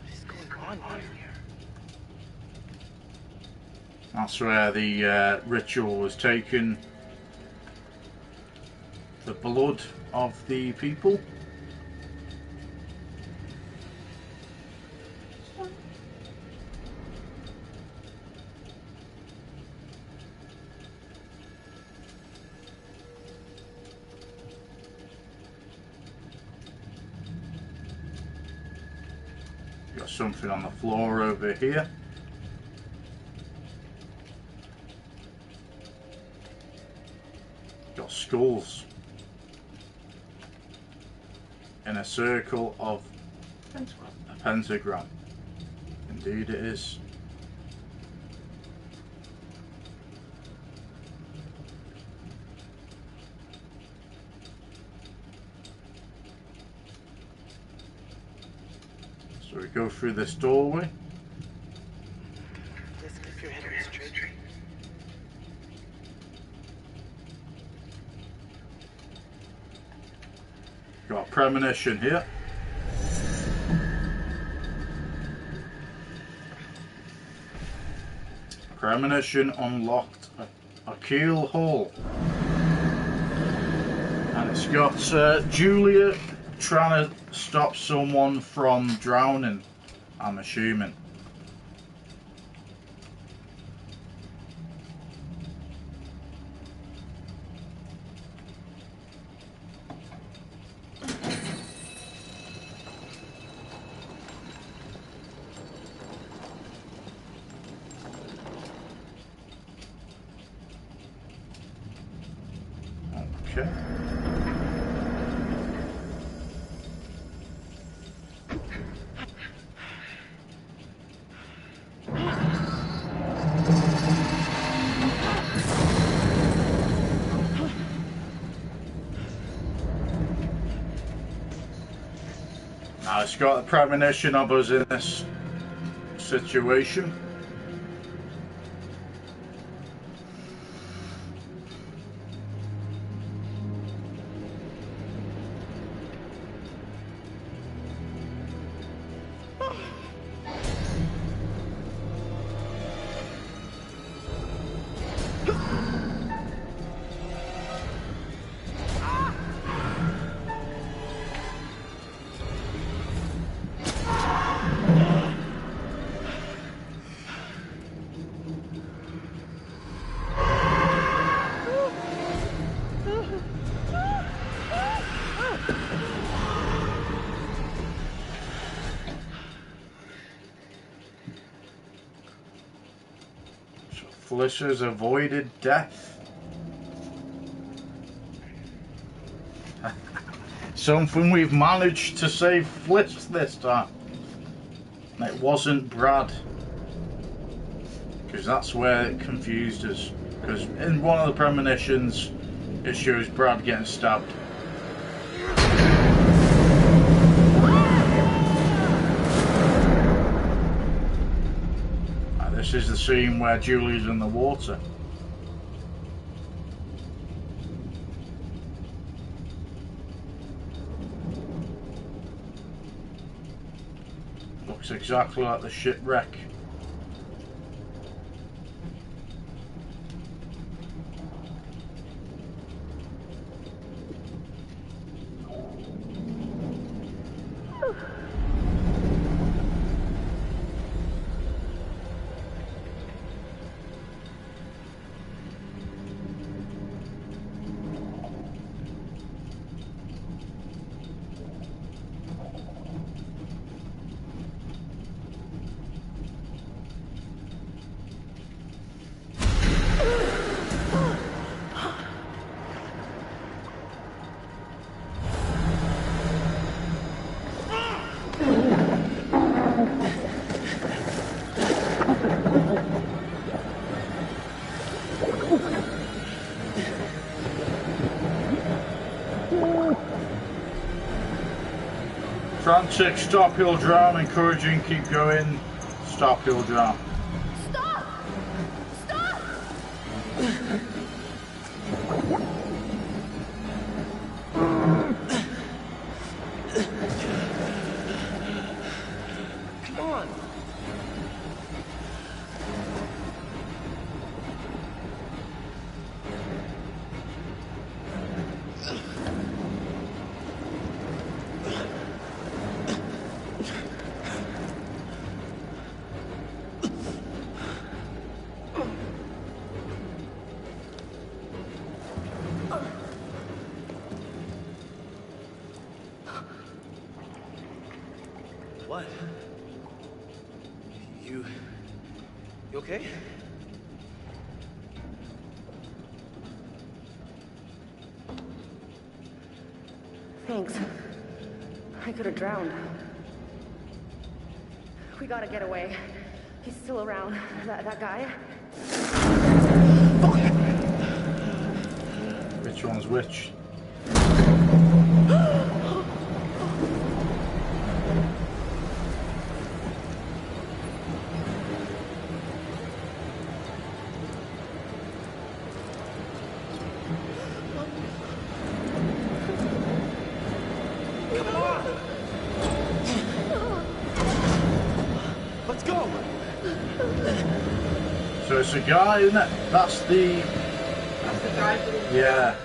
What is going on here? That's where the ritual was taken. The blood of the people. Got something on the floor over here. Got skulls in a circle of a pentagram. Indeed it is. So we go through this doorway. Let's keep your head on straight. Got a premonition here. Premonition unlocked a keel hole. And it's got Julia trying to stop someone from drowning, I'm assuming. Okay. Now it's got a premonition of us in this situation. Felicia's avoided death. Something we've managed to save Fliss this time. And it wasn't Brad. Because that's where it confused us. Because in one of the premonitions, it shows Brad getting stabbed. This is the scene where Julie's in the water. Looks exactly like the shipwreck. Frantic, stop, you'll drown. Encouraging, keep going. Stop, you'll drown. Stop! Stop! Come on. What? You okay? Thanks. I could have drowned. We gotta get away. He's still around. That guy? Which one's which? Let's go. So it's a guy, isn't it? That's the... That's the guy for the... Yeah.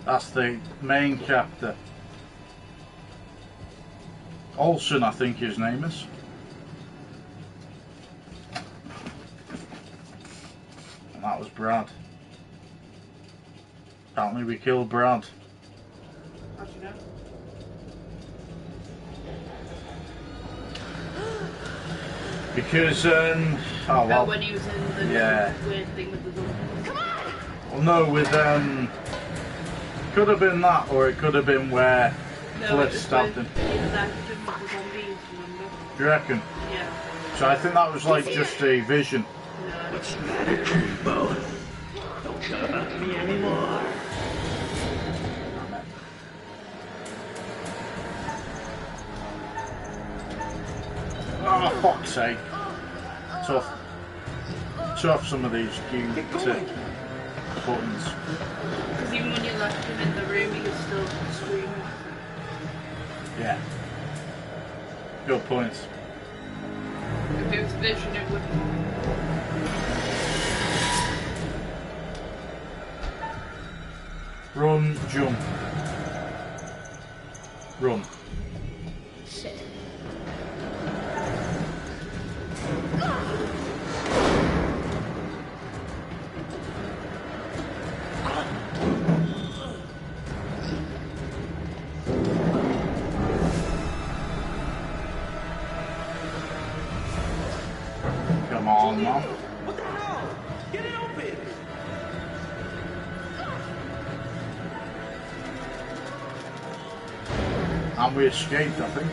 That's the main character. Olsen, I think his name is. And that was Brad. Apparently we killed Brad. How'd you know? Because, oh well. When he was in the weird thing with the zombie. Come on! Well, no, with, could have been that, or it could have been where Flitz stabbed him. He was acting with the zombies, remember? Do you reckon? Yeah. So I think that was like just a vision. What's the matter, Creambow? Don't hurt me anymore. Oh, fuck's sake. Tough. Tough, some of these cute buttons. Because even when you left him in the room, he was still screaming. Yeah. Good points. If it was vision, it wouldn't. Run, jump. Run. Shit. Come on, Mom. What the hell? Get it open. And we escaped, I think.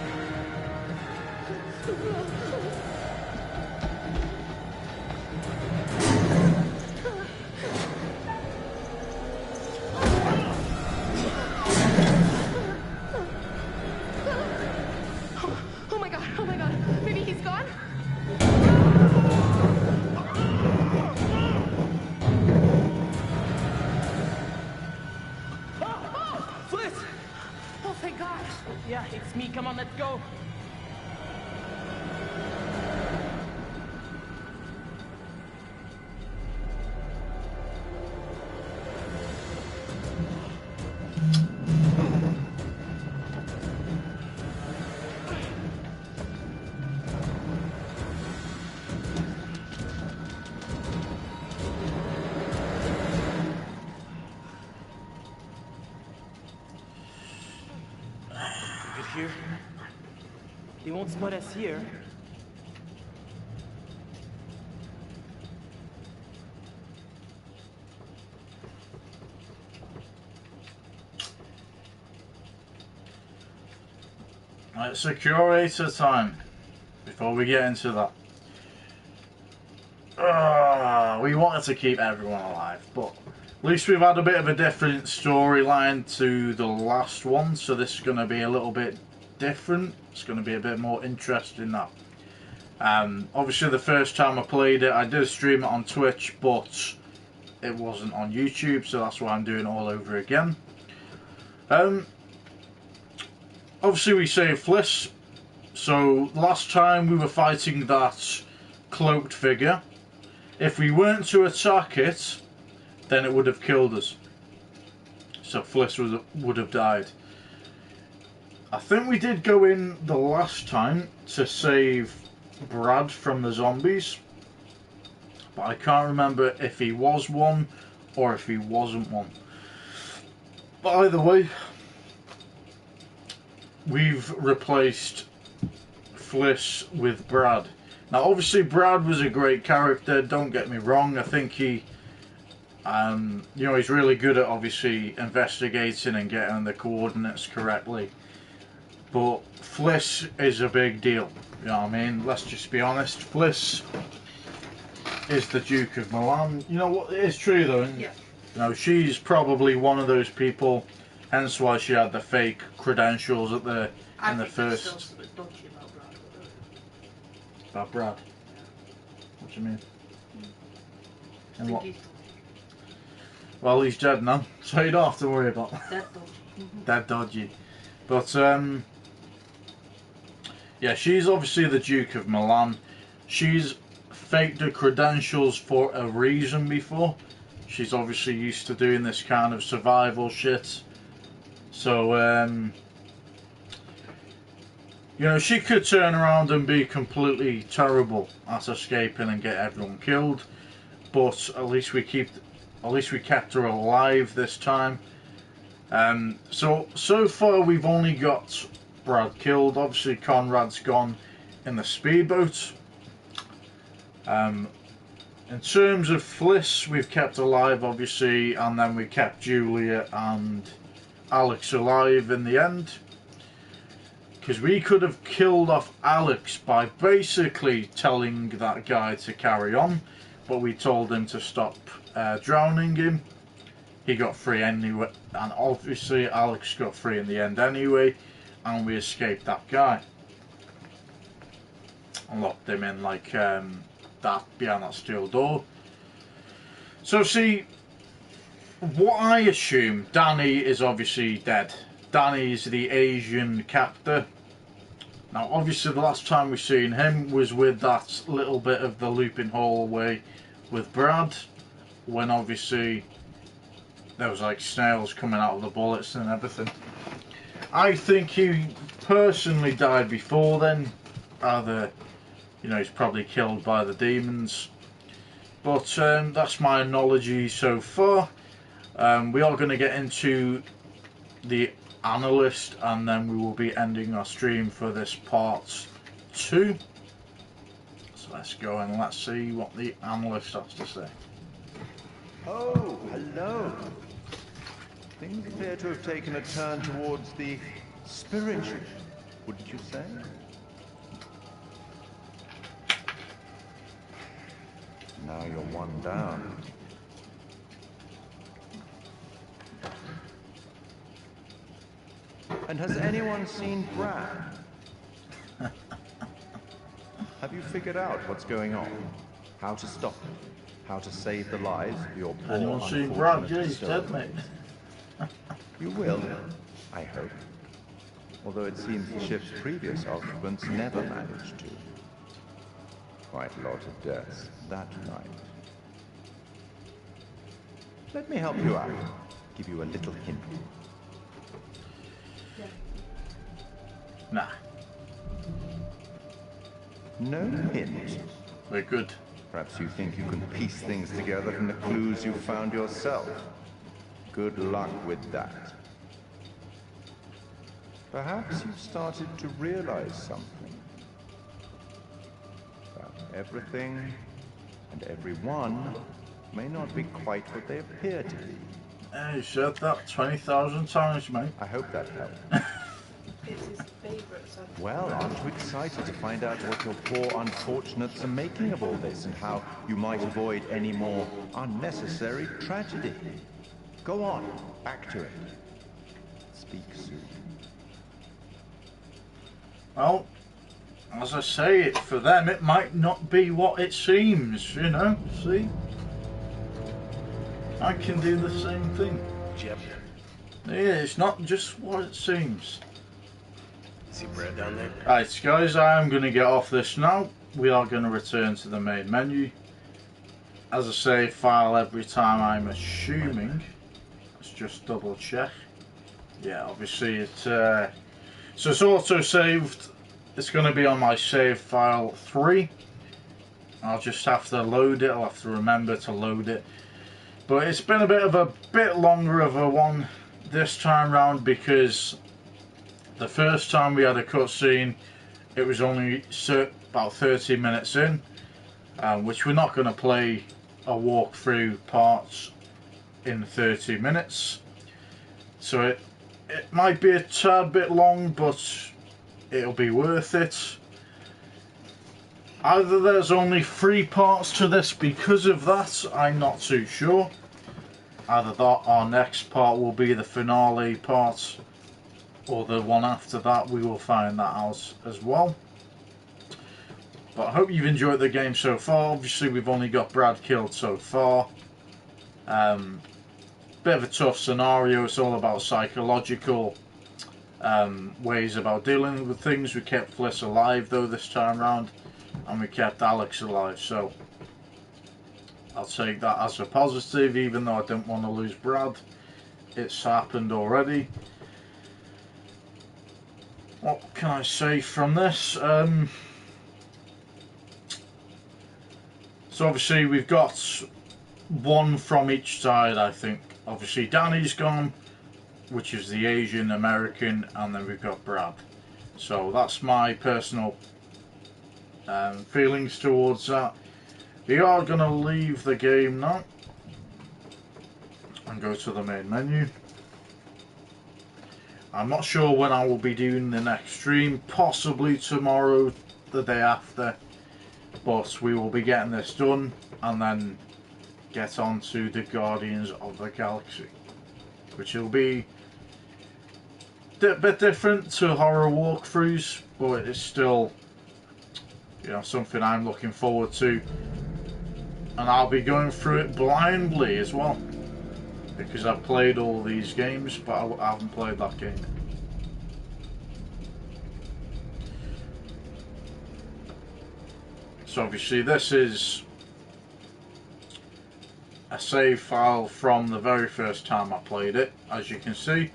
Oh my god, oh my god. Maybe he's gone? Flitz! Oh, thank god. Yeah, it's me. Come on, let's go. Good here. They won't spot us here. It's a curator time before we get into that. We wanted to keep everyone alive, but at least we've had a bit of a different storyline to the last one, so this is going to be a little bit different. It's going to be a bit more interesting. That obviously the first time I played it, I did stream it on Twitch, but it wasn't on YouTube, so that's why I'm doing it all over again. Obviously we saved Fliss. So last time we were fighting that cloaked figure. If we weren't to attack it, then it would have killed us. So Fliss would have died. I think we did go in the last time to save Brad from the zombies. But I can't remember if he was one or if he wasn't one. But either way, we've replaced Fliss with Brad. Now obviously Brad was a great character, don't get me wrong. I think he, you know, he's really good at obviously investigating and getting the coordinates correctly. But Fliss is a big deal, you know what I mean? Let's just be honest, Fliss is the Duke of Medan. You know what, it is true though, isn't it? Yeah. You know, she's probably one of those people, hence why she had the fake credentials at the in the first. About Brad? What do you mean? And what? Well, he's dead now, so you don't have to worry about that. Dead dodgy. But yeah, she's obviously the Duke of Medan. She's faked her credentials for a reason before. She's obviously used to doing this kind of survival shit. So you know, she could turn around and be completely terrible at escaping and get everyone killed, but at least we kept her alive this time. So far we've only got Brad killed. Obviously Conrad's gone in the speedboat. In terms of Fliss, we've kept alive obviously, and then we kept Julia and Alex alive in the end. Because we could have killed off Alex by basically telling that guy to carry on, but we told him to stop drowning him. He got free anyway, and obviously Alex got free in the end anyway, and we escaped that guy. And locked him in like that, behind that steel door. So see, what I assume, Danny is obviously dead. Danny's the Asian captor. Now obviously the last time we seen him was with that little bit of the looping hallway with Brad, when obviously there was like snails coming out of the bullets and everything. I think he personally died before then. Either, you know, he's probably killed by the demons. But that's my analogy so far. We are going to get into the analyst, and then we will be ending our stream for this part 2. So let's go and let's see what the analyst has to say. Oh, hello. Things appear to have taken a turn towards the spiritual, wouldn't you say? Now you're one down. And has anyone seen Brad? Have you figured out what's going on? How to stop it? How to save the lives of your poor, Anyone seen Brad? Yeah, he's dead, mate. You will, I hope. Although it seems the ship's previous occupants never managed to. Quite a lot of deaths that night. Let me help you out. Give you a little hint. Nah. No hint. We're good. Perhaps you think you can piece things together from the clues you found yourself. Good luck with that. Perhaps you've started to realize something. That everything and everyone may not be quite what they appear to be. You said that 20,000 times, mate. I hope that helped. It's his favourite subject. Well, aren't you excited to find out what your poor unfortunates are making of all this, and how you might avoid any more unnecessary tragedy? Go on, back to it. Speak soon. Well, as I say, for them it might not be what it seems, you know, see? I can do the same thing. Yep. Yeah, it's not just what it seems. See Brad down there? Right, guys, I am going to get off this now. We are going to return to the main menu. As I say, file every time, I'm assuming. Let's just double check. Yeah, obviously it's so it's auto saved. It's going to be on my save file 3. I'll just have to load it. I'll have to remember to load it. But it's been a bit longer of a one this time round, because the first time we had a cutscene, it was only about 30 minutes in, which we're not going to play a walkthrough parts in 30 minutes. So it might be a tad bit long, but it'll be worth it. Either there's only 3 parts to this because of that, I'm not too sure. Either that, our next part will be the finale part, or the one after that. We will find that out as well. But I hope you've enjoyed the game so far. Obviously we've only got Brad killed so far. Bit of a tough scenario. It's all about psychological ways about dealing with things. We kept Fliss alive though this time round, and we kept Alex alive, so I'll take that as a positive, even though I don't want to lose Brad. It's happened already. What can I say from this? So obviously we've got one from each side, I think. Obviously Danny's gone, which is the Asian American, and then we've got Brad. So that's my personal feelings towards that. We are going to leave the game now and go to the main menu. I'm not sure when I will be doing the next stream, possibly tomorrow, the day after, but we will be getting this done and then get on to the Guardians of the Galaxy, which will be a bit different to horror walkthroughs, but it's still, you know, something I'm looking forward to. And I'll be going through it blindly as well, because I've played all these games, but I haven't played that game. So obviously this is a save file from the very first time I played it. As you can see,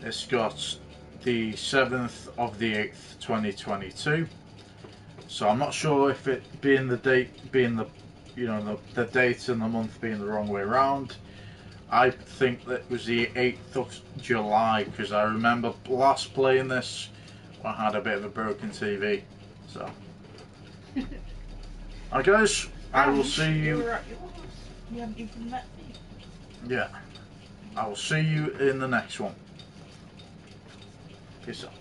it's got the 7th of the 8th 2022. So I'm not sure if it being the date being the, you know, the date and the month being the wrong way around. I think that was the 8th of July, because I remember last playing this I had a bit of a broken TV. So alright guys, I will see you. You haven't even met me. Yeah, I will see you in the next one. Peace out.